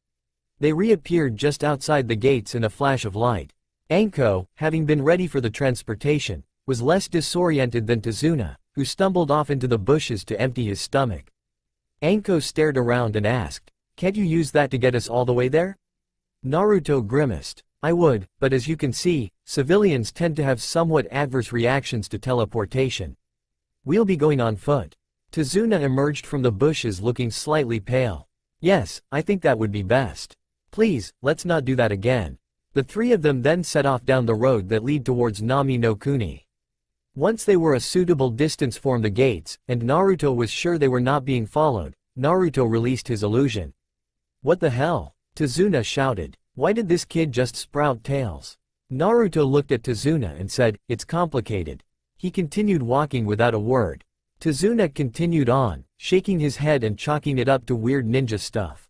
Speaker 1: They reappeared just outside the gates in a flash of light. Anko, having been ready for the transportation, was less disoriented than Tazuna, who stumbled off into the bushes to empty his stomach. Anko stared around and asked, "Can't you use that to get us all the way there?" Naruto grimaced. "I would, but as you can see, civilians tend to have somewhat adverse reactions to teleportation. We'll be going on foot." Tazuna emerged from the bushes looking slightly pale. "Yes, I think that would be best. Please, let's not do that again." The 3 of them then set off down the road that lead towards Nami no Kuni. Once they were a suitable distance from the gates, and Naruto was sure they were not being followed, Naruto released his illusion. "What the hell?" Tazuna shouted. "Why did this kid just sprout tails?" Naruto looked at Tazuna and said, "It's complicated." He continued walking without a word. Tazuna continued on, shaking his head and chalking it up to weird ninja stuff.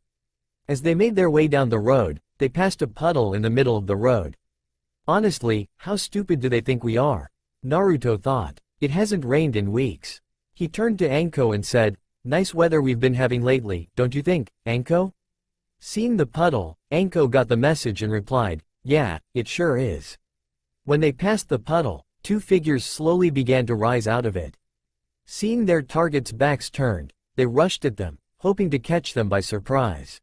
Speaker 1: As they made their way down the road, they passed a puddle in the middle of the road. "Honestly, how stupid do they think we are?" Naruto thought. It hasn't rained in weeks. He turned to Anko and said, "Nice weather we've been having lately, don't you think, Anko?" Seeing the puddle, Anko got the message and replied, "Yeah, it sure is." When they passed the puddle, two figures slowly began to rise out of it. Seeing their targets' backs turned, they rushed at them, hoping to catch them by surprise.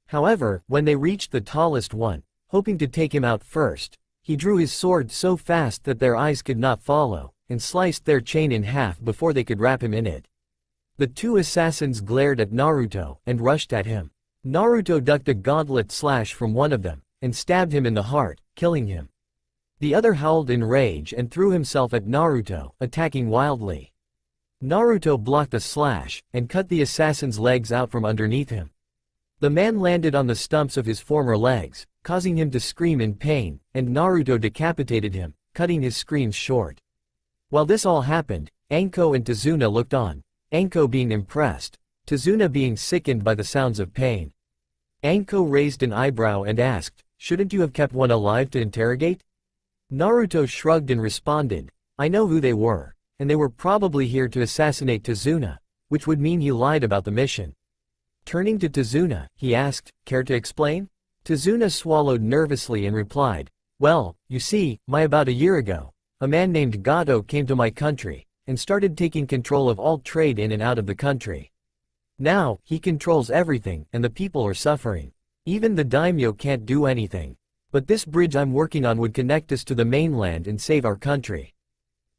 Speaker 1: However, when they reached the tallest one, hoping to take him out first, he drew his sword so fast that their eyes could not follow, and sliced their chain in half before they could wrap him in it. The two assassins glared at Naruto and rushed at him. Naruto ducked a gauntlet slash from one of them, and stabbed him in the heart, killing him. The other howled in rage and threw himself at Naruto, attacking wildly. Naruto blocked the slash, and cut the assassin's legs out from underneath him. The man landed on the stumps of his former legs, causing him to scream in pain, and Naruto decapitated him, cutting his screams short. While this all happened, Anko and Tazuna looked on, Anko being impressed, Tazuna being sickened by the sounds of pain. Anko raised an eyebrow and asked, "Shouldn't you have kept one alive to interrogate?" Naruto shrugged and responded, "I know who they were, and they were probably here to assassinate Tazuna, which would mean he lied about the mission." Turning to Tazuna, he asked, "Care to explain?" Tazuna swallowed nervously and replied, "Well, you see, about a year ago, a man named Gato came to my country, and started taking control of all trade in and out of the country. Now, he controls everything, and the people are suffering. Even the daimyo can't do anything. But this bridge I'm working on would connect us to the mainland and save our country.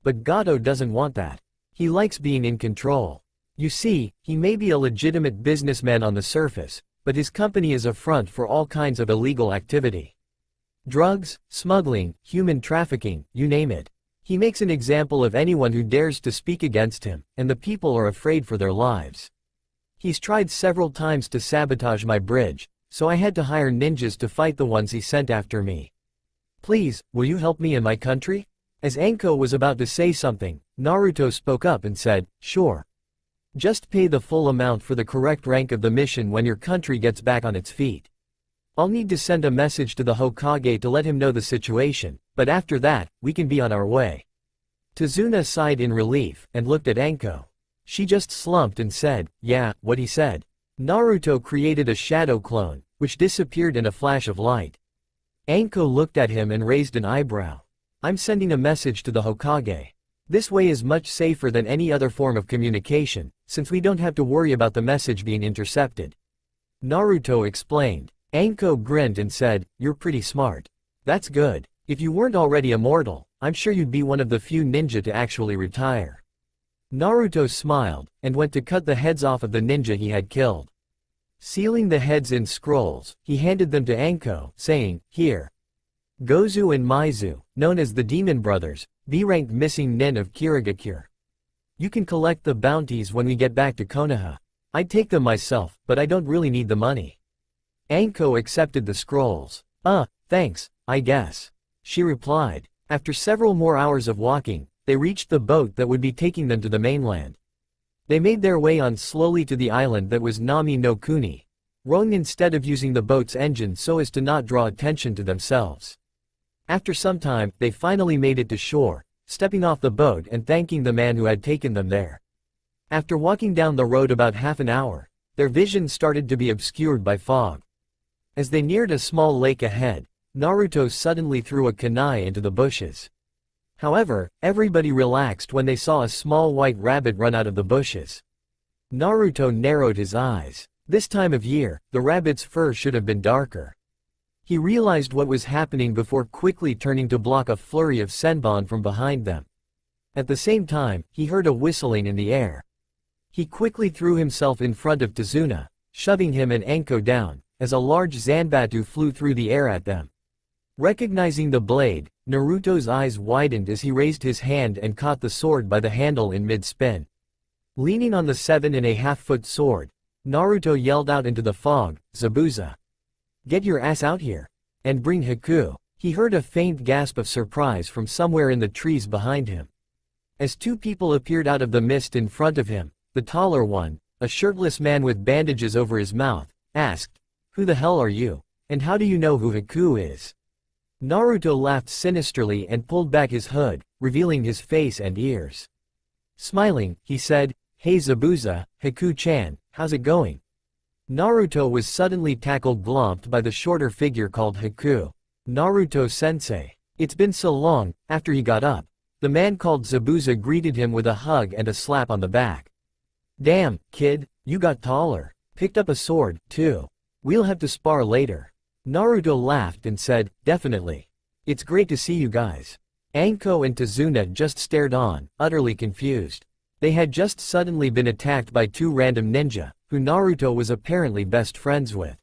Speaker 1: But Gato doesn't want that. He likes being in control. You see, he may be a legitimate businessman on the surface, but his company is a front for all kinds of illegal activity. Drugs, smuggling, human trafficking, you name it. He makes an example of anyone who dares to speak against him, and the people are afraid for their lives. He's tried several times to sabotage my bridge, so I had to hire ninjas to fight the ones he sent after me. Please, will you help me in my country?" As Anko was about to say something, Naruto spoke up and said, "Sure. Just pay the full amount for the correct rank of the mission when your country gets back on its feet. I'll need to send a message to the Hokage to let him know the situation, but after that, we can be on our way." Tazuna sighed in relief, and looked at Anko. She just slumped and said, "Yeah, what he said." Naruto created a shadow clone, which disappeared in a flash of light. Anko looked at him and raised an eyebrow. "I'm sending a message to the Hokage. This way is much safer than any other form of communication, since we don't have to worry about the message being intercepted." Naruto explained. Anko grinned and said, "You're pretty smart. That's good. If you weren't already immortal, I'm sure you'd be one of the few ninja to actually retire." Naruto smiled, and went to cut the heads off of the ninja he had killed. Sealing the heads in scrolls, he handed them to Anko, saying, "Here. Gozu and Maizu, known as the Demon Brothers, B-ranked missing nin of Kirigakure. You can collect the bounties when we get back to Konoha. I'd take them myself, but I don't really need the money." Anko accepted the scrolls. Thanks, I guess," she replied. After several more hours of walking, they reached the boat that would be taking them to the mainland. They made their way on slowly to the island that was Nami no Kuni, rowing instead of using the boat's engine so as to not draw attention to themselves. After some time, they finally made it to shore, stepping off the boat and thanking the man who had taken them there. After walking down the road about half an hour, their vision started to be obscured by fog. As they neared a small lake ahead, Naruto suddenly threw a kunai into the bushes. However, everybody relaxed when they saw a small white rabbit run out of the bushes. Naruto narrowed his eyes. This time of year, the rabbit's fur should have been darker. He realized what was happening before quickly turning to block a flurry of senbon from behind them. At the same time, he heard a whistling in the air. He quickly threw himself in front of Tazuna, shoving him and Anko down, as a large zanbatu flew through the air at them. Recognizing the blade, Naruto's eyes widened as he raised his hand and caught the sword by the handle in mid-spin. Leaning on the 7.5-foot sword, Naruto yelled out into the fog, "Zabuza! Get your ass out here! And bring Haku!" He heard a faint gasp of surprise from somewhere in the trees behind him. As two people appeared out of the mist in front of him, the taller one, a shirtless man with bandages over his mouth, asked, "Who the hell are you? And how do you know who Haku is?" Naruto laughed sinisterly and pulled back his hood, revealing his face and ears. Smiling, he said, "Hey Zabuza, Haku-chan, how's it going?" Naruto was suddenly tackled glomped by the shorter figure called Haku. "Naruto-sensei. It's been so long." After he got up, the man called Zabuza greeted him with a hug and a slap on the back. "Damn, kid, you got taller. Picked up a sword, too. We'll have to spar later." Naruto laughed and said, "Definitely. It's great to see you guys." Anko and Tazuna just stared on, utterly confused. They had just suddenly been attacked by two random ninja, who Naruto was apparently best friends with.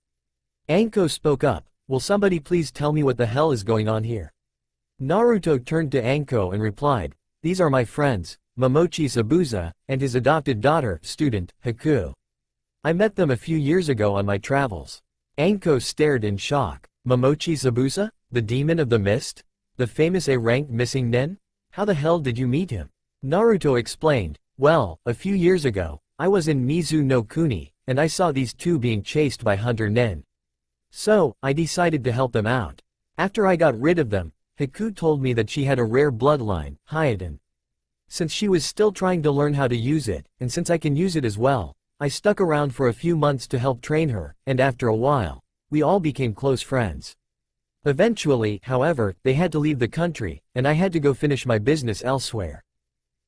Speaker 1: Anko spoke up, "Will somebody please tell me what the hell is going on here?" Naruto turned to Anko and replied, "These are my friends, Momochi Zabuza, and his adopted daughter, student, Haku. I met them a few years ago on my travels." Anko stared in shock. "Momochi Zabuza? The demon of the mist? The famous A-rank missing nin? How the hell did you meet him?" Naruto explained, "Well, a few years ago, I was in Mizu no Kuni, and I saw these two being chased by Hunter Nin. So, I decided to help them out. After I got rid of them, Haku told me that she had a rare bloodline, Hyoden. Since she was still trying to learn how to use it, and since I can use it as well, I stuck around for a few months to help train her, and after a while, we all became close friends. Eventually, however, they had to leave the country, and I had to go finish my business elsewhere.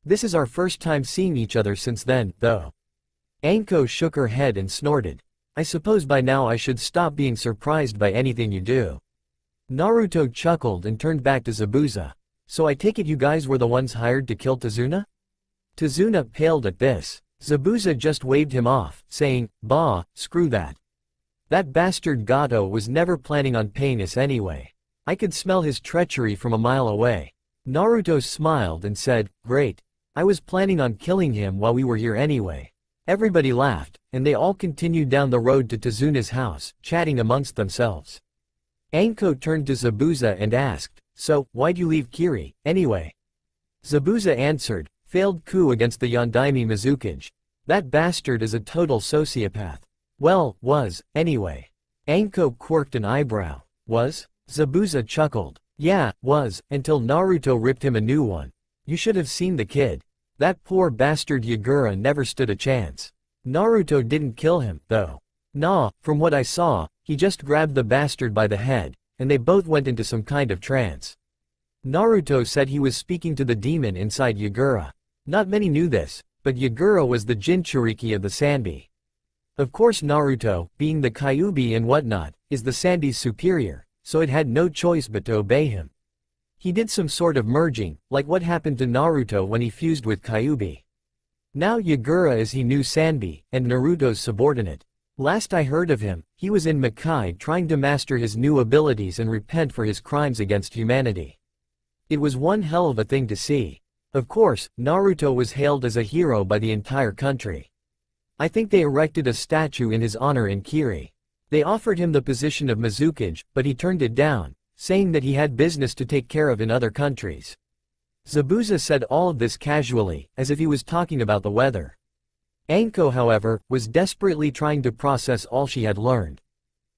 Speaker 1: This is our first time seeing each other since then, though." Anko shook her head and snorted. "I suppose by now I should stop being surprised by anything you do." Naruto chuckled and turned back to Zabuza. "So I take it you guys were the ones hired to kill Tazuna?" Tazuna paled at this. Zabuza just waved him off, saying, "Bah, screw that. That bastard Gato was never planning on paying us anyway. I could smell his treachery from a mile away." Naruto smiled and said, "Great. I was planning on killing him while we were here anyway." Everybody laughed, and they all continued down the road to Tazuna's house, chatting amongst themselves. Anko turned to Zabuza and asked, "So, why'd you leave Kiri, anyway?" Zabuza answered, "Failed coup against the Yondaime Mizukage. That bastard is a total sociopath." "Well, was, anyway." Anko quirked an eyebrow. "Was?" Zabuza chuckled. "Yeah, was, until Naruto ripped him a new one. You should have seen the kid. That poor bastard Yagura never stood a chance. Naruto didn't kill him, though. Nah, from what I saw, he just grabbed the bastard by the head, and they both went into some kind of trance." Naruto said he was speaking to the demon inside Yagura. Not many knew this, but Yagura was the Jinchuriki of the Sanbi. Of course Naruto, being the Kyuubi and whatnot, is the Sanbi's superior, so it had no choice but to obey him. He did some sort of merging, like what happened to Naruto when he fused with Kyuubi. Now Yagura is he knew Sanbi, and Naruto's subordinate. Last I heard of him, he was in Makai trying to master his new abilities and repent for his crimes against humanity. It was one hell of a thing to see. Of course, Naruto was hailed as a hero by the entire country. I think they erected a statue in his honor in Kiri. They offered him the position of Mizukage, but he turned it down, saying that he had business to take care of in other countries. Zabuza said all of this casually, as if he was talking about the weather. Anko, however, was desperately trying to process all she had learned.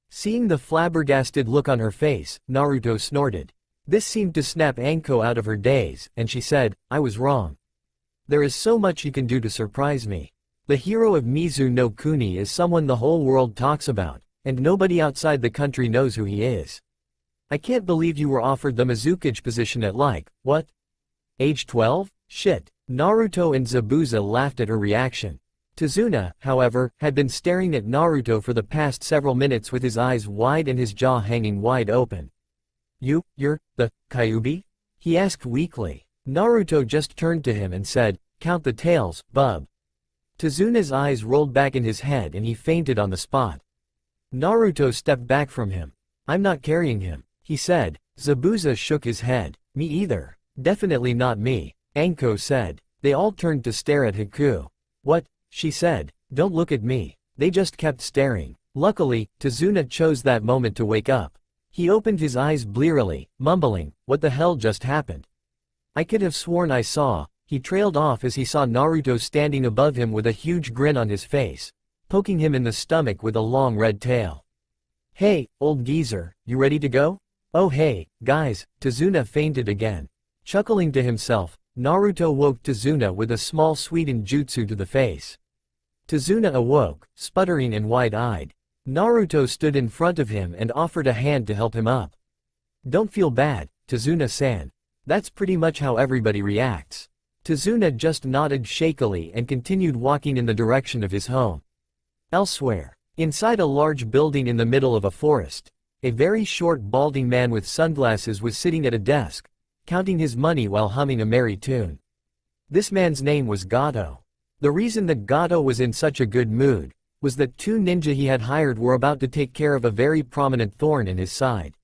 Speaker 1: Seeing the flabbergasted look on her face, Naruto snorted. This seemed to snap Anko out of her daze, and she said, "I was wrong. There is so much you can do to surprise me. The hero of Mizu no Kuni is someone the whole world talks about, and nobody outside the country knows who he is. I can't believe you were offered the Mizukage position at what? Age 12? Shit." Naruto and Zabuza laughed at her reaction. Tazuna, however, had been staring at Naruto for the past several minutes with his eyes wide and his jaw hanging wide open. You're the Kyuubi?" he asked weakly. Naruto just turned to him and said, "Count the tails, bub." Tazuna's eyes rolled back in his head and he fainted on the spot. Naruto stepped back from him. "I'm not carrying him," he said. Zabuza shook his head. "Me either. Definitely not me," Anko said. They all turned to stare at Haku. "What?" she said. "Don't look at me." They just kept staring. Luckily, Tazuna chose that moment to wake up. He opened his eyes blearily, mumbling, "What the hell just happened?" "I could have sworn I saw." He trailed off as he saw Naruto standing above him with a huge grin on his face, poking him in the stomach with a long red tail. "Hey, old geezer, you ready to go?" "Oh hey, guys," Tazuna fainted again. Chuckling to himself, Naruto woke Tazuna with a small sweetened jutsu to the face. Tazuna awoke, sputtering and wide-eyed. Naruto stood in front of him and offered a hand to help him up. "Don't feel bad, Tazuna-san. That's pretty much how everybody reacts." Tazuna just nodded shakily and continued walking in the direction of his home. Elsewhere, inside a large building in the middle of a forest, a very short balding man with sunglasses was sitting at a desk, counting his money while humming a merry tune. This man's name was Gato. The reason that Gato was in such a good mood was that two ninja he had hired were about to take care of a very prominent thorn in his side.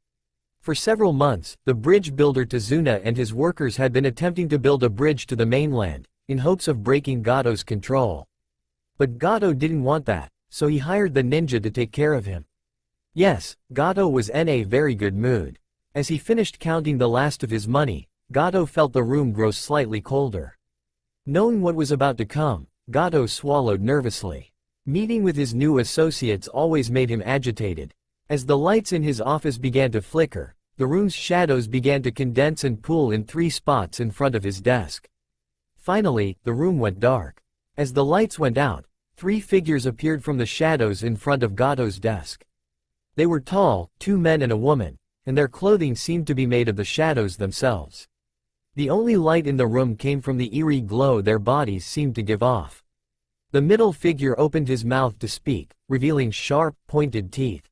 Speaker 1: For several months, the bridge builder Tazuna and his workers had been attempting to build a bridge to the mainland, in hopes of breaking Gato's control. But Gato didn't want that, so he hired the ninja to take care of him. Yes, Gato was in a very good mood. As he finished counting the last of his money, Gato felt the room grow slightly colder. Knowing what was about to come, Gato swallowed nervously. Meeting with his new associates always made him agitated. As the lights in his office began to flicker, the room's shadows began to condense and pool in 3 spots in front of his desk. Finally, the room went dark. As the lights went out, 3 figures appeared from the shadows in front of Gato's desk. They were tall, 2 men and a woman, and their clothing seemed to be made of the shadows themselves. The only light in the room came from the eerie glow their bodies seemed to give off. The middle figure opened his mouth to speak, revealing sharp, pointed teeth.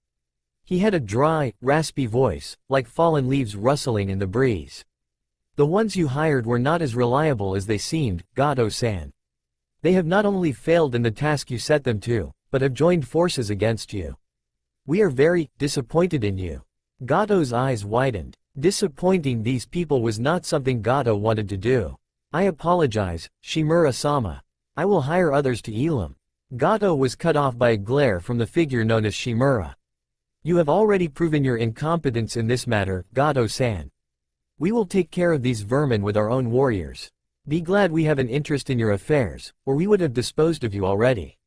Speaker 1: He had a dry, raspy voice, like fallen leaves rustling in the breeze. "The ones you hired were not as reliable as they seemed, Gato-san. They have not only failed in the task you set them to, but have joined forces against you. We are very disappointed in you." Gato's eyes widened. Disappointing these people was not something Gato wanted to do. "I apologize, Shimura-sama. I will hire others to Elam." Gato was cut off by a glare from the figure known as Shimura. "You have already proven your incompetence in this matter, Gato-san. We will take care of these vermin with our own warriors. Be glad we have an interest in your affairs, or we would have disposed of you already.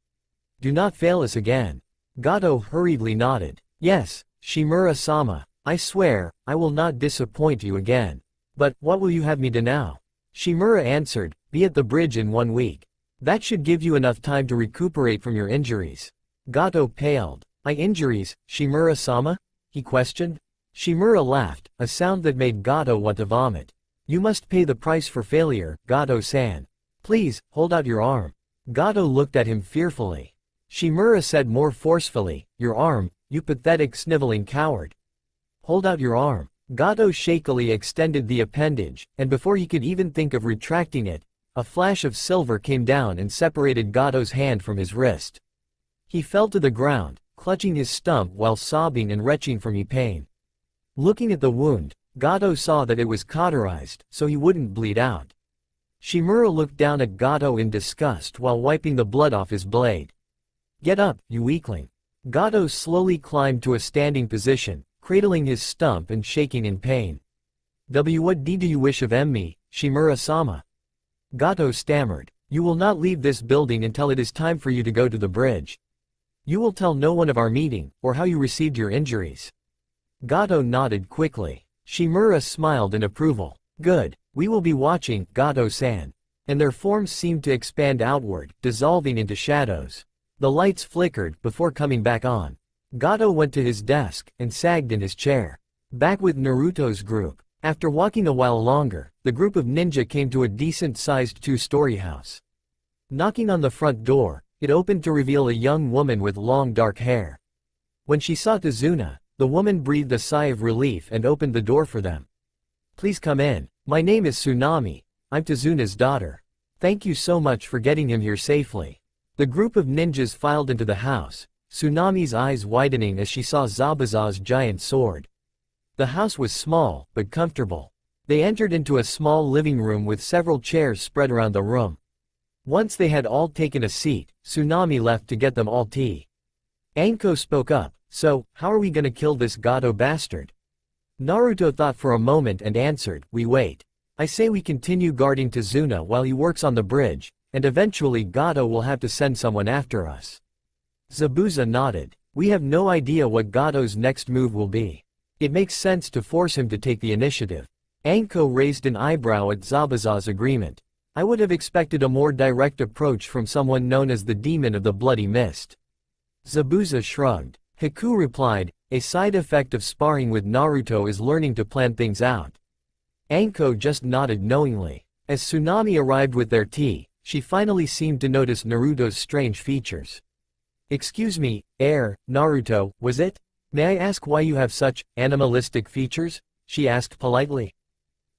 Speaker 1: Do not fail us again." Gato hurriedly nodded. "Yes, Shimura-sama, I swear, I will not disappoint you again. But, what will you have me do now?" Shimura answered, "Be at the bridge in 1 week. That should give you enough time to recuperate from your injuries." Gato paled. "My injuries, Shimura-sama?" he questioned. Shimura laughed, a sound that made Gato want to vomit. "You must pay the price for failure, Gato-san. Please, hold out your arm." Gato looked at him fearfully. Shimura said more forcefully, "Your arm, you pathetic sniveling coward. Hold out your arm." Gato shakily extended the appendage, and before he could even think of retracting it, a flash of silver came down and separated Gato's hand from his wrist. He fell to the ground, clutching his stump while sobbing and retching from pain. Looking at the wound, Gato saw that it was cauterized, so he wouldn't bleed out. Shimura looked down at Gato in disgust while wiping the blood off his blade. "Get up, you weakling." Gato slowly climbed to a standing position, cradling his stump and shaking in pain. "What do you wish of me, Shimura-sama?" Gato stammered. "You will not leave this building until it is time for you to go to the bridge. You will tell no one of our meeting, or how you received your injuries." Gato nodded quickly. Shimura smiled in approval. "Good, we will be watching, Gato-san." And their forms seemed to expand outward, dissolving into shadows. The lights flickered before coming back on. Gato went to his desk and sagged in his chair. Back with Naruto's group. After walking a while longer, the group of ninja came to a decent-sized 2-story house. Knocking on the front door, it opened to reveal a young woman with long dark hair. When she saw Tazuna, the woman breathed a sigh of relief and opened the door for them. "Please come in. My name is Tsunami. I'm Tazuna's daughter. Thank you so much for getting him here safely." The group of ninjas filed into the house, Tsunami's eyes widening as she saw Zabuza's giant sword. The house was small, but comfortable. They entered into a small living room with several chairs spread around the room. Once they had all taken a seat, Tsunami left to get them all tea. Anko spoke up, "So, how are we gonna kill this Gato bastard?" Naruto thought for a moment and answered, "We wait. I say we continue guarding Tazuna while he works on the bridge, and eventually Gato will have to send someone after us." Zabuza nodded. "We have no idea what Gato's next move will be. It makes sense to force him to take the initiative." Anko raised an eyebrow at Zabuza's agreement. I would have expected a more direct approach from someone known as the Demon of the Bloody Mist. Zabuza shrugged. Haku replied, a side effect of sparring with Naruto is learning to plan things out. Anko just nodded knowingly. As Tsunami arrived with their tea, she finally seemed to notice Naruto's strange features. Excuse me, Naruto, was it? May I ask why you have such animalistic features? She asked politely.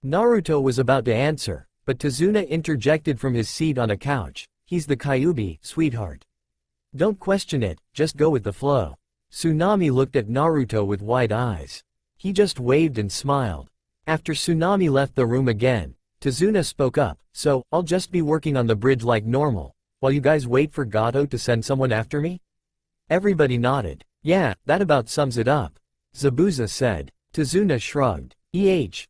Speaker 1: Naruto was about to answer, but Tazuna interjected from his seat on a couch. He's the Kyuubi, sweetheart. Don't question it, just go with the flow. Tsunami looked at Naruto with wide eyes. He just waved and smiled. After Tsunami left the room again, Tazuna spoke up, so, I'll just be working on the bridge like normal, while you guys wait for Gato to send someone after me? Everybody nodded. Yeah, that about sums it up. Zabuza said. Tazuna shrugged.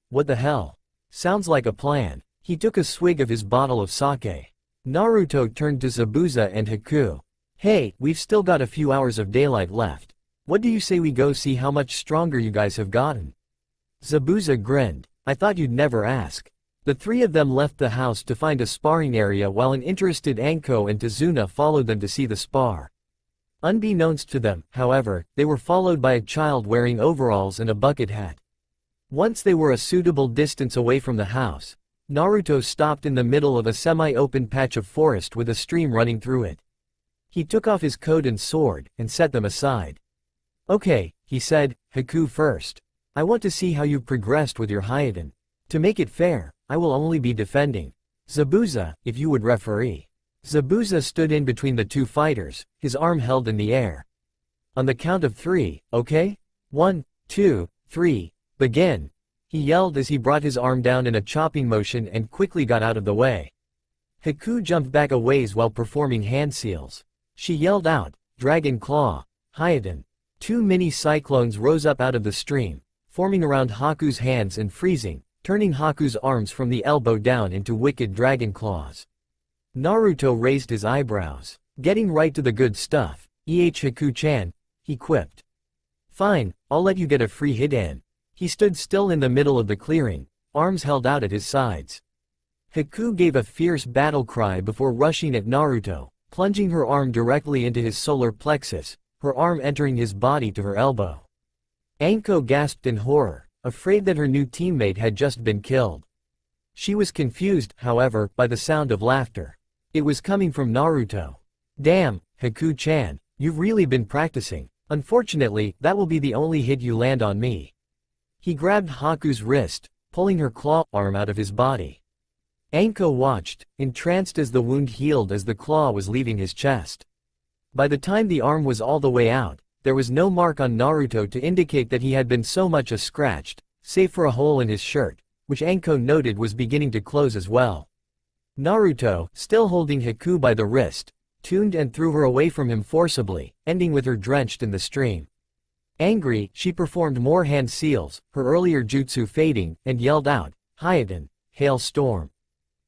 Speaker 1: What the hell? Sounds like a plan. He took a swig of his bottle of sake. Naruto turned to Zabuza and Haku. Hey, we've still got a few hours of daylight left. What do you say we go see how much stronger you guys have gotten? Zabuza grinned. I thought you'd never ask. The three of them left the house to find a sparring area while an interested Anko and Tazuna followed them to see the spar. Unbeknownst to them, however, they were followed by a child wearing overalls and a bucket hat. Once they were a suitable distance away from the house, Naruto stopped in the middle of a semi-open patch of forest with a stream running through it. He took off his coat and sword, and set them aside. Okay, he said, Haku first. I want to see how you've progressed with your Hyoden. To make it fair, I will only be defending. Zabuza, if you would referee. Zabuza stood in between the two fighters, his arm held in the air. On the count of 3, okay? 1, 2, 3, begin. He yelled as he brought his arm down in a chopping motion and quickly got out of the way. Haku jumped back a ways while performing hand seals. She yelled out, Dragon Claw, Hyoden. 2 mini cyclones rose up out of the stream, forming around Haku's hands and freezing, turning Haku's arms from the elbow down into wicked dragon claws. Naruto raised his eyebrows. Getting right to the good stuff. Haku-chan, he quipped. Fine, I'll let you get a free hit in. He stood still in the middle of the clearing, arms held out at his sides. Haku gave a fierce battle cry before rushing at Naruto, plunging her arm directly into his solar plexus, her arm entering his body to her elbow. Anko gasped in horror, afraid that her new teammate had just been killed. She was confused, however, by the sound of laughter. It was coming from Naruto. Damn, Haku-chan, you've really been practicing. Unfortunately, that will be the only hit you land on me. He grabbed Haku's wrist, pulling her claw arm out of his body. Anko watched, entranced as the wound healed as the claw was leaving his chest. By the time the arm was all the way out, there was no mark on Naruto to indicate that he had been so much as scratched, save for a hole in his shirt, which Anko noted was beginning to close as well. Naruto, still holding Haku by the wrist, tuned and threw her away from him forcibly, ending with her drenched in the stream. Angry, she performed more hand seals, her earlier jutsu fading, and yelled out, Hyoden, Hailstorm.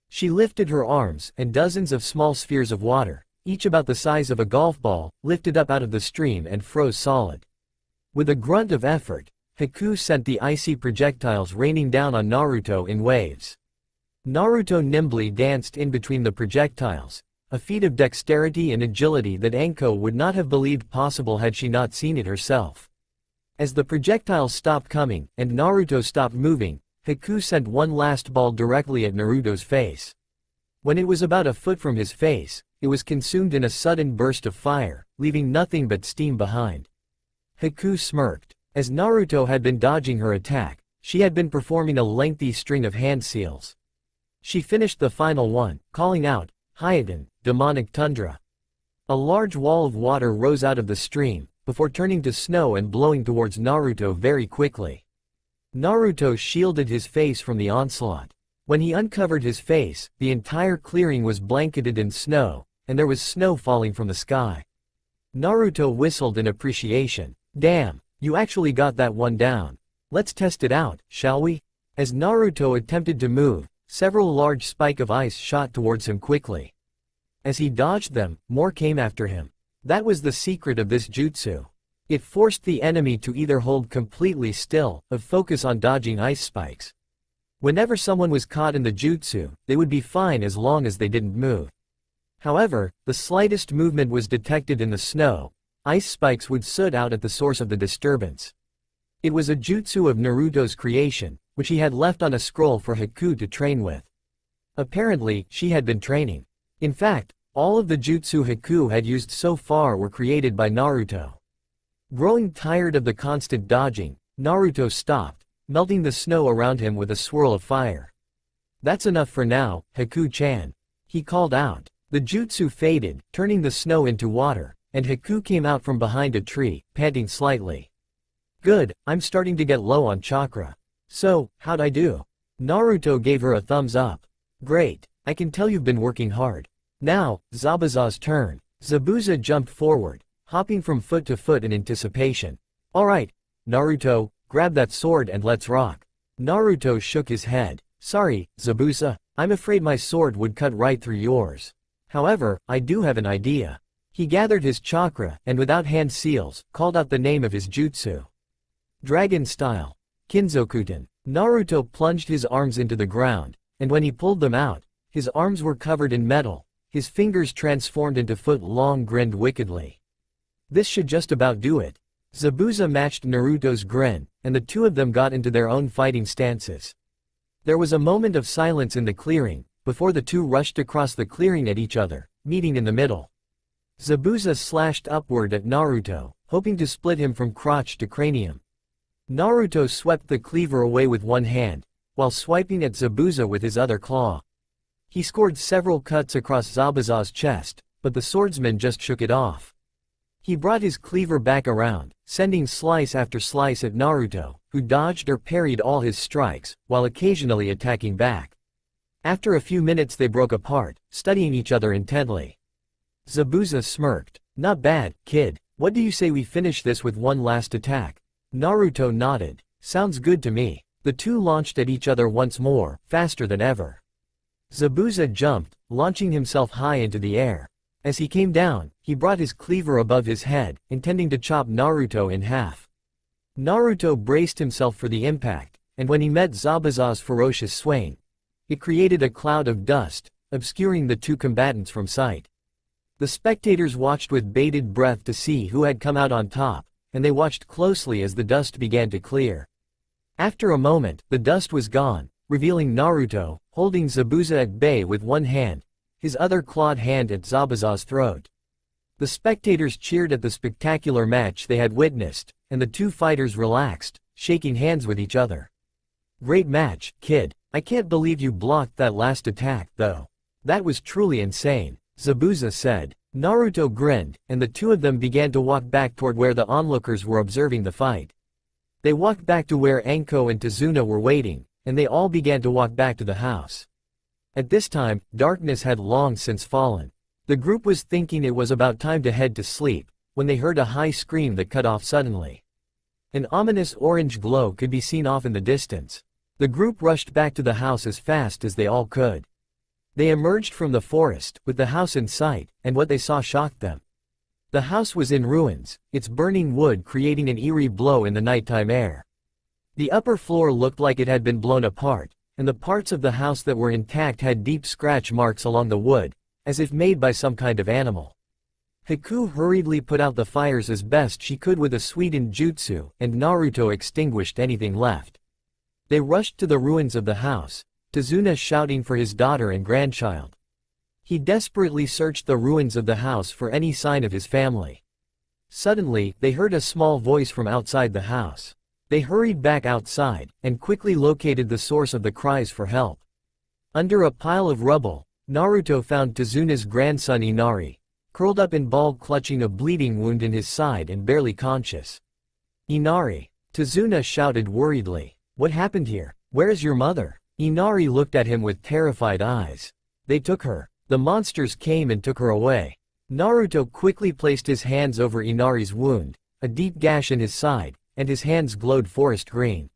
Speaker 1: She lifted her arms, and dozens of small spheres of water, each about the size of a golf ball, lifted up out of the stream and froze solid. With a grunt of effort, Haku sent the icy projectiles raining down on Naruto in waves. Naruto nimbly danced in between the projectiles, a feat of dexterity and agility that Anko would not have believed possible had she not seen it herself. As the projectiles stopped coming, and Naruto stopped moving, Haku sent one last ball directly at Naruto's face. When it was about a foot from his face, it was consumed in a sudden burst of fire, leaving nothing but steam behind. Haku smirked. As Naruto had been dodging her attack, she had been performing a lengthy string of hand seals. She finished the final one, calling out, Hyoden, Demonic Tundra. A large wall of water rose out of the stream, before turning to snow and blowing towards Naruto very quickly. Naruto shielded his face from the onslaught. When he uncovered his face, the entire clearing was blanketed in snow, and there was snow falling from the sky. Naruto whistled in appreciation. Damn, you actually got that one down. Let's test it out, shall we? As Naruto attempted to move, several large spikes of ice shot towards him quickly. As he dodged them, more came after him. That was the secret of this jutsu. It forced the enemy to either hold completely still, or focus on dodging ice spikes. Whenever someone was caught in the jutsu, they would be fine as long as they didn't move. However, the slightest movement was detected in the snow. Ice spikes would soot out at the source of the disturbance. It was a jutsu of Naruto's creation, which he had left on a scroll for Haku to train with. Apparently, she had been training. In fact, all of the jutsu Haku had used so far were created by Naruto. Growing tired of the constant dodging, Naruto stopped, melting the snow around him with a swirl of fire. "That's enough for now, Haku-chan," he called out. The jutsu faded, turning the snow into water, and Haku came out from behind a tree, panting slightly. "Good, I'm starting to get low on chakra. So, how'd I do?" Naruto gave her a thumbs up. "Great, I can tell you've been working hard. Now, Zabuza's turn." Zabuza jumped forward, hopping from foot to foot in anticipation. "Alright, Naruto, grab that sword and let's rock." Naruto shook his head. "Sorry, Zabuza, I'm afraid my sword would cut right through yours. However, I do have an idea." He gathered his chakra and without hand seals, called out the name of his jutsu. Dragon Style. Kinzokuten. Naruto plunged his arms into the ground, and when he pulled them out, his arms were covered in metal, his fingers transformed into foot-long grinned wickedly. "This should just about do it." Zabuza matched Naruto's grin, and the two of them got into their own fighting stances. There was a moment of silence in the clearing, before the two rushed across the clearing at each other, meeting in the middle. Zabuza slashed upward at Naruto, hoping to split him from crotch to cranium. Naruto swept the cleaver away with one hand, while swiping at Zabuza with his other claw. He scored several cuts across Zabuza's chest, but the swordsman just shook it off. He brought his cleaver back around, sending slice after slice at Naruto, who dodged or parried all his strikes, while occasionally attacking back. After a few minutes they broke apart, studying each other intently. Zabuza smirked. "Not bad, kid. What do you say we finish this with one last attack?" Naruto nodded. "Sounds good to me." The two launched at each other once more, faster than ever. Zabuza jumped, launching himself high into the air. As he came down, he brought his cleaver above his head, intending to chop Naruto in half. Naruto braced himself for the impact, and when he met Zabuza's ferocious swing, it created a cloud of dust, obscuring the two combatants from sight. The spectators watched with bated breath to see who had come out on top, and they watched closely as the dust began to clear. After a moment, the dust was gone, revealing Naruto, holding Zabuza at bay with one hand, his other clawed hand at Zabuza's throat. The spectators cheered at the spectacular match they had witnessed, and the two fighters relaxed, shaking hands with each other. "Great match, kid. I can't believe you blocked that last attack, though. That was truly insane," Zabuza said. Naruto grinned, and the two of them began to walk back toward where the onlookers were observing the fight. They walked back to where Anko and Tazuna were waiting, and they all began to walk back to the house. At this time, darkness had long since fallen. The group was thinking it was about time to head to sleep, when they heard a high scream that cut off suddenly. An ominous orange glow could be seen off in the distance. The group rushed back to the house as fast as they all could. They emerged from the forest, with the house in sight, and what they saw shocked them. The house was in ruins, its burning wood creating an eerie glow in the nighttime air. The upper floor looked like it had been blown apart, and the parts of the house that were intact had deep scratch marks along the wood, as if made by some kind of animal. Haku hurriedly put out the fires as best she could with a sweetened jutsu, and Naruto extinguished anything left. They rushed to the ruins of the house, Tazuna shouting for his daughter and grandchild. He desperately searched the ruins of the house for any sign of his family. Suddenly, they heard a small voice from outside the house. They hurried back outside, and quickly located the source of the cries for help. Under a pile of rubble, Naruto found Tazuna's grandson Inari, curled up in ball clutching a bleeding wound in his side and barely conscious. "Inari!" Tazuna shouted worriedly. "What happened here? Where is your mother?" Inari looked at him with terrified eyes. "They took her. The monsters came and took her away." Naruto quickly placed his hands over Inari's wound, a deep gash in his side, and his hands glowed forest green.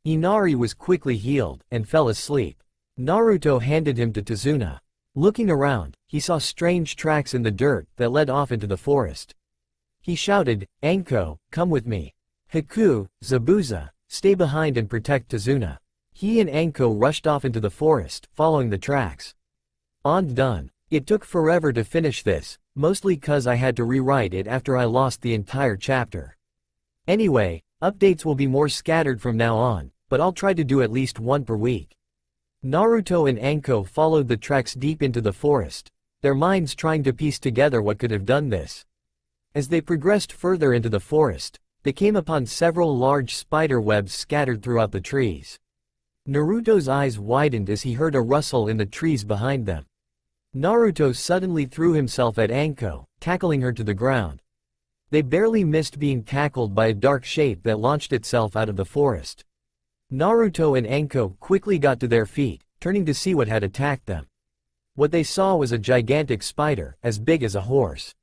Speaker 1: Inari was quickly healed, and fell asleep. Naruto handed him to Tazuna. Looking around, he saw strange tracks in the dirt that led off into the forest. He shouted, "Anko, come with me. Haku, Zabuza, stay behind and protect Tazuna." He and Anko rushed off into the forest, following the tracks. On done. It took forever to finish this, mostly cause I had to rewrite it after I lost the entire chapter. Anyway, updates will be more scattered from now on, but I'll try to do at least one per week. Naruto and Anko followed the tracks deep into the forest, their minds trying to piece together what could have done this. As they progressed further into the forest, they came upon several large spider webs scattered throughout the trees. Naruto's eyes widened as he heard a rustle in the trees behind them. Naruto suddenly threw himself at Anko, tackling her to the ground. They barely missed being tackled by a dark shape that launched itself out of the forest. Naruto and Anko quickly got to their feet, turning to see what had attacked them. What they saw was a gigantic spider, as big as a horse.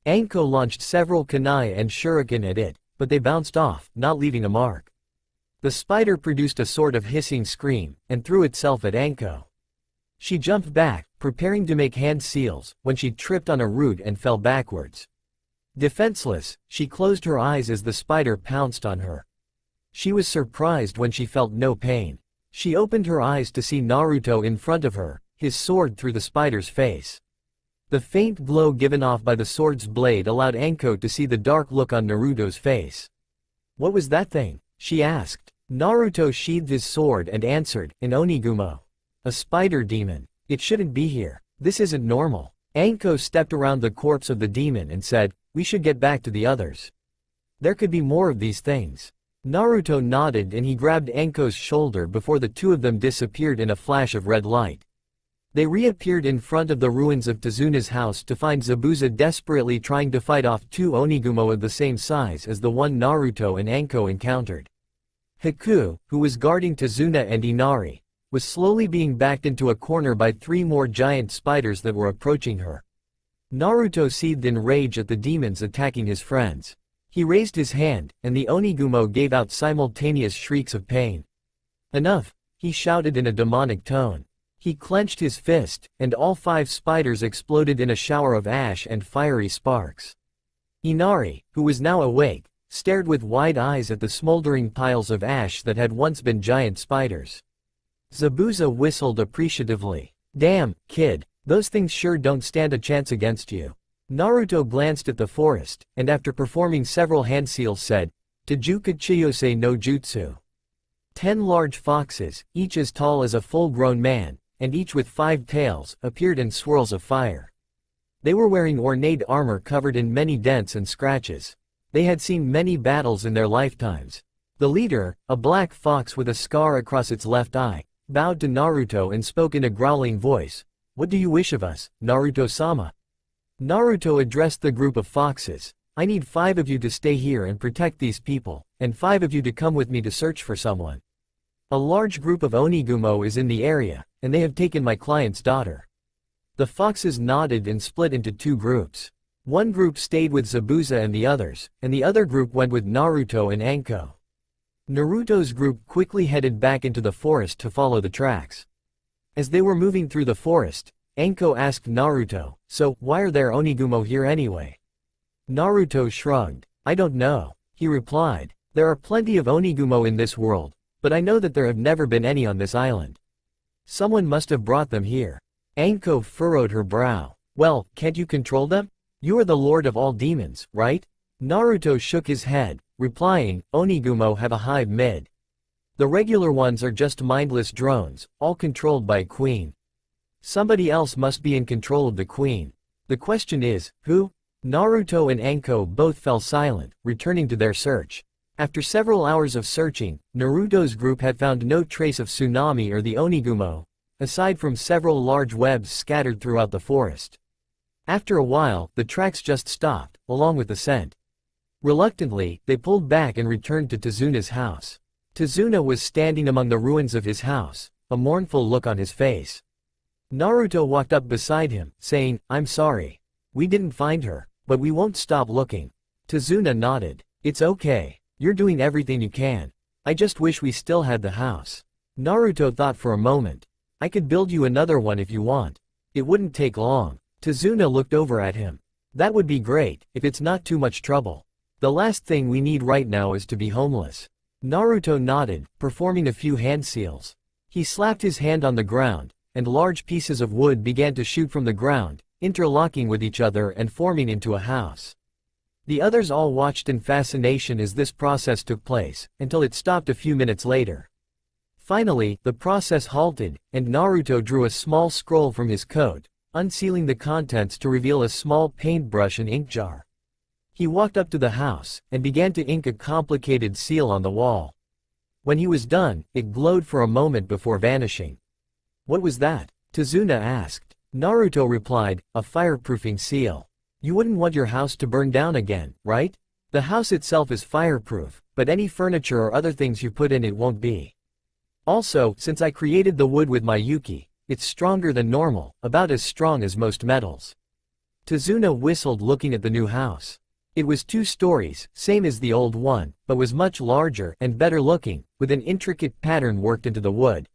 Speaker 1: Anko launched several kunai and shuriken at it, but they bounced off, not leaving a mark. The spider produced a sort of hissing scream, and threw itself at Anko. She jumped back, preparing to make hand seals, when she tripped on a root and fell backwards. Defenseless, she closed her eyes as the spider pounced on her. She was surprised when she felt no pain. She opened her eyes to see Naruto in front of her, his sword through the spider's face. The faint glow given off by the sword's blade allowed Anko to see the dark look on Naruto's face. "What was that thing?" she asked. Naruto sheathed his sword and answered, "An onigumo. A spider demon. It shouldn't be here. This isn't normal." Anko stepped around the corpse of the demon and said, "We should get back to the others. There could be more of these things." Naruto nodded and he grabbed Anko's shoulder before the two of them disappeared in a flash of red light. They reappeared in front of the ruins of Tazuna's house to find Zabuza desperately trying to fight off two onigumo of the same size as the one Naruto and Anko encountered. Haku, who was guarding Tazuna and Inari, was slowly being backed into a corner by three more giant spiders that were approaching her. Naruto seethed in rage at the demons attacking his friends. He raised his hand, and the onigumo gave out simultaneous shrieks of pain. "Enough!" he shouted in a demonic tone. He clenched his fist, and all 5 spiders exploded in a shower of ash and fiery sparks. Inari, who was now awake, stared with wide eyes at the smoldering piles of ash that had once been giant spiders. Zabuza whistled appreciatively. "Damn, kid, those things sure don't stand a chance against you." Naruto glanced at the forest, and after performing several hand seals said, "Tajuka Chiyose no Jutsu." 10 large foxes, each as tall as a full-grown man, and each with 5 tails, appeared in swirls of fire. They were wearing ornate armor covered in many dents and scratches. They had seen many battles in their lifetimes. The leader, a black fox with a scar across its left eye, bowed to Naruto and spoke in a growling voice. "What do you wish of us, Naruto-sama?" Naruto addressed the group of foxes. "I need 5 of you to stay here and protect these people, and 5 of you to come with me to search for someone. A large group of onigumo is in the area, and they have taken my client's daughter." The foxes nodded and split into 2 groups. One group stayed with Zabuza and the other group went with Naruto and Anko. Naruto's group quickly headed back into the forest to follow the tracks. As they were moving through the forest, Anko asked Naruto, "So, why are there onigumo here anyway?" Naruto shrugged. "I don't know," he replied. "There are plenty of onigumo in this world, but I know that there have never been any on this island. Someone must have brought them here." Anko furrowed her brow. "Well, can't you control them? You are the lord of all demons, right?" Naruto shook his head, replying, "Onigumo have a hive mid. The regular ones are just mindless drones, all controlled by a queen. Somebody else must be in control of the queen. The question is, who?" Naruto and Anko both fell silent, returning to their search. After several hours of searching, Naruto's group had found no trace of Tsunami or the onigumo, aside from several large webs scattered throughout the forest. After a while, the tracks just stopped, along with the scent. Reluctantly, they pulled back and returned to Tazuna's house. Tazuna was standing among the ruins of his house, a mournful look on his face. Naruto walked up beside him, saying, "I'm sorry. We didn't find her, but we won't stop looking." Tazuna nodded. "It's okay. You're doing everything you can. I just wish we still had the house." Naruto thought for a moment. "I could build you another one if you want. It wouldn't take long." Tazuna looked over at him. "That would be great, if it's not too much trouble. The last thing we need right now is to be homeless." Naruto nodded, performing a few hand seals. He slapped his hand on the ground, and large pieces of wood began to shoot from the ground, interlocking with each other and forming into a house. The others all watched in fascination as this process took place, until it stopped a few minutes later. Finally, the process halted, and Naruto drew a small scroll from his coat, unsealing the contents to reveal a small paintbrush and ink jar. He walked up to the house, and began to ink a complicated seal on the wall. When he was done, it glowed for a moment before vanishing. "What was that?" Tazuna asked. Naruto replied, "A fireproofing seal. You wouldn't want your house to burn down again, right? The house itself is fireproof, but any furniture or other things you put in it won't be. Also, since I created the wood with my Yuki, it's stronger than normal, about as strong as most metals." Tazuna whistled looking at the new house. It was 2 stories, same as the old one, but was much larger and better looking, with an intricate pattern worked into the wood.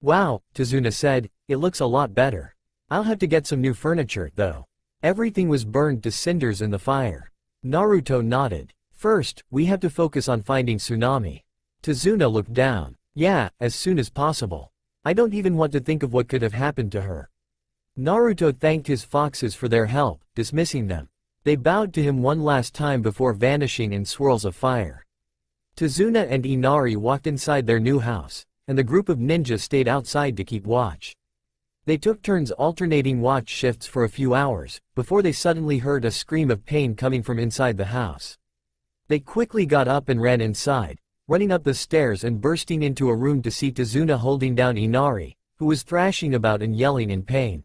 Speaker 1: "Wow," Tazuna said, "it looks a lot better. I'll have to get some new furniture, though. Everything was burned to cinders in the fire." Naruto nodded. "First, we have to focus on finding Tsunami." Tazuna looked down. "Yeah, as soon as possible. I don't even want to think of what could have happened to her." Naruto thanked his foxes for their help, dismissing them. They bowed to him one last time before vanishing in swirls of fire. Tazuna and Inari walked inside their new house, and the group of ninjas stayed outside to keep watch. They took turns alternating watch shifts for a few hours, before they suddenly heard a scream of pain coming from inside the house. They quickly got up and ran inside, running up the stairs and bursting into a room to see Tazuna holding down Inari, who was thrashing about and yelling in pain.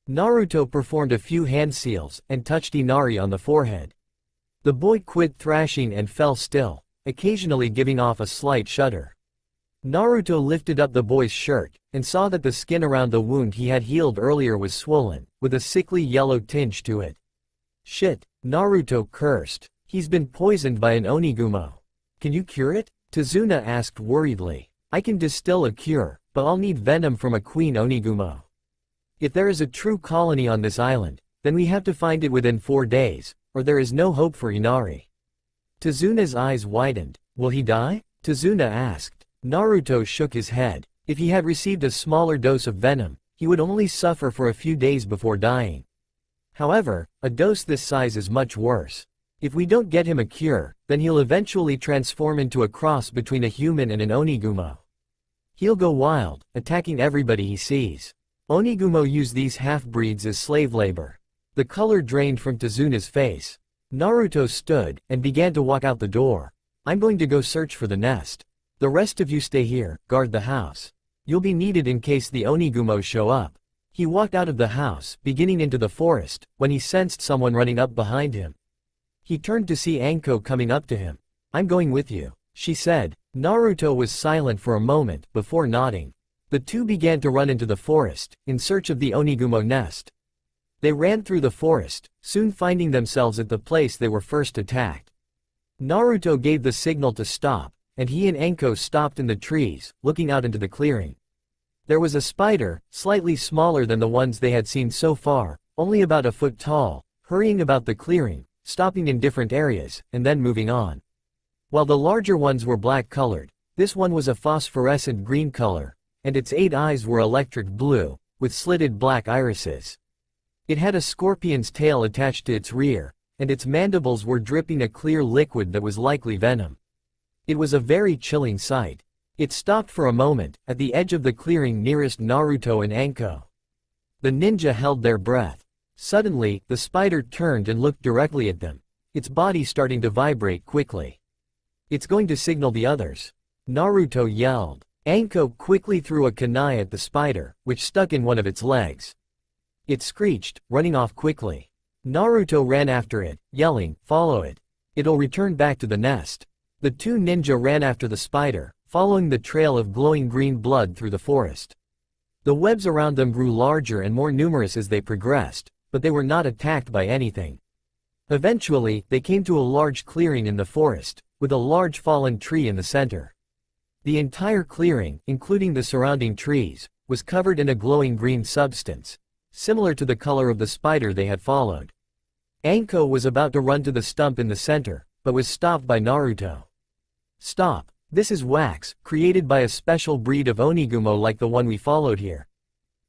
Speaker 1: Naruto performed a few hand seals and touched Inari on the forehead. The boy quit thrashing and fell still, occasionally giving off a slight shudder. Naruto lifted up the boy's shirt, and saw that the skin around the wound he had healed earlier was swollen, with a sickly yellow tinge to it. "Shit," Naruto cursed. "He's been poisoned by an Onigumo. Can you cure it?" Tazuna asked worriedly. "I can distill a cure, but I'll need venom from a queen Onigumo. If there is a true colony on this island, then we have to find it within 4 days, or there is no hope for Inari." Tazuna's eyes widened. "Will he die?" Tazuna asked. Naruto shook his head. If he had received a smaller dose of venom, he would only suffer for a few days before dying. However, a dose this size is much worse. If we don't get him a cure, then he'll eventually transform into a cross between a human and an Onigumo. He'll go wild, attacking everybody he sees. Onigumo use these half-breeds as slave labor. The color drained from Tazuna's face. Naruto stood, and began to walk out the door. "I'm going to go search for the nest. The rest of you stay here, guard the house. You'll be needed in case the Onigumos show up." He walked out of the house, beginning into the forest, when he sensed someone running up behind him. He turned to see Anko coming up to him. "I'm going with you," she said. Naruto was silent for a moment, before nodding. The two began to run into the forest, in search of the Onigumo nest. They ran through the forest, soon finding themselves at the place they were first attacked. Naruto gave the signal to stop, and he and Anko stopped in the trees, looking out into the clearing. There was a spider, slightly smaller than the ones they had seen so far, only about a foot tall, hurrying about the clearing, stopping in different areas, and then moving on. While the larger ones were black-colored, this one was a phosphorescent green color, and its 8 eyes were electric blue, with slitted black irises. It had a scorpion's tail attached to its rear, and its mandibles were dripping a clear liquid that was likely venom. It was a very chilling sight. It stopped for a moment, at the edge of the clearing nearest Naruto and Anko. The ninja held their breath. Suddenly, the spider turned and looked directly at them, its body starting to vibrate quickly. "It's going to signal the others," Naruto yelled. Anko quickly threw a kunai at the spider, which stuck in one of its legs. It screeched, running off quickly. Naruto ran after it, yelling, "Follow it. It'll return back to the nest." The two ninja ran after the spider, following the trail of glowing green blood through the forest. The webs around them grew larger and more numerous as they progressed, but they were not attacked by anything. Eventually, they came to a large clearing in the forest, with a large fallen tree in the center. The entire clearing, including the surrounding trees, was covered in a glowing green substance, similar to the color of the spider they had followed. Anko was about to run to the stump in the center, but was stopped by Naruto. "Stop," This is wax, created by a special breed of onigumo like the one we followed here.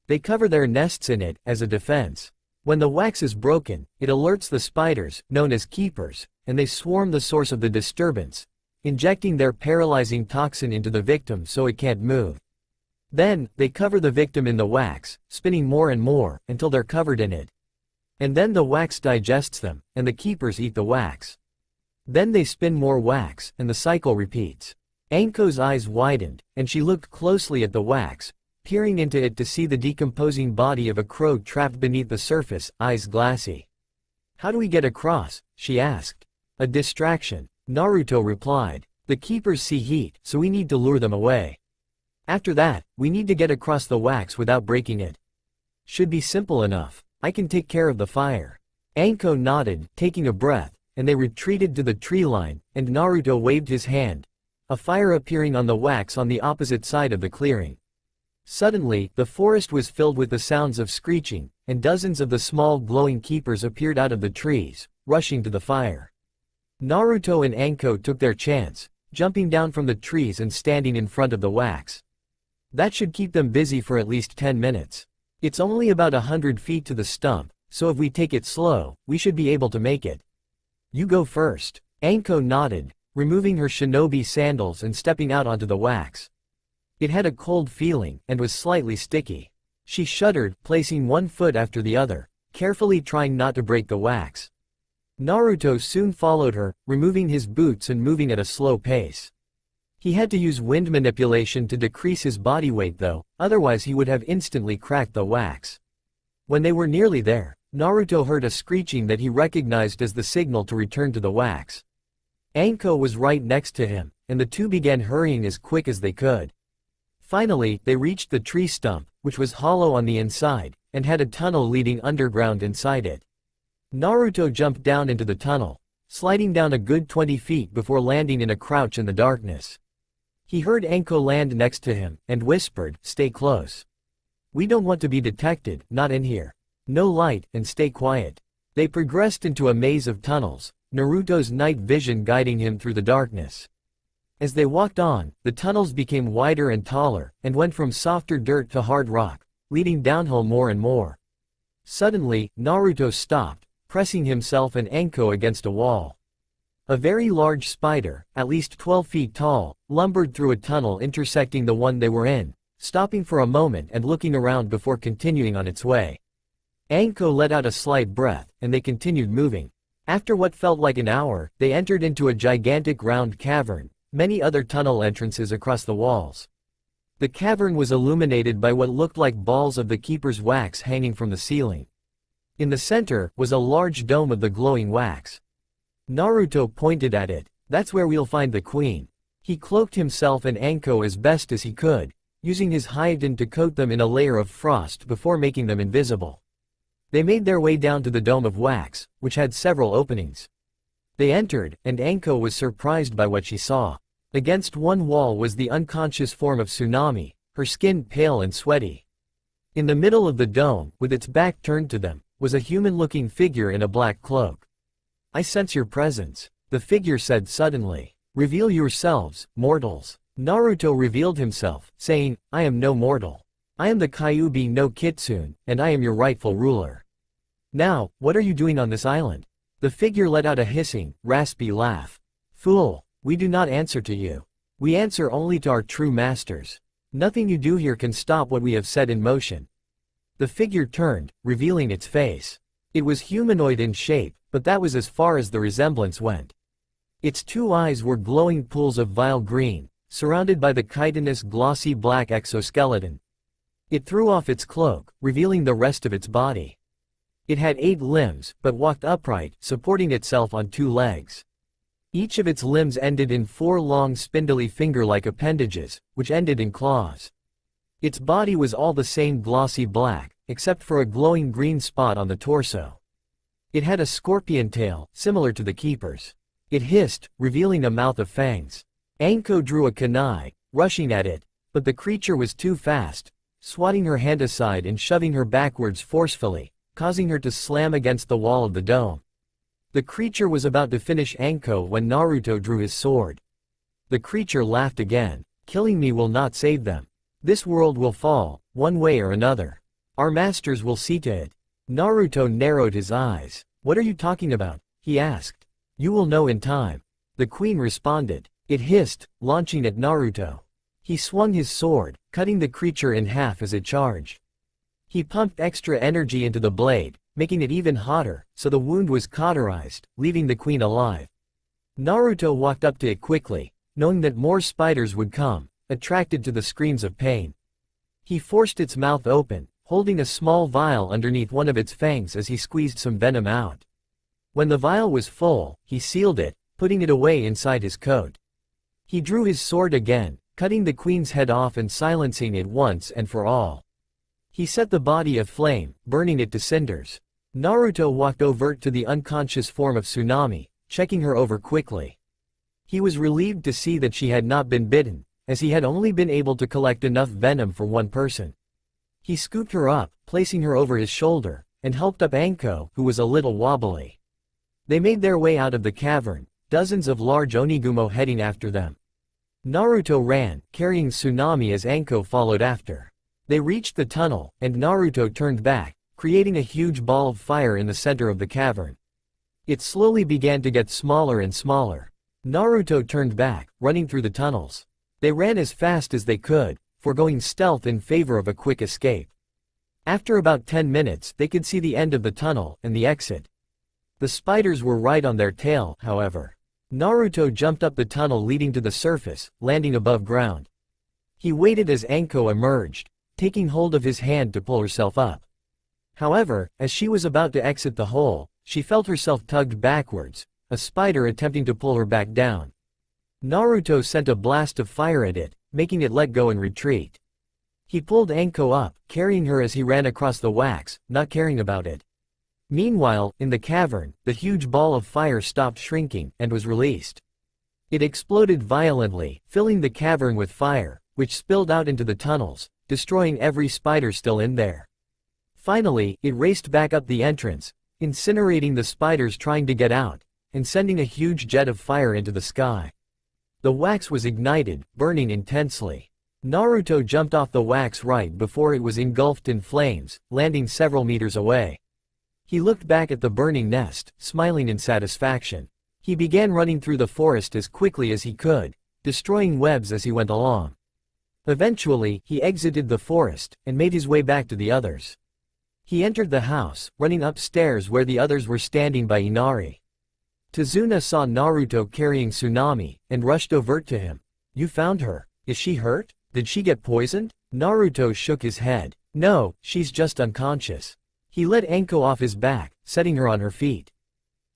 Speaker 1: They cover their nests in it, as a defense. When the wax is broken, it alerts the spiders, known as keepers, and they swarm the source of the disturbance, injecting their paralyzing toxin into the victim so it can't move. Then, they cover the victim in the wax, spinning more and more, until they're covered in it. And then the wax digests them, and the keepers eat the wax. Then they spin more wax, and the cycle repeats. Anko's eyes widened, and she looked closely at the wax, peering into it to see the decomposing body of a crow trapped beneath the surface, eyes glassy. "How do we get across?" she asked. "A distraction," Naruto replied. "The keepers see heat, so we need to lure them away. After that, we need to get across the wax without breaking it. Should be simple enough. I can take care of the fire." Anko nodded, taking a breath, and they retreated to the tree line, and Naruto waved his hand, a fire appearing on the wax on the opposite side of the clearing. Suddenly, the forest was filled with the sounds of screeching, and dozens of the small glowing keepers appeared out of the trees, rushing to the fire. Naruto and Anko took their chance, jumping down from the trees and standing in front of the wax. That should keep them busy for at least 10 minutes. It's only about 100 feet to the stump, so if we take it slow, we should be able to make it. "You go first." Anko nodded, removing her shinobi sandals and stepping out onto the wax. It had a cold feeling, and was slightly sticky. She shuddered, placing one foot after the other, carefully trying not to break the wax. Naruto soon followed her, removing his boots and moving at a slow pace. He had to use wind manipulation to decrease his body weight though, otherwise he would have instantly cracked the wax. When they were nearly there, Naruto heard a screeching that he recognized as the signal to return to the wax. Anko was right next to him, and the two began hurrying as quick as they could. Finally, they reached the tree stump, which was hollow on the inside, and had a tunnel leading underground inside it. Naruto jumped down into the tunnel, sliding down a good 20 feet before landing in a crouch in the darkness. He heard Anko land next to him, and whispered, "Stay close. We don't want to be detected, not in here. No light, and stay quiet." They progressed into a maze of tunnels, Naruto's night vision guiding him through the darkness. As they walked on, the tunnels became wider and taller, and went from softer dirt to hard rock, leading downhill more and more. Suddenly, Naruto stopped, pressing himself and Anko against a wall. A very large spider, at least 12 feet tall, lumbered through a tunnel intersecting the one they were in, stopping for a moment and looking around before continuing on its way. Anko let out a slight breath, and they continued moving. After what felt like an hour, they entered into a gigantic round cavern, many other tunnel entrances across the walls. The cavern was illuminated by what looked like balls of the keeper's wax hanging from the ceiling. In the center was a large dome of the glowing wax. Naruto pointed at it. "That's where we'll find the queen." He cloaked himself and Anko as best as he could, using his hyogen to coat them in a layer of frost before making them invisible. They made their way down to the dome of wax, which had several openings. They entered, and Anko was surprised by what she saw. Against one wall was the unconscious form of Tsunami, her skin pale and sweaty. In the middle of the dome, with its back turned to them, was a human-looking figure in a black cloak. "I sense your presence," the figure said suddenly. "Reveal yourselves, mortals." Naruto revealed himself, saying, "I am no mortal. I am the Kyuubi no Kitsune, and I am your rightful ruler. Now, what are you doing on this island?" The figure let out a hissing, raspy laugh. "Fool, we do not answer to you. We answer only to our true masters. Nothing you do here can stop what we have set in motion." The figure turned, revealing its face. It was humanoid in shape, but that was as far as the resemblance went. Its two eyes were glowing pools of vile green, surrounded by the chitinous glossy black exoskeleton. It threw off its cloak, revealing the rest of its body. It had 8 limbs, but walked upright, supporting itself on 2 legs. Each of its limbs ended in 4 long spindly finger-like appendages, which ended in claws. Its body was all the same glossy black, except for a glowing green spot on the torso. It had a scorpion tail, similar to the keeper's. It hissed, revealing a mouth of fangs. Anko drew a kunai, rushing at it, but the creature was too fast, swatting her hand aside and shoving her backwards forcefully, causing her to slam against the wall of the dome. The creature was about to finish Anko when Naruto drew his sword. The creature laughed again. Killing me will not save them. This world will fall, one way or another. Our masters will see to it. Naruto narrowed his eyes. What are you talking about? He asked. You will know in time. The queen responded. It hissed, launching at Naruto. He swung his sword, cutting the creature in half as it charged. He pumped extra energy into the blade, making it even hotter, so the wound was cauterized, leaving the queen alive. Naruto walked up to it quickly, knowing that more spiders would come, attracted to the screams of pain. He forced its mouth open, holding a small vial underneath one of its fangs as he squeezed some venom out. When the vial was full, he sealed it, putting it away inside his coat. He drew his sword again, cutting the queen's head off and silencing it once and for all. He set the body aflame, burning it to cinders. Naruto walked over to the unconscious form of Tsunami, checking her over quickly. He was relieved to see that she had not been bitten, as he had only been able to collect enough venom for one person. He scooped her up, placing her over his shoulder, and helped up Anko, who was a little wobbly. They made their way out of the cavern, dozens of large Onigumo heading after them. Naruto ran, carrying Tsunami as Anko followed after. They reached the tunnel, and Naruto turned back, creating a huge ball of fire in the center of the cavern. It slowly began to get smaller and smaller. Naruto turned back, running through the tunnels. They ran as fast as they could, foregoing stealth in favor of a quick escape. After about 10 minutes they could see the end of the tunnel and the exit. The spiders were right on their tail, however. Naruto jumped up the tunnel leading to the surface, landing above ground. He waited as Anko emerged, taking hold of his hand to pull herself up. However, as she was about to exit the hole, she felt herself tugged backwards, a spider attempting to pull her back down. Naruto sent a blast of fire at it, making it let go and retreat. He pulled Anko up, carrying her as he ran across the wax, not caring about it. Meanwhile, in the cavern, the huge ball of fire stopped shrinking, and was released. It exploded violently, filling the cavern with fire, which spilled out into the tunnels, destroying every spider still in there. Finally, it raced back up the entrance, incinerating the spiders trying to get out, and sending a huge jet of fire into the sky. The wax was ignited, burning intensely. Naruto jumped off the wax right before it was engulfed in flames, landing several meters away. He looked back at the burning nest, smiling in satisfaction. He began running through the forest as quickly as he could, destroying webs as he went along. Eventually, he exited the forest, and made his way back to the others. He entered the house, running upstairs where the others were standing by Inari. Tazuna saw Naruto carrying Tsunami, and rushed over to him. You found her. Is she hurt? Did she get poisoned? Naruto shook his head. No, she's just unconscious. He led Anko off his back, setting her on her feet.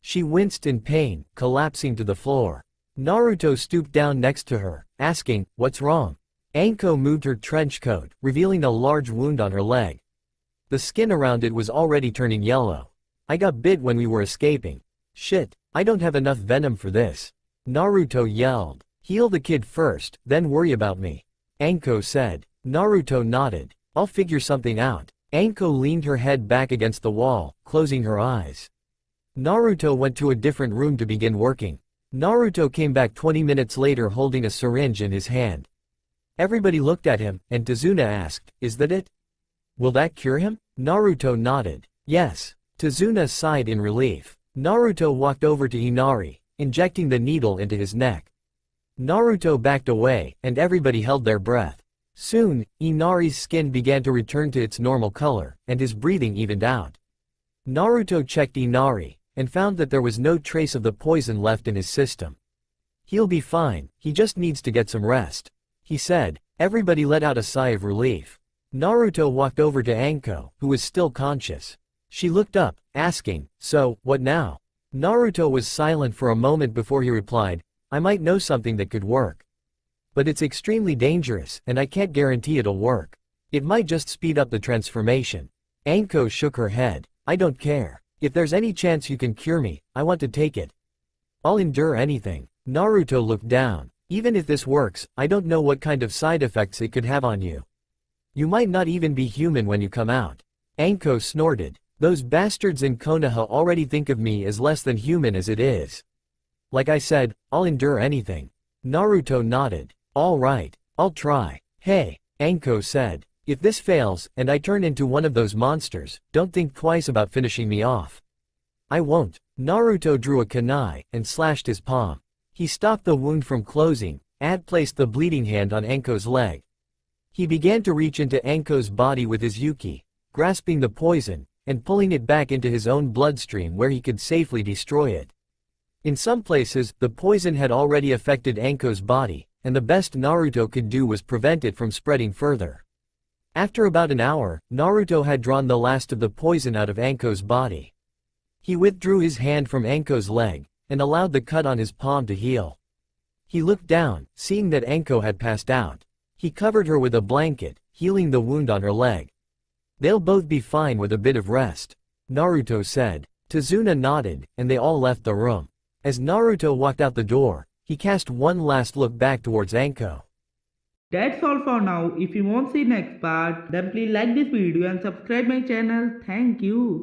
Speaker 1: She winced in pain, collapsing to the floor. Naruto stooped down next to her, asking, what's wrong? Anko moved her trench coat, revealing a large wound on her leg. The skin around it was already turning yellow. I got bit when we were escaping. Shit, I don't have enough venom for this. Naruto yelled. Heal the kid first, then worry about me. Anko said. Naruto nodded. I'll figure something out. Anko leaned her head back against the wall, closing her eyes. Naruto went to a different room to begin working. Naruto came back 20 minutes later holding a syringe in his hand. Everybody looked at him, and Tazuna asked, is that it? Will that cure him? Naruto nodded. Yes. Tazuna sighed in relief. Naruto walked over to Inari, injecting the needle into his neck. Naruto backed away, and everybody held their breath. Soon, Inari's skin began to return to its normal color, and his breathing evened out. Naruto checked Inari, and found that there was no trace of the poison left in his system. He'll be fine, he just needs to get some rest, he said. Everybody let out a sigh of relief. Naruto walked over to Anko, who was still conscious. She looked up, asking, so, what now? Naruto was silent for a moment before he replied, I might know something that could work. But it's extremely dangerous, and I can't guarantee it'll work. It might just speed up the transformation. Anko shook her head. I don't care. If there's any chance you can cure me, I want to take it. I'll endure anything. Naruto looked down. Even if this works, I don't know what kind of side effects it could have on you. You might not even be human when you come out. Anko snorted. Those bastards in Konoha already think of me as less than human as it is. Like I said, I'll endure anything. Naruto nodded. All right, I'll try. Hey, Anko said. If this fails, and I turn into one of those monsters, don't think twice about finishing me off. I won't. Naruto drew a kunai, and slashed his palm. He stopped the wound from closing, and placed the bleeding hand on Anko's leg. He began to reach into Anko's body with his yuki, grasping the poison, and pulling it back into his own bloodstream where he could safely destroy it. In some places, the poison had already affected Anko's body, and the best Naruto could do was prevent it from spreading further. After about an hour, Naruto had drawn the last of the poison out of Anko's body. He withdrew his hand from Anko's leg, and allowed the cut on his palm to heal. He looked down, seeing that Anko had passed out. He covered her with a blanket, healing the wound on her leg. They'll both be fine with a bit of rest, Naruto said. Tazuna nodded, and they all left the room. As Naruto walked out the door, he cast one last look back towards Anko.
Speaker 2: That's all for now. If you want to see next part, then please like this video and subscribe my channel. Thank you.